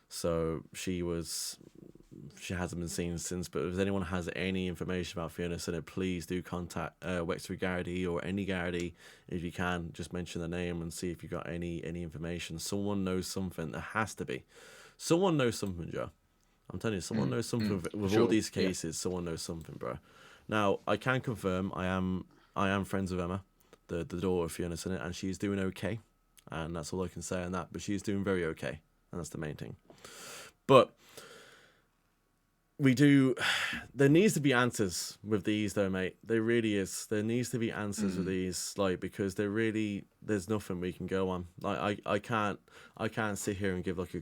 So she hasn't been seen since. But if anyone has any information about Fiona Sinnott, please do contact Wexford Gardaí or any Gardaí if you can. Just mention the name and see if you got any information. Someone knows something. There has to be. Someone knows something, Joe. I'm telling you, someone knows something with sure. all these cases. Someone knows something, bro. Now I can confirm I am friends with Emma, the daughter of Fiona Sinnott, and she's doing okay, and that's all I can say on that. But she's doing very okay, and that's the main thing. But there needs to be answers with these though, mate. There really is. There needs to be answers with these, like, because there's nothing we can go on. Like, I can't sit here and give like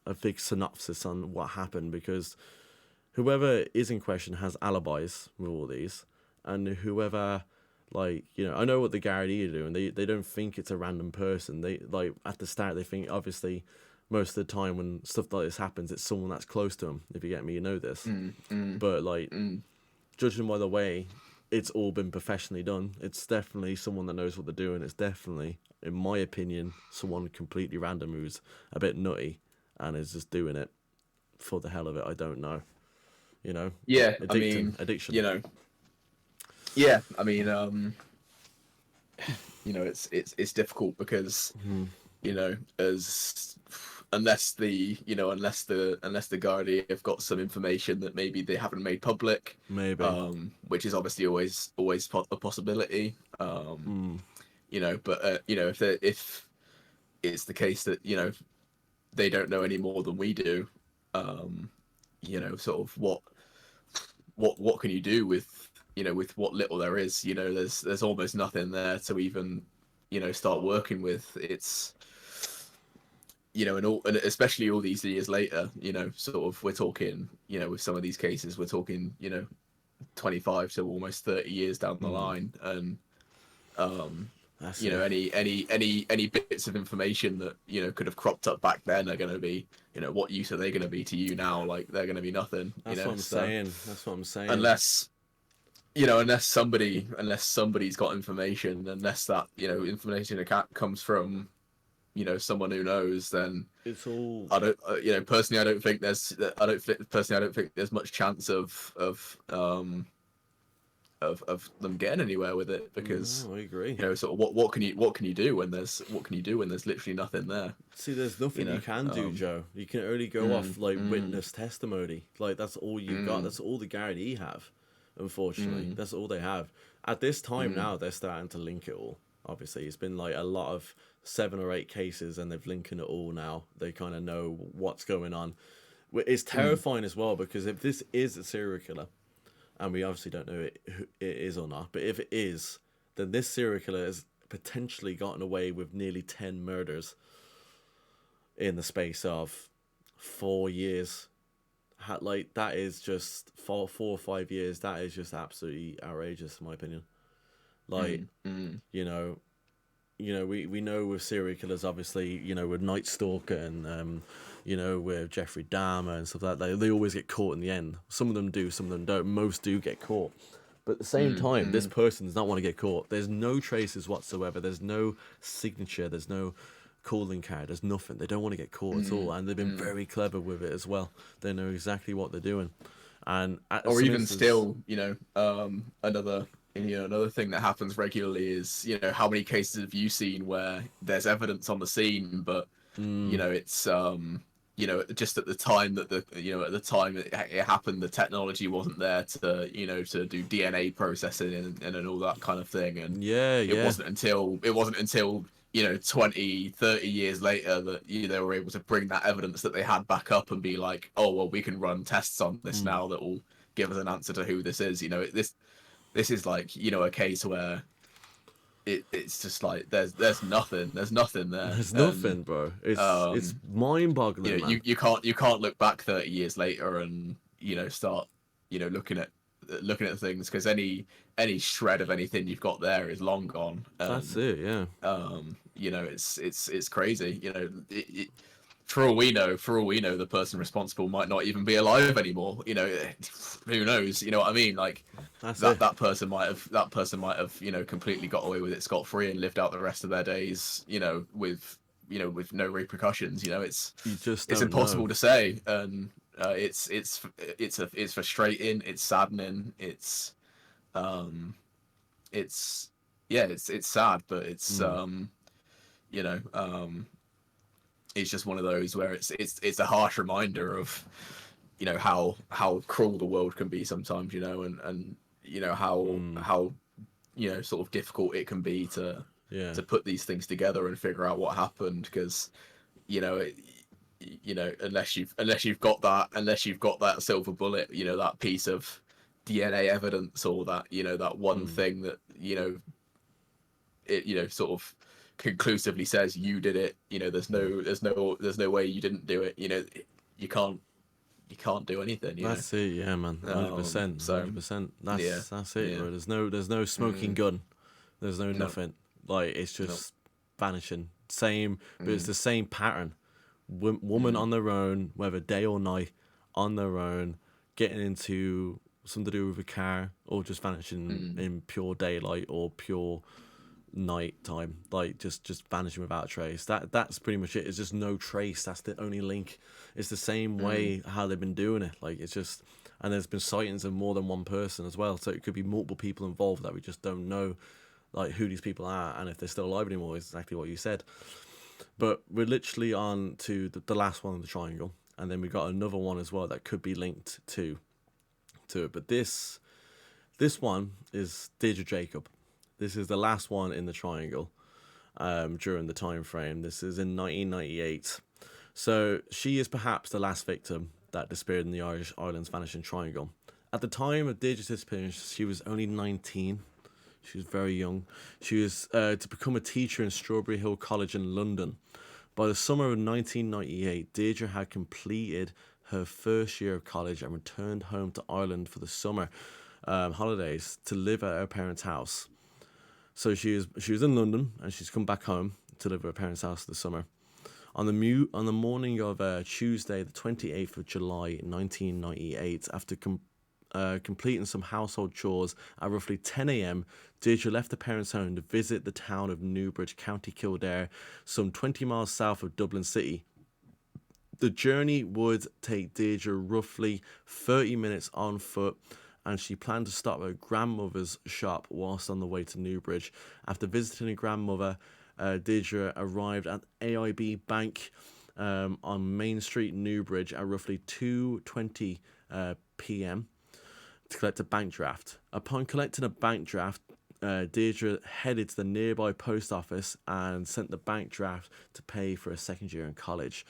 a big synopsis on what happened, because whoever is in question has alibis with all these, and whoever, like, I know what the Gardaí are doing. They don't think it's a random person. They, like, at the start, they think, obviously, most of the time when stuff like this happens, it's someone that's close to them. If you get me, you know this. But like, judging by the way it's all been professionally done, it's definitely someone that knows what they're doing. It's definitely, in my opinion, someone completely random who's a bit nutty and is just doing it for the hell of it. I don't know. Yeah, addiction. Yeah, I mean, it's difficult because as unless the Gardaí have got some information that maybe they haven't made public, which is obviously always a possibility. But if it's the case that they don't know any more than we do, sort of what can you do with with what little there is? There's almost nothing there to even start working with. It's and especially all these years later, sort of, we're talking, with some of these cases, we're talking, 25 to almost 30 years down the line, and any bits of information that could have cropped up back then are going to be, what use are they going to be to you now? Like, they're going to be nothing. That's what I'm saying. Unless unless somebody's got information, unless that information comes from someone who knows, then it's all. I don't personally. I don't think there's much chance of them getting anywhere with it, because I agree. Sort of what can you do when there's literally nothing there. See, there's nothing you can do, Joe. You can only go off like witness testimony. Like, that's all you've got. That's all the Gardaí have. Unfortunately, that's all they have at this time. Now they're starting to link it all. Obviously, it's been like a lot of 7 or 8 cases, and they've linked it all now. They kind of know what's going on. It's terrifying as well, because if this is a serial killer, and we obviously don't know it is or not, but if it is, then this serial killer has potentially gotten away with nearly 10 murders in the space of 4 years. Like, that is just 4 or 5 years. That is just absolutely outrageous, in my opinion. Like, we know with serial killers, obviously, with Night Stalker and with Jeffrey Dahmer and stuff like that, they always get caught in the end. Some of them do, some of them don't. Most do get caught. But at the same time, this person does not want to get caught. There's no traces whatsoever. There's no signature. There's no calling card. There's nothing. They don't want to get caught at all. And they've been very clever with it as well. They know exactly what they're doing. And or even still, another thing that happens regularly is, how many cases have you seen where there's evidence on the scene, but it's just at the time that at the time it happened, the technology wasn't there to, to do DNA processing and all that kind of thing. And Yeah, it yeah. wasn't until 20, 30 years later that they were able to bring that evidence that they had back up and be like, oh, well, we can run tests on this now that will give us an answer to who this is. This is like, a case where it's just like there's nothing there. There's And nothing, bro. It's mind-boggling, man. you can't look back 30 years later and start looking at things, because any shred of anything you've got there is long gone. That's And it, yeah. it's crazy. For all we know, the person responsible might not even be alive anymore. Who knows? You know what I mean? Like That's it. that person might have completely got away with it scot-free and lived out the rest of their days with no repercussions. You just It's don't impossible know. to say. And it's frustrating, it's saddening, it's it's sad, but you know it's just one of those where it's a harsh reminder of how cruel the world can be sometimes, and how sort of difficult it can be to Yeah. put these things together and figure out what happened, because it, unless you've got that silver bullet, that piece of DNA evidence, or that that one thing that it sort of conclusively says you did it. There's no way you didn't do it. You can't do anything. That's it, yeah, man. 100%. So 100%. yeah, That's it, yeah. bro. There's no smoking gun. There's no No. nothing. Like, it's No. just vanishing. Same, but it's the same pattern. Woman on their own, whether day or night, on their own, getting into something to do with a car, or just vanishing in pure daylight or pure night time, like just vanishing without a trace. That's pretty much it. It's just no trace. That's the only link. It's the same way how they've been doing it. Like, it's just, and there's been sightings of more than one person as well, so it could be multiple people involved that we just don't know, like, who these people are and if they're still alive anymore. Is exactly what you said. But we're literally on to the last one in the triangle, and then we got another one as well that could be linked to it. But this one is Deirdre Jacob. This is the last one in the triangle during the time frame. This is in 1998. So she is perhaps the last victim that disappeared in the Ireland's Vanishing Triangle. At the time of Deirdre's disappearance, she was only 19. She was very young. She was to become a teacher in Strawberry Hill College in London. By the summer of 1998, Deirdre had completed her first year of college and returned home to Ireland for the summer holidays to live at her parents' house. So she was in London, and she's come back home to live at her parents' house for the summer. On the morning of Tuesday, the 28th of July, 1998, after completing some household chores at roughly 10 a.m, Deirdre left her parents' home to visit the town of Newbridge, County Kildare, some 20 miles south of Dublin City. The journey would take Deirdre roughly 30 minutes on foot, and she planned to stop at her grandmother's shop whilst on the way to Newbridge. After visiting her grandmother, Deirdre arrived at AIB Bank on Main Street, Newbridge, at roughly 2:20 p.m. to collect a bank draft. Upon collecting a bank draft, Deirdre headed to the nearby post office and sent the bank draft to pay for a second year in college.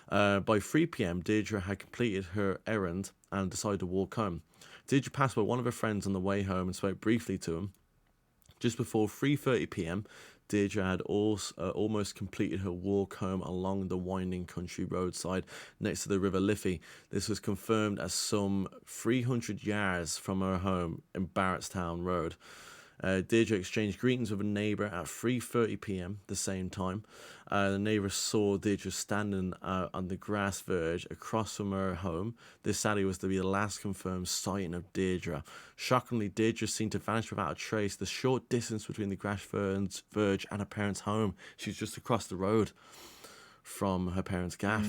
By 3 p.m, Deirdre had completed her errand and decided to walk home. Deirdre passed by one of her friends on the way home and spoke briefly to him. Just before 3:30 p.m, Deirdre had almost completed her walk home along the winding country roadside next to the River Liffey. This was confirmed as some 300 yards from her home in Barrettstown Road. Deirdre exchanged greetings with a neighbour at 3:30 p.m, the same time. The neighbour saw Deirdre standing on the grass verge across from her home. This sadly was to be the last confirmed sighting of Deirdre. Shockingly, Deirdre seemed to vanish without a trace. The short distance between the grass verge and her parents' home, she was just across the road from her parents' gaff.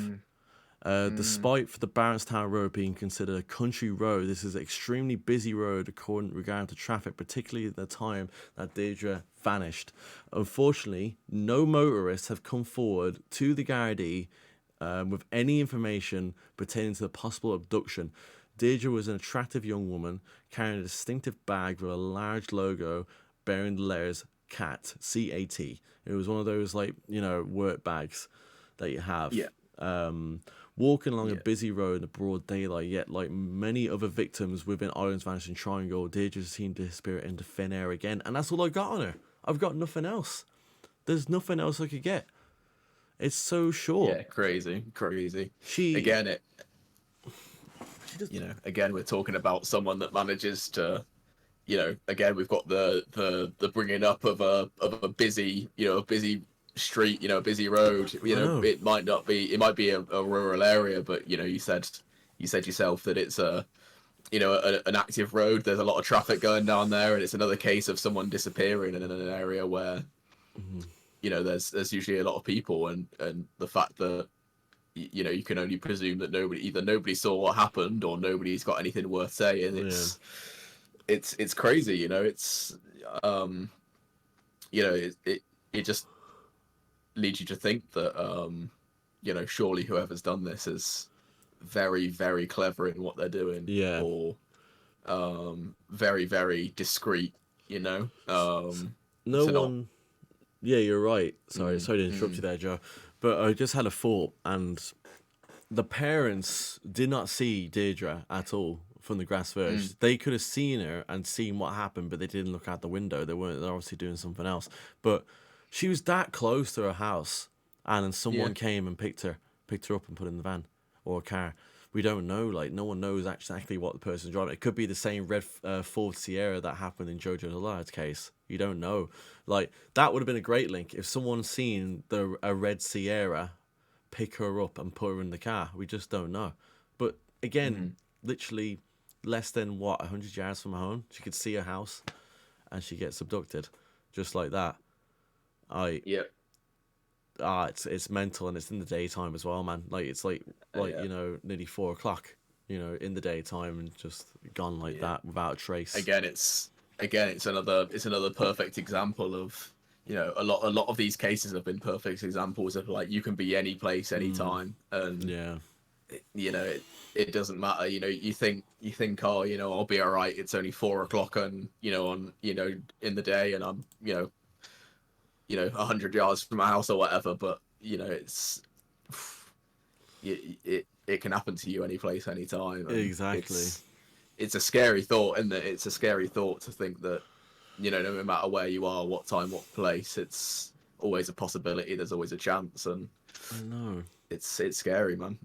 Despite for the Barrettstown Road being considered a country road, this is an extremely busy road regarding to traffic, particularly at the time that Deirdre vanished. Unfortunately, no motorists have come forward to the Gardaí with any information pertaining to the possible abduction. Deirdre was an attractive young woman carrying a distinctive bag with a large logo bearing the letters CAT, C-A-T. It was one of those, like, you know, work bags that you have. Yeah. Walking along a busy road in the broad daylight, yet like many other victims within Ireland's Vanishing Triangle, Deirdre seemed to disappear into thin air again. And that's all I got on her. I've got nothing else. There's nothing else I could get. It's so short. Yeah, crazy. She just, You know, again, we're talking about someone that manages to, you know, again, we've got the bringing up of a busy, you know, a busy street, you know, a busy road. You know, it might be a rural area, but you know, you said yourself that it's a, you know, an active road. There's a lot of traffic going down there, and it's another case of someone disappearing in an area where, you know, there's usually a lot of people, and the fact that, you know, you can only presume that nobody saw what happened, or nobody's got anything worth saying. It's crazy, you know. It's you know, it just leads you to think that you know, surely whoever's done this is very, very clever in what they're doing, or very, very discreet, you know. No one. Yeah, you're right. Sorry to interrupt you there, Joe. But I just had a thought, and the parents did not see Deirdre at all from the grass verge. They could have seen her and seen what happened, but they didn't look out the window. They're obviously doing something else. But she was that close to her house, and then someone came and picked her up and put her in the van or a car. We don't know. Like, no one knows exactly what the person's driving. It could be the same red Ford Sierra that happened in Jojo Hillard's case. You don't know. Like, that would have been a great link if someone seen a red Sierra pick her up and put her in the car. We just don't know. But again, literally less than 100 yards from her home, she could see her house, and she gets abducted, just like that. It's mental, and it's in the daytime as well, man. Like, it's like you know, nearly 4 o'clock, you know, in the daytime, and just gone like that without a trace. Again, it's another perfect example of, you know, a lot of these cases have been perfect examples of, like, you can be any place, any time, and you know, it doesn't matter. You know, you think, oh, you know, I'll be all right. It's only 4 o'clock on in the day, and I'm, you know, 100 yards from my house or whatever. But you know, it can happen to you any place, any time. Exactly. It's a scary thought, isn't it? It's a scary thought to think that, you know, no matter where you are, what time, what place, it's always a possibility. There's always a chance, and I know it's scary, man.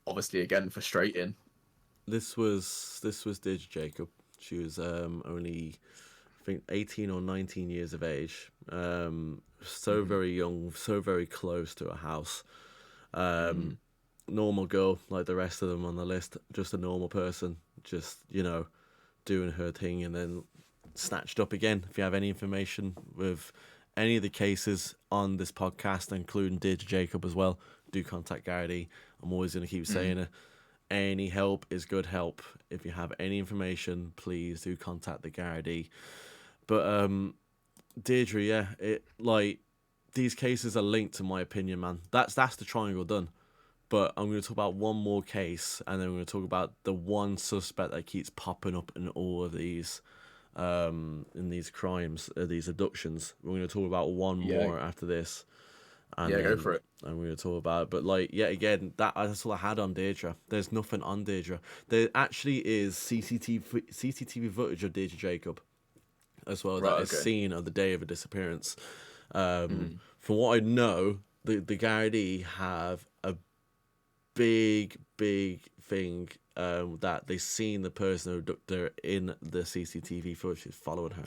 Obviously, again, frustrating. This was Deirdre Jacob. She was only, I think, 18 or 19 years of age. So very young, so very close to a house. Normal girl, like the rest of them on the list. Just a normal person, just, you know, doing her thing, and then snatched up again. If you have any information with any of the cases on this podcast, including Deirdre Jacob as well, do contact Gardaí. I'm always going to keep saying it. Any help is good help. If you have any information, please do contact the Gardaí. But Deirdre, yeah, it, like, these cases are linked, in my opinion, man. That's the triangle done. But I'm going to talk about one more case, and then we're going to talk about the one suspect that keeps popping up in all of these, in these crimes, these abductions. We're going to talk about one more after this. And go for it. And we're going to talk about it. But, like, yet again, that's all I had on Deirdre. There's nothing on Deirdre. There actually is CCTV footage of Deirdre Jacob as well, that is seen on the day of a disappearance. From what I know, the Gardaí have a big thing that they seen the person who abducted her in the CCTV footage is following her,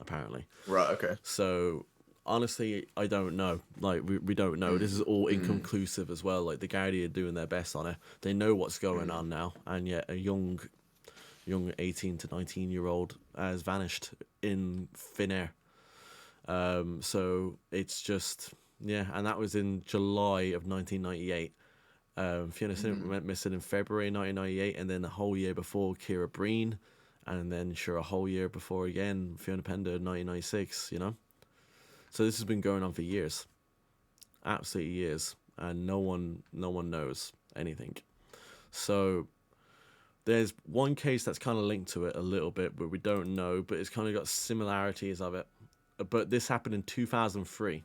apparently. Right, okay. So, honestly, I don't know. Like, we don't know. This is all inconclusive as well. Like, the Gardaí are doing their best on it. They know what's going on now, and yet a young 18 to 19-year-old has vanished in thin air. So it's just, and that was in July of 1998. Fiona Sinnott went missing in February 1998, and then the whole year before, Kira Breen, and then a whole year before again, Fiona Pender in 1996, you know? So this has been going on for years. Absolutely years. and no one knows anything. So there's one case that's kind of linked to it a little bit, but we don't know. But it's kind of got similarities of it. But this happened in 2003.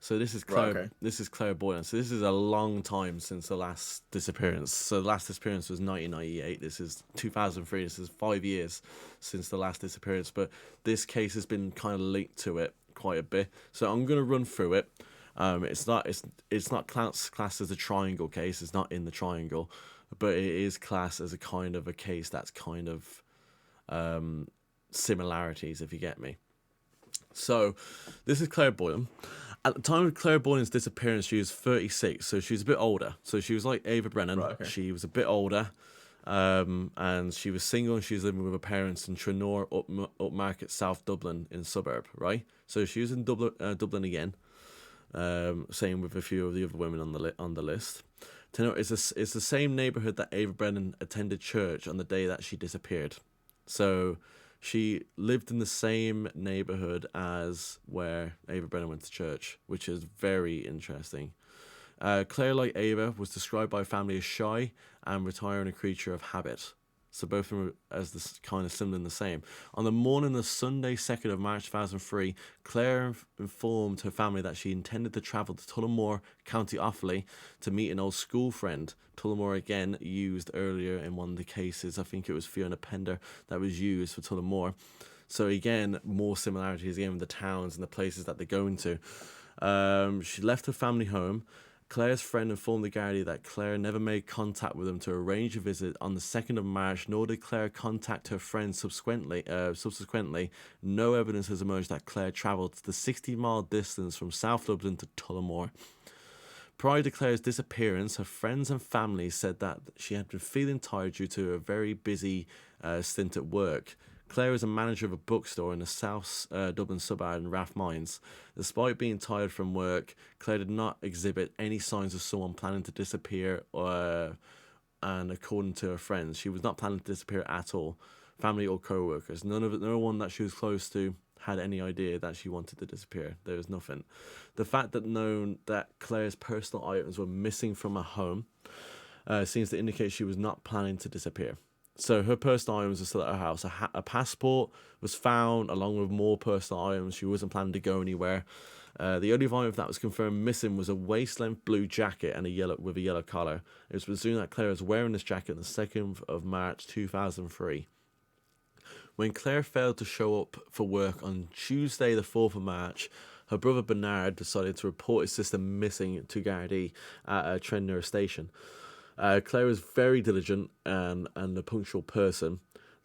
So this is Claire. Right, okay. This is Claire Boylan. So this is a long time since the last disappearance. So the last disappearance was 1998. This is 2003. This is 5 years since the last disappearance. But this case has been kind of linked to it quite a bit. So I'm gonna run through it. It's not classed as a triangle case. It's not in the triangle, but it is classed as a kind of a case that's kind of similarities, if you get me. So this is Claire Boylan. At the time of Claire Boylan's disappearance, she was 36, so she was a bit older. So she was like Ava Brennan. Right, okay. She was a bit older, and she was single, and she was living with her parents in Trinore, upmarket South Dublin in suburb, right? So she was in Dublin again, same with a few of the other women on the list. It's the same neighbourhood that Ava Brennan attended church on the day that she disappeared. So she lived in the same neighbourhood as where Ava Brennan went to church, which is very interesting. Claire, like Ava, was described by her family as shy and retiring, a creature of habit. So both of them were as this kind of similar and the same. On the morning of Sunday, 2nd of March 2003, Claire informed her family that she intended to travel to Tullamore, County Offaly, to meet an old school friend. Tullamore, again, used earlier in one of the cases. I think it was Fiona Pender that was used for Tullamore. So again, more similarities again with the towns and the places that they're going to. She left her family home. Claire's friend informed the Gardaí that Claire never made contact with them to arrange a visit on the 2nd of March, nor did Claire contact her friend subsequently. No evidence has emerged that Claire travelled the 60-mile distance from South Dublin to Tullamore. Prior to Claire's disappearance, her friends and family said that she had been feeling tired due to a very busy stint at work. Claire is a manager of a bookstore in the South Dublin suburb in Rathmines. Despite being tired from work, Claire did not exhibit any signs of someone planning to disappear, and according to her friends, she was not planning to disappear at all. Family or co-workers, no one that she was close to had any idea that she wanted to disappear. There was nothing. The fact that Claire's personal items were missing from her home seems to indicate she was not planning to disappear. So her personal items are still at her house. A passport was found along with more personal items. She wasn't planning to go anywhere. The only item that was confirmed missing was a waist-length blue jacket and a yellow collar. It was presumed that Claire was wearing this jacket on the 2nd of March 2003. When Claire failed to show up for work on Tuesday the 4th of March, her brother Bernard decided to report his sister missing to Gardaí at a Trinore station. Claire was very diligent and a punctual person.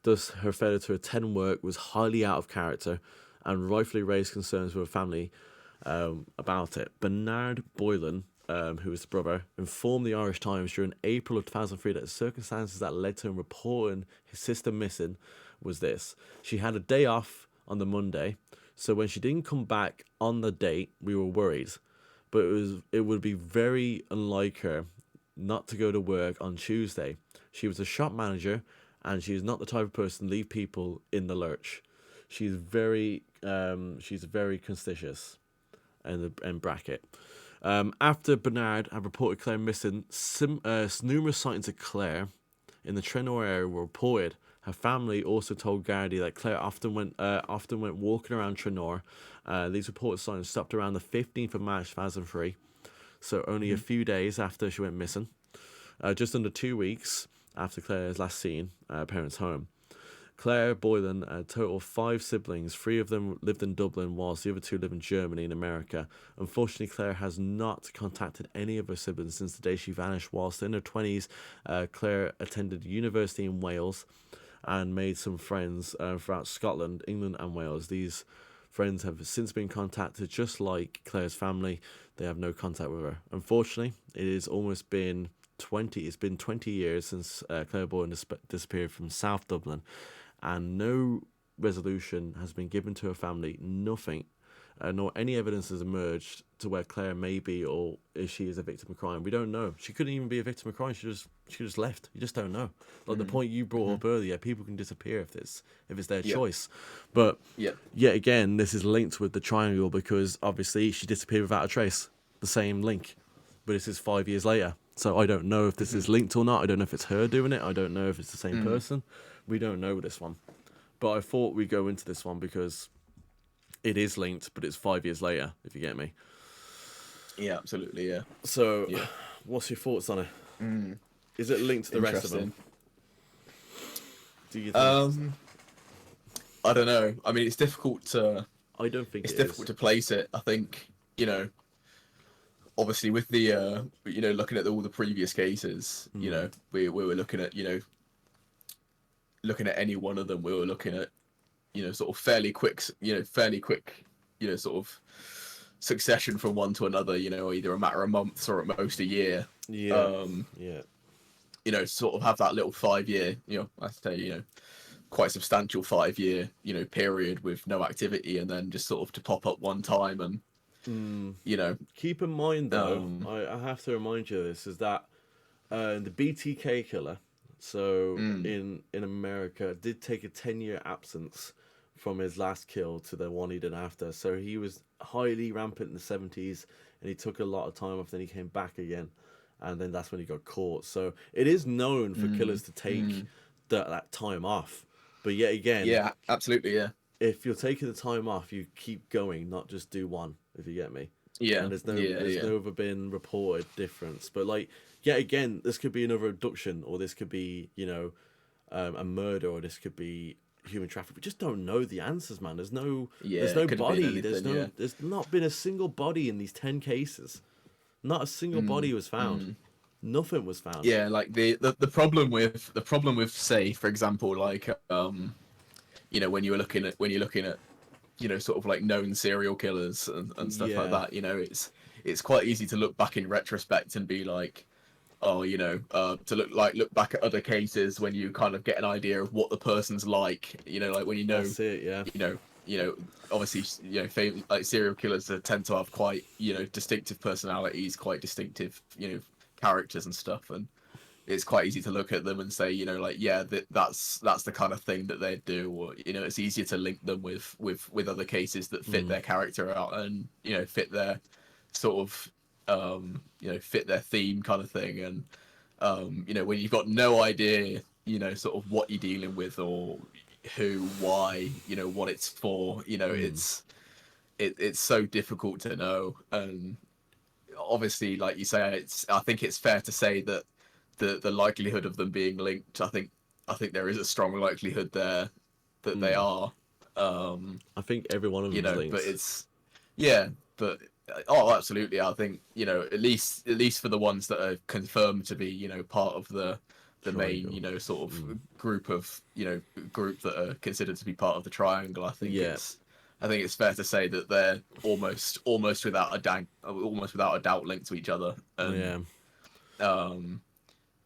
Thus, her failure to attend work was highly out of character and rightfully raised concerns with her family about it. Bernard Boylan, who was the brother, informed the Irish Times during April of 2003 that the circumstances that led to him reporting his sister missing was this. She had a day off on the Monday, so when she didn't come back on the date, we were worried. But it would be very unlike her not to go to work on Tuesday. She was a shop manager, and she is not the type of person to leave people in the lurch. She's very conspicuous, in bracket. After Bernard had reported Claire missing, numerous sightings of Claire in the Trinore area were reported. Her family also told Gardaí that Claire often went walking around Trinore. These reported sightings stopped around the 15th of March 2003. So only a few days after she went missing, just under 2 weeks after Claire's last seen at her parents' home. Claire Boylan, a total of 5 siblings. 3 of them lived in Dublin, whilst the other 2 live in Germany and America. Unfortunately, Claire has not contacted any of her siblings since the day she vanished. Whilst in her 20s, Claire attended university in Wales and made some friends throughout Scotland, England and Wales. These friends have since been contacted, just like Claire's family. They have no contact with her. Unfortunately, it has almost been 20 years since Claire Boylan disappeared from South Dublin, and no resolution has been given to her family. Nothing, nor any evidence has emerged to where Claire may be, or if she is a victim of crime. We don't know. She couldn't even be a victim of crime. She just left. You just don't know. Like the point you brought up earlier, people can disappear if it's their choice. But yet again, this is linked with the triangle because obviously she disappeared without a trace. The same link. but this is 5 years later. So I don't know if this is linked or not. I don't know if it's her doing it. I don't know if it's the same person. We don't know with this one. But I thought we'd go into this one because it is linked, but it's 5 years later, if you get me. Yeah, absolutely, yeah. So, what's your thoughts on it? Is it linked to the rest of them? Do you think? I don't know. I mean, it's difficult to... I don't think it's difficult to place it. I think, you know, obviously with the, you know, looking at all the previous cases, you know, we were looking at, you know, looking at any one of them, we were looking at, you know, sort of fairly quick, you know, sort of succession from one to another, you know, either a matter of months or at most a year. Yeah. You know, sort of have that little 5 year, you know, I say, you know, quite substantial 5 year, you know, period with no activity, and then just sort of to pop up one time and, you know. Keep in mind though, I have to remind you of this, is that the BTK killer, so in America, did take a 10-year absence from his last kill to the one he did after. So he was highly rampant in the 70s, and he took a lot of time off, then he came back again, and then that's when he got caught. So it is known for killers to take that time off. But yet again... Yeah, absolutely, yeah. If you're taking the time off, you keep going, not just do one, if you get me. Yeah. And there's never been reported difference. But like, yet again, this could be another abduction, or this could be, you know, a murder, or this could be human trafficking. We just don't know the answers, man. There's no body. There's not been a single body in these 10 cases. Not a single body was found. Nothing was found. Yeah, like the problem with say, for example, like you know, when you're looking at you know, sort of like known serial killers and stuff like that, you know, it's quite easy to look back in retrospect and be like, oh, you know, to look back at other cases when you kind of get an idea of what the person's like, you know, like when you know, That's it, yeah. you know, obviously, you know, like serial killers tend to have quite, you know, distinctive personalities, quite distinctive, you know, characters and stuff, and it's quite easy to look at them and say, you know, like, yeah, that's the kind of thing that they do, or, you know, it's easier to link them with other cases that fit their character out and, you know, fit their sort of you know, fit their theme kind of thing. And you know, when you've got no idea, you know, sort of what you're dealing with, or who, why, you know, what it's for, you know, it's so difficult to know. And obviously, like you say, I think it's fair to say that the likelihood of them being linked, I think there is a strong likelihood there that they are. I think every one of them, you know, is linked. but it's but oh, absolutely. I think, you know, at least for the ones that are confirmed to be, you know, part of the main, you know, sort of group that are considered to be part of the triangle. I think it's fair to say that they're almost without a doubt linked to each other. And,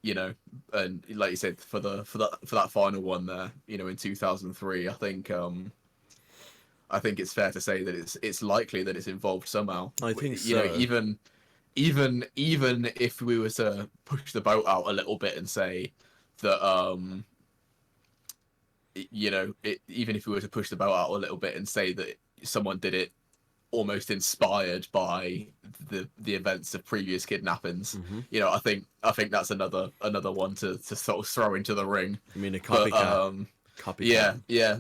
you know, and like you said, for that final one there, you know, in 2003, I think it's fair to say that it's likely that it's involved somehow. I think so. You know, even if we were to push the boat out a little bit and say that, you know, even if we were to push the boat out a little bit and say that someone did it almost inspired by the events of previous kidnappings, you know, I think that's another one to sort of throw into the ring. I mean, a copycat. Copycat. Yeah.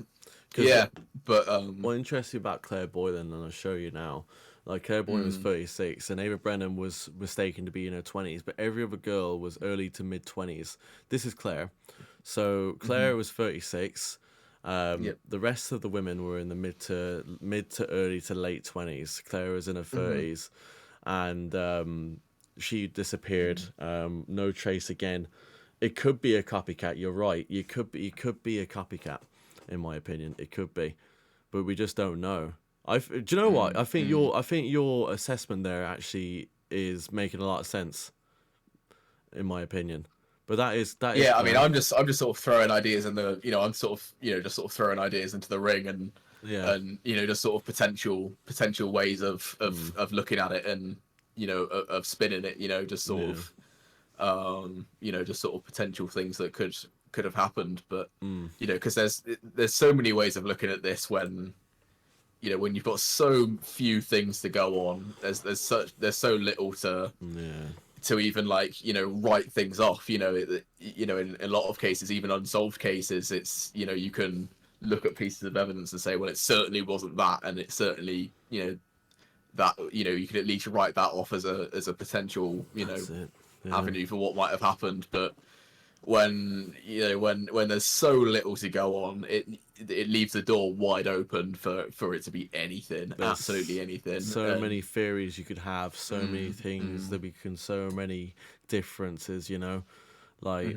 But what interesting about Claire Boylan, and I'll show you now. Like, Claire Boylan was 36, and Ava Brennan was mistaken to be in her 20s, but every other girl was early to mid 20s. This is Claire. So Claire was 36. The rest of the women were in the mid to early to late 20s. Claire was in her 30s, and she disappeared. No trace again. It could be a copycat. You're right. It could be a copycat, in my opinion. It could be, but we just don't know. Do you know what? I think your assessment there actually is making a lot of sense, in my opinion. But that is. Yeah, I mean, I'm just sort of throwing ideas in the, you know, I'm sort of, you know, just sort of throwing ideas into the ring, and and, you know, just sort of potential ways of looking at it, and, you know, of spinning it, you know, just sort of you know, just sort of potential things that could have happened. But you know, because there's so many ways of looking at this when, when you've got so few things to go on, there's so little to even like write things off. In a lot of cases, even unsolved cases, it's you can look at pieces of evidence and say, well, it certainly wasn't that, and it certainly that you can at least write that off as a potential That's it. Yeah. avenue for what might have happened. But when when there's so little to go on, it leaves the door wide open for it to be anything. There's absolutely anything. So many theories you could have, so many things that we can, so many differences, like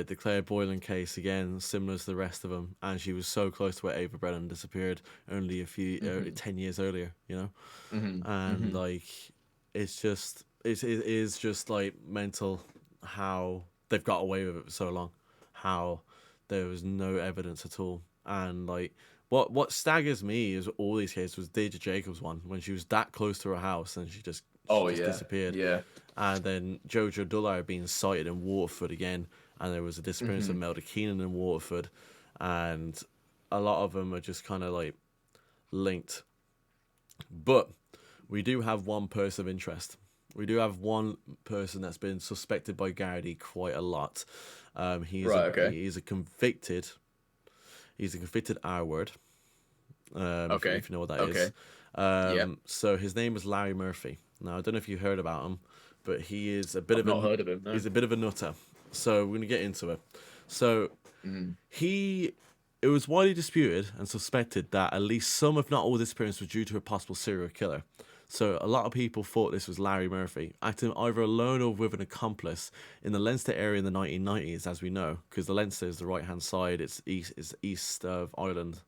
the Claire Boylan case again, similar to the rest of them, and she was so close to where Ava Brennan disappeared only a few 10 years earlier, and like it is just like mental how they've got away with it for so long, how there was no evidence at all. And like what staggers me is all these cases was Deja Jacobs one, when she was that close to her house and she just disappeared. Yeah. And then Jojo Dullard being sighted in Waterford again, and there was a disappearance of Melda Keenan in Waterford, and a lot of them are just kind of like linked. But we do have one person of interest. We do have one person that's been suspected by Gardaí quite a lot. He's a convicted R-word. If you know what that is. So his name is Larry Murphy. Now I don't know if you heard about him, but he is a bit heard of him. No. He's a bit of a nutter. So we're gonna get into it. So it was widely disputed and suspected that at least some, if not all, disappearances were due to a possible serial killer. So a lot of people thought this was Larry Murphy, acting either alone or with an accomplice in the Leinster area in the 1990s, as we know, because the Leinster is the right-hand side, it's east of Ireland.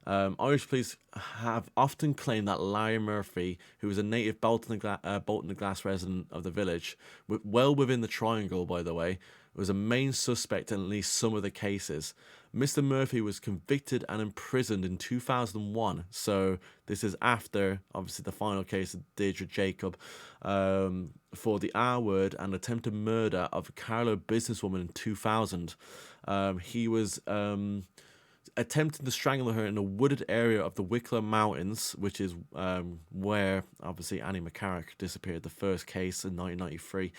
Irish police have often claimed that Larry Murphy, who was a native Bolton the Glass resident of the village, well within the triangle, by the way, was a main suspect in at least some of the cases. Mr. Murphy was convicted and imprisoned in 2001, so this is after, obviously, the final case of Deirdre Jacob, for the R-word and attempted murder of a Carlow businesswoman in 2000. He was attempting to strangle her in a wooded area of the Wicklow Mountains, which is where, obviously, Annie McCarrick disappeared, the first case in 1993.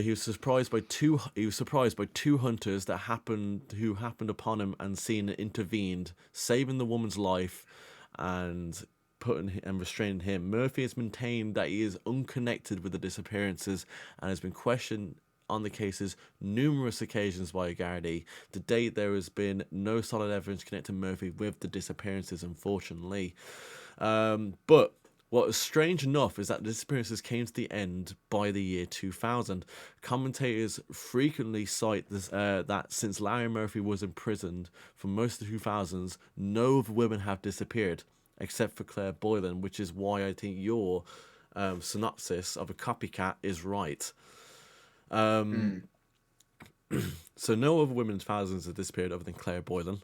He was surprised by two hunters who happened upon him and seen and intervened, saving the woman's life and restraining him. Murphy has maintained that he is unconnected with the disappearances and has been questioned on the cases numerous occasions by Gardaí. To date, there has been no solid evidence connecting Murphy with the disappearances, unfortunately. But what was strange enough is that the disappearances came to the end by the year 2000. Commentators frequently cite this, that since Larry Murphy was imprisoned for most of the 2000s, no other women have disappeared, except for Claire Boylan, which is why I think your synopsis of a copycat is right. So no other women in thousands have disappeared other than Claire Boylan.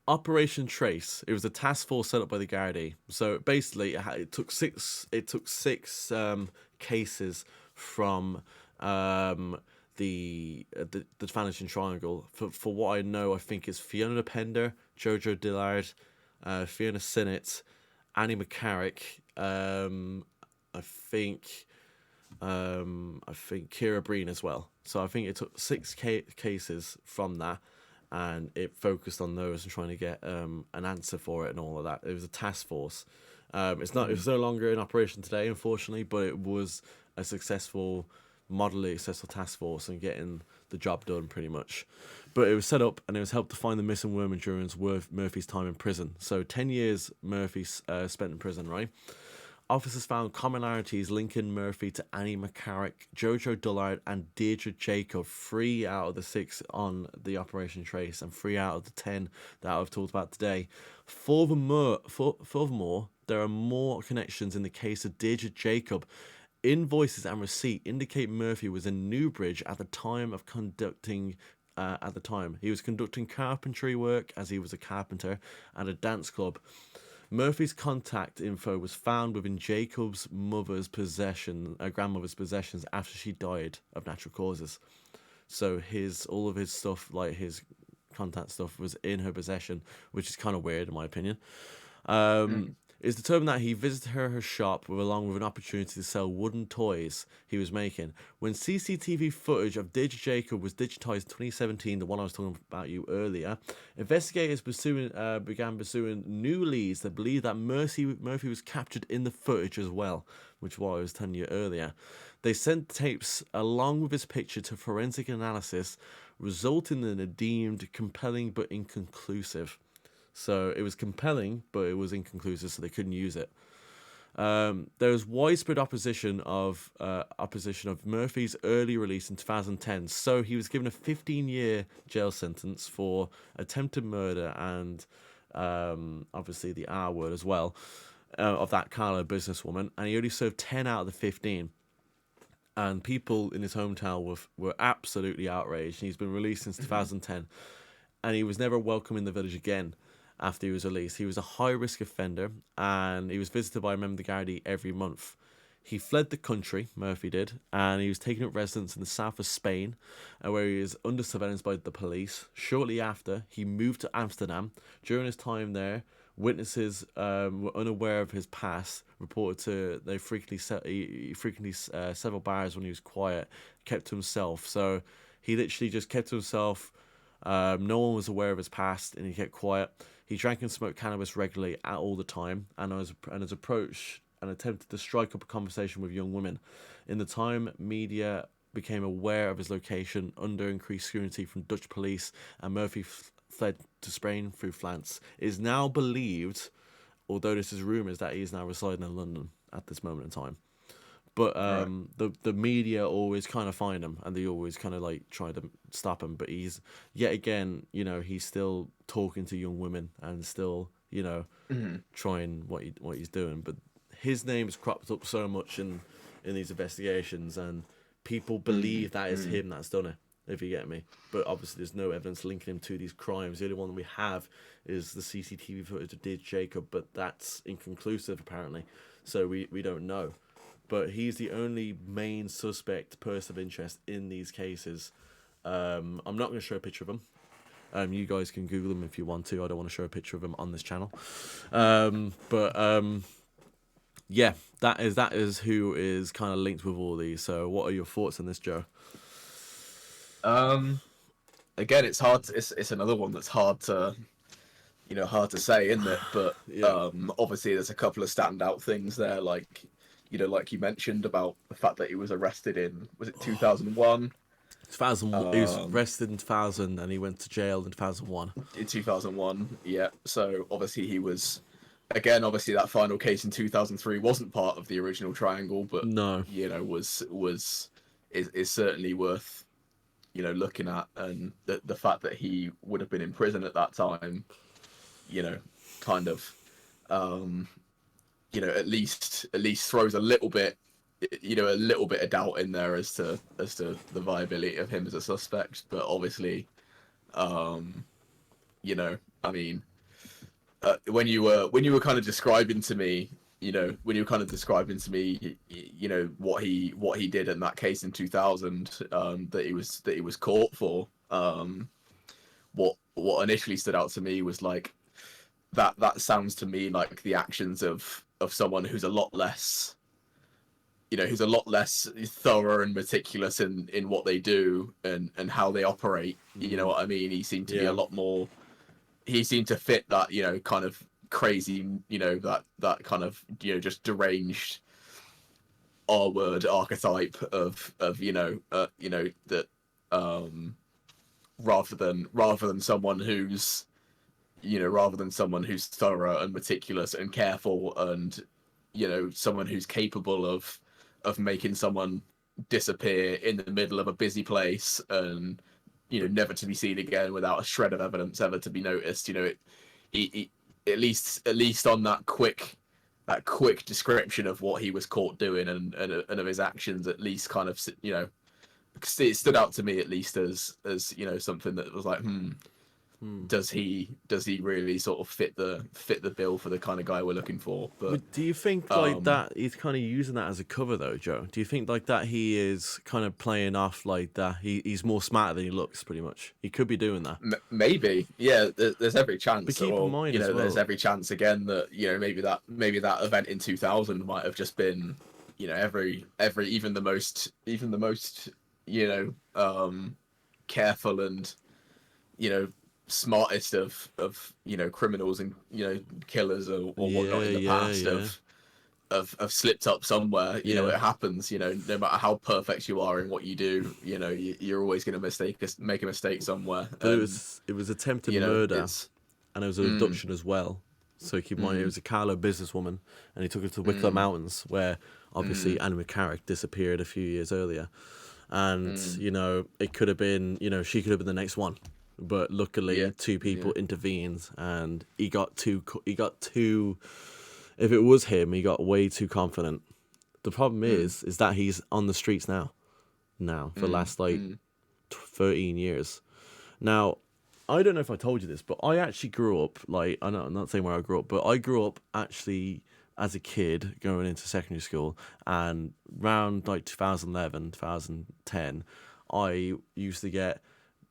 Operation Trace. It was a task force set up by the Gardaí. So basically, it took six cases from the Vanishing Triangle. For what I know, I think it's Fiona Pender, Jojo Dillard, Fiona Sinnott, Annie McCarrick. I think Ciara Breen as well. So I think it took 6 cases from that, and it focused on those and trying to get an answer for it and all of that. It was a task force. It's no longer in operation today, unfortunately, but it was a successful task force and getting the job done pretty much. But it was set up and it was helped to find the missing woman during Murphy's time in prison. So 10 years Murphy spent in prison, right? Officers found commonalities linking Murphy to Annie McCarrick, Jojo Dullard, and Deirdre Jacob, 3 out of the 6 on the Operation Trace, and 3 out of the 10 that I've talked about today. Furthermore, there are more connections in the case of Deirdre Jacob. Invoices and receipt indicate Murphy was in Newbridge at the time of conducting. He was conducting carpentry work, as he was a carpenter, at a dance club. Murphy's contact info was found within Jacob's grandmother's possessions after she died of natural causes. So all of his stuff, like his contact stuff was in her possession, which is kind of weird in my opinion. Mm. It's determined that he visited her shop along with an opportunity to sell wooden toys he was making. When CCTV footage of Dij Jacob was digitized in 2017, the one I was talking about you earlier, investigators began pursuing new leads that believe that Murphy was captured in the footage as well, which is what I was telling you earlier. They sent tapes along with his picture to forensic analysis, resulting in a deemed compelling but inconclusive. So it was compelling, but it was inconclusive, so they couldn't use it. There was widespread opposition of Murphy's early release in 2010. So he was given a 15-year jail sentence for attempted murder and obviously the R word as well of that Carlo businesswoman, and he only served 10 out of the 15. And people in his hometown were absolutely outraged. He's been released since 2010, and he was never welcome in the village again. After he was released, he was a high-risk offender, and he was visited by a member of the Gardaí every month. He fled the country, Murphy did, and he was taken up residence in the south of Spain, where he was under surveillance by the police. Shortly after, he moved to Amsterdam. During his time there, witnesses were unaware of his past, reported he frequently several bars when he was quiet, kept to himself. So he literally just kept to himself. No one was aware of his past, and he kept quiet. He drank and smoked cannabis regularly all the time, and his approach and attempted to strike up a conversation with young women. In the time, media became aware of his location under increased scrutiny from Dutch police, and Murphy fled to Spain through France. It is now believed, although this is rumours, that he is now residing in London at this moment in time. But the media always kind of find him, and they always kind of like try to stop him. But he's yet again, he's still talking to young women and still, trying what he's doing. But his name has cropped up so much in these investigations, and people believe that is him that's done it. If you get me. But obviously, there's no evidence linking him to these crimes. The only one we have is the CCTV footage of Dij Jacob, but that's inconclusive apparently. So we don't know. But he's the only main suspect, person of interest in these cases. I'm not going to show a picture of him. You guys can Google him if you want to. I don't want to show a picture of him on this channel. Yeah, that is who is kind of linked with all these. So what are your thoughts on this, Joe? Again, it's hard. It's another one that's hard to say, isn't it? But Yeah. obviously, there's a couple of standout things there, like you mentioned about the fact that he was arrested in, was it 2001? 2001. He was arrested in 2000 and he went to jail in 2001. In 2001, yeah. So obviously he was, again, obviously that final case in 2003 wasn't part of the original triangle, but No. is certainly worth looking at, and the fact that he would have been in prison at that time, kind of at least throws a little bit of doubt in there as to the viability of him as a suspect. But obviously, I mean, when you were kind of describing to me, what he did in that case in 2000, that he was caught for, what initially stood out to me was like that sounds to me like the actions of someone who's a lot less thorough and meticulous in what they do and how they operate. You know what I mean? He seemed to be a lot more, he seemed to fit that, kind of crazy, that kind of, just deranged R word archetype of that, rather than someone who's thorough and meticulous and careful, and someone who's capable of making someone disappear in the middle of a busy place and never to be seen again without a shred of evidence ever to be noticed. He at least on that quick description of what he was caught doing and of his actions, at least kind of it stood out to me at least as something that was like, does he really sort of fit the bill for the kind of guy we're looking for? But Do you think like that he's kind of using that as a cover though, Joe? Do you think like that he is kind of playing off like that he's more smarter than he looks, pretty much? He could be doing that. maybe, yeah. There's every chance, But keep in or mind as there's well, every chance again that maybe that event in 2000 might have just been, every even the most careful and smartest of criminals and killers or whatnot in the past have slipped up somewhere. It happens. No matter how perfect you are in what you do, you're always going to make a mistake somewhere. but it was attempted murder, and it was an abduction as well. So keep in mind, it was a Carlo businesswoman, and he took her to the Wicklow Mountains, where obviously Anna McCarrick disappeared a few years earlier. And it could have been, she could have been the next one, but luckily two people intervened, and he got too. If it was him, he got way too confident. The problem is that he's on the streets now for the last 13 years. Now, I don't know if I told you this, but I actually grew up, I'm not saying where I grew up, but I grew up actually as a kid going into secondary school, and around 2011, 2010,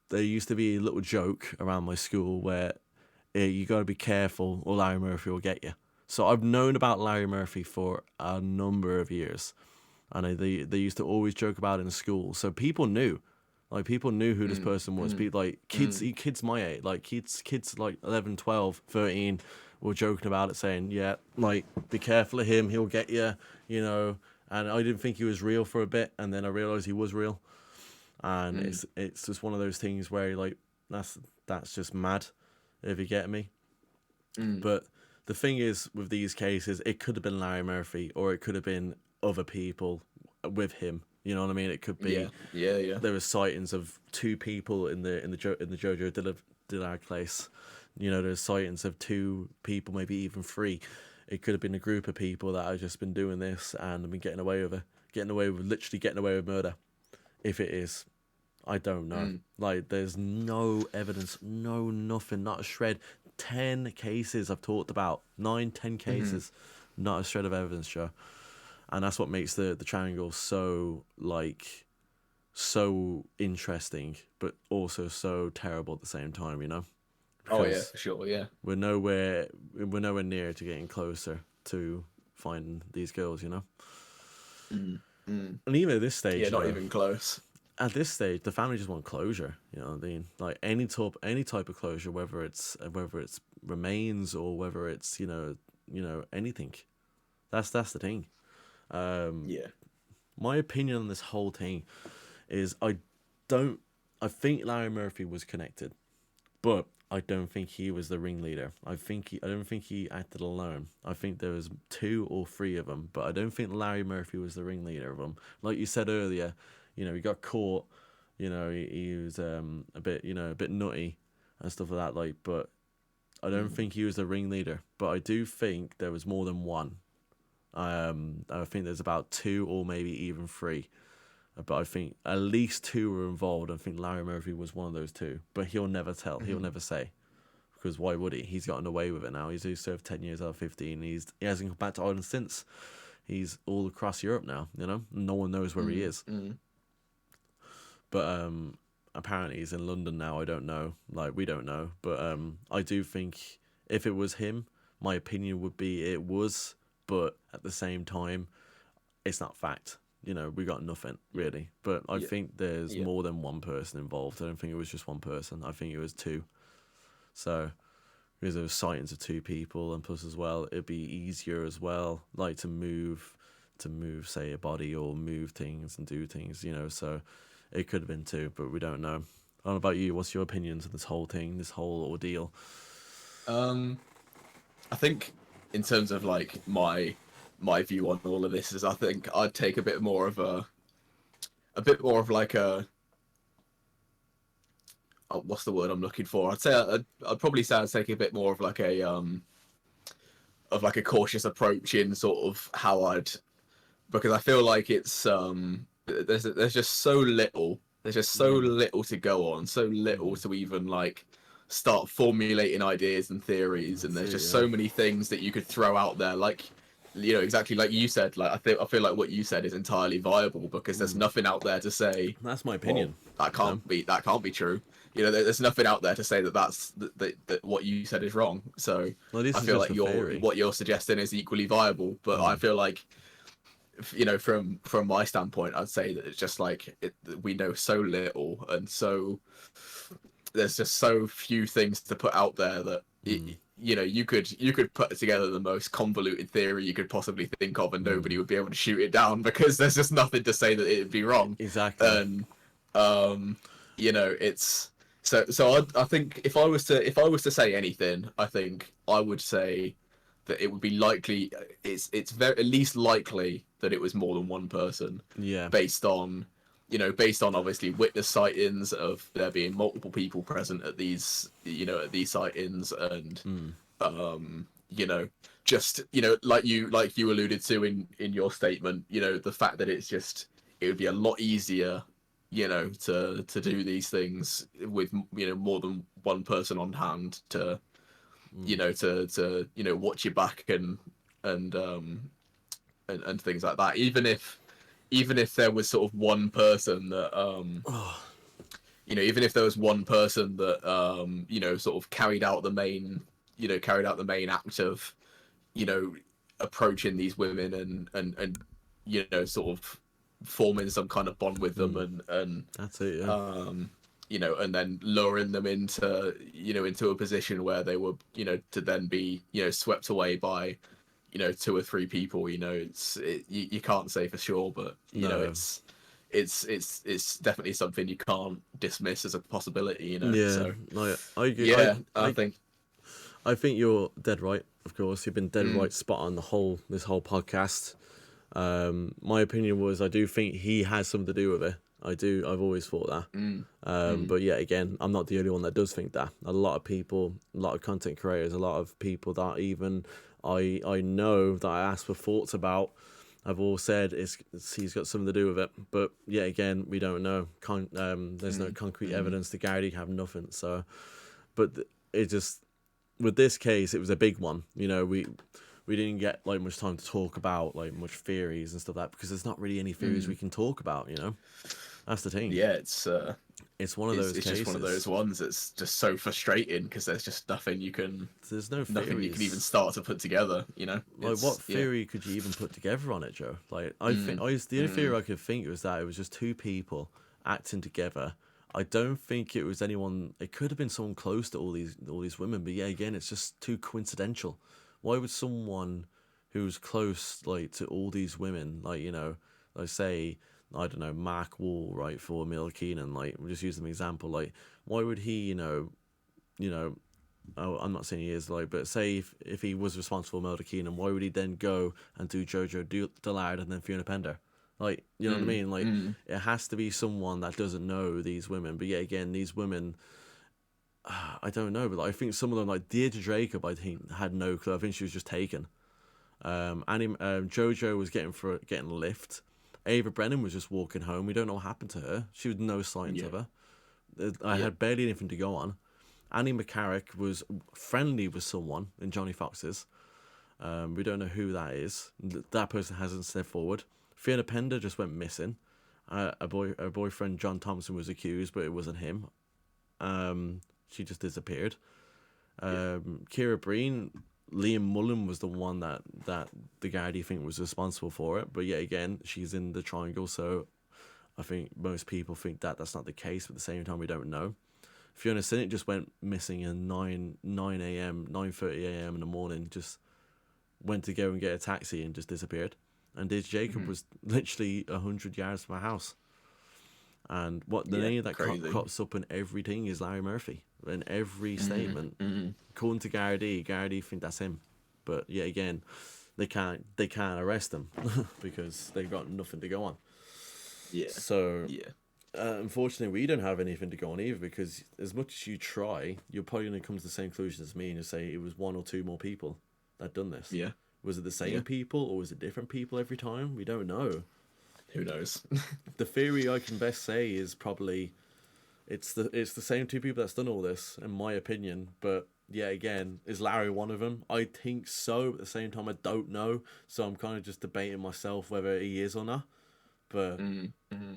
there used to be a little joke around my school where you got to be careful or Larry Murphy will get you. So I've known about Larry Murphy for a number of years, and they used to always joke about it in school. So people knew who this person was. People kids my age, kids like 11, 12, 13 were joking about it, saying, be careful of him, he'll get you, and I didn't think he was real for a bit, and then I realized he was real. And it's just one of those things where that's just mad, if you get me. But the thing is, with these cases, it could have been Larry Murphy, or it could have been other people with him. You know what I mean? It could be. Yeah. There were sightings of two people in the Jojo Dillard place. There's sightings of two people, maybe even three. It could have been a group of people that have just been doing this and have been getting away with murder. If it is, I don't know. There's no evidence, nothing, not a shred. 10 cases I've talked about, 9-10 cases, not a shred of evidence, Joe. And that's what makes the triangle so interesting, but also so terrible at the same time, Because oh yeah, for sure, yeah. We're nowhere near to getting closer to finding these girls, And even at this stage, not even close. At this stage, the family just want closure. You know what I mean? Like any type of closure, whether it's remains or whether it's anything. That's the thing. My opinion on this whole thing is I think Larry Murphy was connected, but I don't think he was the ringleader. I don't think he acted alone. I think there was 2 or 3 of them, but I don't think Larry Murphy was the ringleader of them. Like you said earlier, he got caught. He was a bit nutty and stuff like that. But I don't think he was the ringleader. But I do think there was more than one. I think there's about 2 or maybe even 3. But I think at least 2 were involved. I think Larry Murphy was one of those 2. But he'll never tell. He'll never say. Because why would he? He's gotten away with it now. He's served 10 years out of 15. He hasn't come back to Ireland since. He's all across Europe now, No one knows where he is. But apparently he's in London now. I don't know. We don't know. But I do think if it was him, my opinion would be it was. But at the same time, it's not fact. We got nothing, really. But I think there's more than one person involved. I don't think it was just one person. I think it was 2. So, because there was sightings of 2 people, and plus as well, it'd be easier as well, to move, say, a body or move things and do things, So, it could have been 2, but we don't know. I don't know about you. What's your opinions on this whole thing, this whole ordeal? I think in terms of my view on all of this is I think I'd take a bit more of what's the word I'm looking for? I'd probably say I'd take a bit more of a cautious approach in sort of how because I feel like it's there's just so little to go on, so little to even start formulating ideas and theories, and there's just so many things that you could throw out there, like, you know, exactly like you said. Like, I feel like what you said is entirely viable, because there's nothing out there to say That's my opinion. Well, that can't be true. You know, there's nothing out there to say that that what you said is wrong. So I feel like what you're suggesting is equally viable. But I feel like, you know, from my standpoint, I'd say that it's just like we know so little, and so there's just so few things to put out there that you know, you could put together the most convoluted theory you could possibly think of, and nobody would be able to shoot it down, because there's just nothing to say that it'd be wrong. Exactly. And you know, it's so I think if I was to say anything, I think I would say that it would be likely, it's very at least likely that it was more than one person. Yeah. Based on obviously witness sightings of there being multiple people present at these, you know, at these sightings, and you know, just, you know, like you alluded to in your statement, you know, the fact that it would be a lot easier, you know, to do these things with, you know, more than one person on hand to, you know, to you know, watch your back and things like that. Even if there was sort of one person that you know, even if there was one person that you know, sort of carried out the main act of, you know, approaching these women and you know, sort of forming some kind of bond with them, and that's it, yeah. You know, and then luring them into, you know, into a position where they were, you know, to then be, you know, swept away by, you know, 2 or 3 people. You know, you can't say for sure, but you know, it's definitely something you can't dismiss as a possibility. You know, yeah. So I think you're dead right. Of course, you've been dead right, spot on this whole podcast. My opinion was, I do think he has something to do with it. I've always thought that. But yeah, again, I'm not the only one that does think that. A lot of people, a lot of content creators, a lot of people that even I know that I asked for thoughts about, have all said he's got something to do with it. But yeah, again, we don't know. There's no concrete evidence. The Gardaí have nothing. So, but it just, with this case, it was a big one. You know, we didn't get like much time to talk about like much theories and stuff like that, because there's not really any theories we can talk about. You know, that's the thing. Yeah, it's one of those cases. It's just one of those ones that's just so frustrating, because there's just nothing you can. There's no nothing you can even start to put together. You know, like what theory could you even put together on it, Joe? Like the only theory I could think was that it was just 2 people acting together. I don't think it was anyone. It could have been someone close to all these women, but yeah, again, it's just too coincidental. Why would someone who's close, like, to all these women, like, you know, like, say, I don't know, Mark Wall, right, for Emil Keenan, like, we'll just use them example, like, why would he, you know, oh, I'm not saying he is, like, but say if he was responsible for Emil Keenan, why would he then go and do Jojo Dillard and then Fiona Pender? Like, you know what I mean? Like, it has to be someone that doesn't know these women. But yeah, again, these women, I don't know, but I think some of them, like Deirdre Jacob, I think had no clue. I think she was just taken. Jojo was getting a lift. Ava Brennan was just walking home. We don't know what happened to her. She was no signs of her. I had barely anything to go on. Annie McCarrick was friendly with someone in Johnny Fox's. We don't know who that is. That person hasn't stepped forward. Fiona Pender just went missing. Her boyfriend John Thompson was accused, but it wasn't him. She just disappeared. Kira Breen, Liam Mullen was the one that the Gardaí think was responsible for it. But yet again, she's in the triangle, so I think most people think that that's not the case. But at the same time, we don't know. Fiona Sinnott just went missing at 9:30 a.m. in the morning. Just went to go and get a taxi and just disappeared. And Deirdre Jacob was literally 100 yards from our house. And what the name that crops up in everything is Larry Murphy. In every statement, according to Gardaí think that's him. But yet again, they can't arrest him because they've got nothing to go on. Yeah. So unfortunately, we don't have anything to go on either, because as much as you try, you're probably going to come to the same conclusion as me and say it was 1 or 2 more people that done this. Yeah. Was it the same people or was it different people every time? We don't know. Who knows? The theory I can best say is probably it's the same two people that's done all this, in my opinion. But yeah, again, is Larry one of them? I think so. But at the same time, I don't know. So I'm kind of just debating myself whether he is or not. But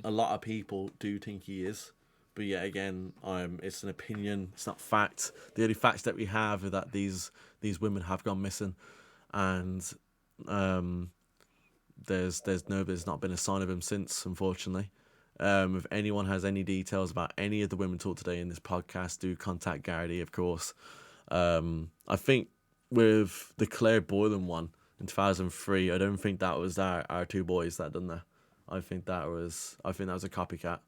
a lot of people do think he is. But yeah, again, it's an opinion. It's not fact. The only facts that we have are that these women have gone missing, and there's not been a sign of him since, unfortunately. If anyone has any details about any of the women talked today in this podcast, do contact Garrity, of course. I think with the Claire Boylan one in 2003, I don't think that was our two boys that done that. I think that was a copycat,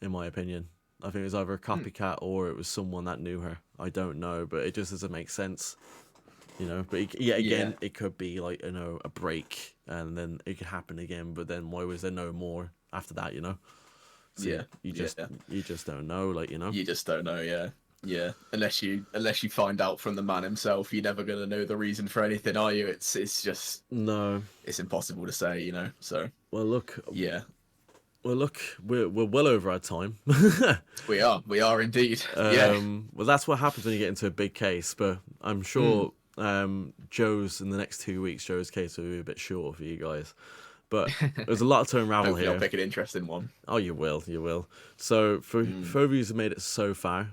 in my opinion. I think it was either a copycat or it was someone that knew her. I don't know, but it just doesn't make sense. But again, it could be like, a break, and then it could happen again. But then why was there no more after that? So you just don't know, You just don't know, yeah. Unless you find out from the man himself, you're never gonna know the reason for anything, are you? It's just no. It's impossible to say, So well, look. Yeah. Well, look, we're well over our time. We are indeed. Well, that's what happens when you get into a big case. But I'm sure Joe's in the next 2 weeks. Joe's case will be a bit short for you guys. But there's a lot to unravel Hopefully here. I'll pick an interesting one. Oh, you will. So for you who've made it so far,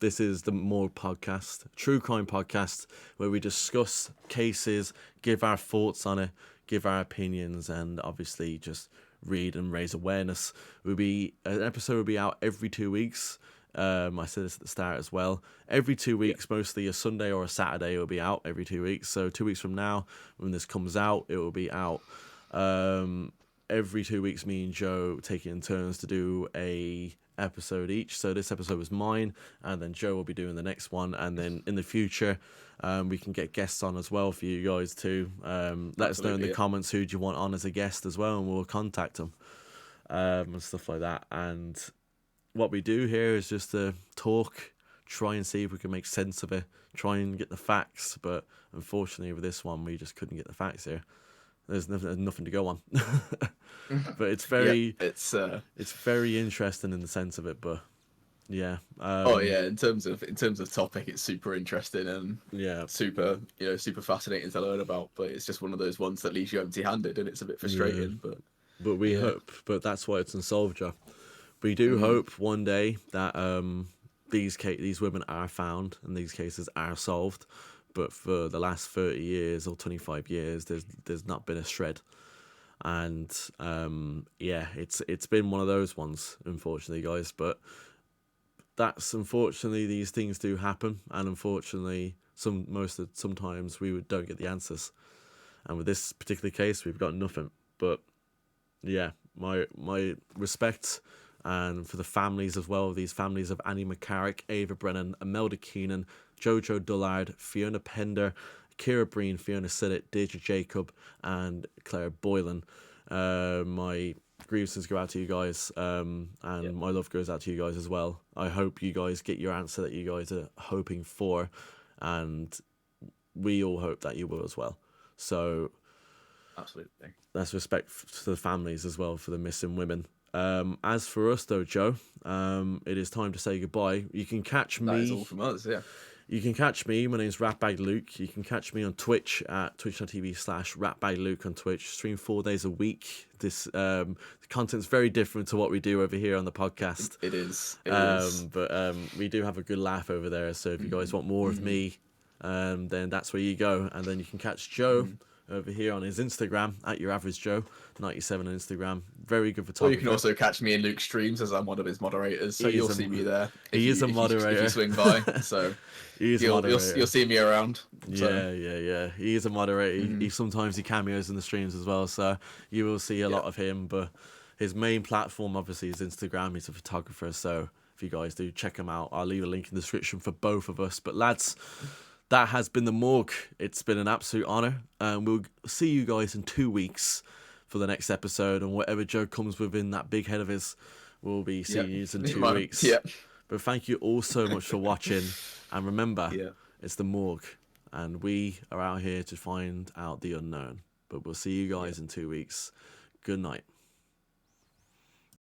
this is the Morgue Podcast, true crime podcast, where we discuss cases, give our thoughts on it, give our opinions, and obviously just read and raise awareness. An episode will be out every 2 weeks. I said this at the start as well. Every 2 weeks, mostly a Sunday or a Saturday, it will be out every 2 weeks. So 2 weeks from now, when this comes out, it will be out. Every 2 weeks, me and Joe take it in turns to do a episode each. So this episode was mine, and then Joe will be doing the next one. And then in the future, we can get guests on as well for you guys too. Let us know in the comments who do you want on as a guest as well, and we'll contact them and stuff like that. And what we do here is just to talk, try and see if we can make sense of it, try and get the facts. But unfortunately, with this one, we just couldn't get the facts here. There's nothing to go on. But it's very it's very interesting in the sense of it. But yeah. In terms of topic, it's super interesting and super fascinating to learn about. But it's just one of those ones that leaves you empty-handed, and it's a bit frustrating. But we hope. But that's why it's unsolved, Joe. We do hope one day that these women are found and these cases are solved. But for the last 30 years or 25 years, there's not been a shred. And it's been one of those ones, unfortunately, guys. But unfortunately, these things do happen, and unfortunately, sometimes we don't get the answers. And with this particular case, we've got nothing. But yeah, my respect. And for the families as well, these families of Annie McCarrick, Ava Brennan, Imelda Keenan, Jojo Dullard, Fiona Pender, Kira Breen, Fiona Siddett, Deirdre Jacob, and Claire Boylan. My grievances go out to you guys, and my love goes out to you guys as well. I hope you guys get your answer that you guys are hoping for, and we all hope that you will as well. So, absolutely. That's respect to the families as well for the missing women. As for us though, Joe, it is time to say goodbye. You can catch me. That is all from us, yeah. You can catch me. My name's Ratbag Luke. You can catch me on Twitch at twitch.tv/RatbagLuke on Twitch. Stream 4 days a week. This the content's very different to what we do over here on the podcast. It is. But we do have a good laugh over there. So if you guys want more of me, then that's where you go. And then you can catch Joe over here on his Instagram at YourAverageJoe97 on Instagram. Very good photographer. Or you can also catch me in Luke's streams as I'm one of his moderators, so you'll see me there. He is a moderator. If you swing by, so you'll see me around. Yeah. He is a moderator. He sometimes he cameos in the streams as well, so you will see a lot of him. But his main platform obviously is Instagram. He's a photographer, so if you guys do check him out, I'll leave a link in the description for both of us. But lads, that has been the Morgue. It's been an absolute honour. We'll see you guys in 2 weeks for the next episode, and whatever Joe comes with in that big head of his, we'll be seeing you in 2 weeks. Yeah. But thank you all so much for watching, and remember, it's the Morgue, and we are out here to find out the unknown. But we'll see you guys in 2 weeks. Good night.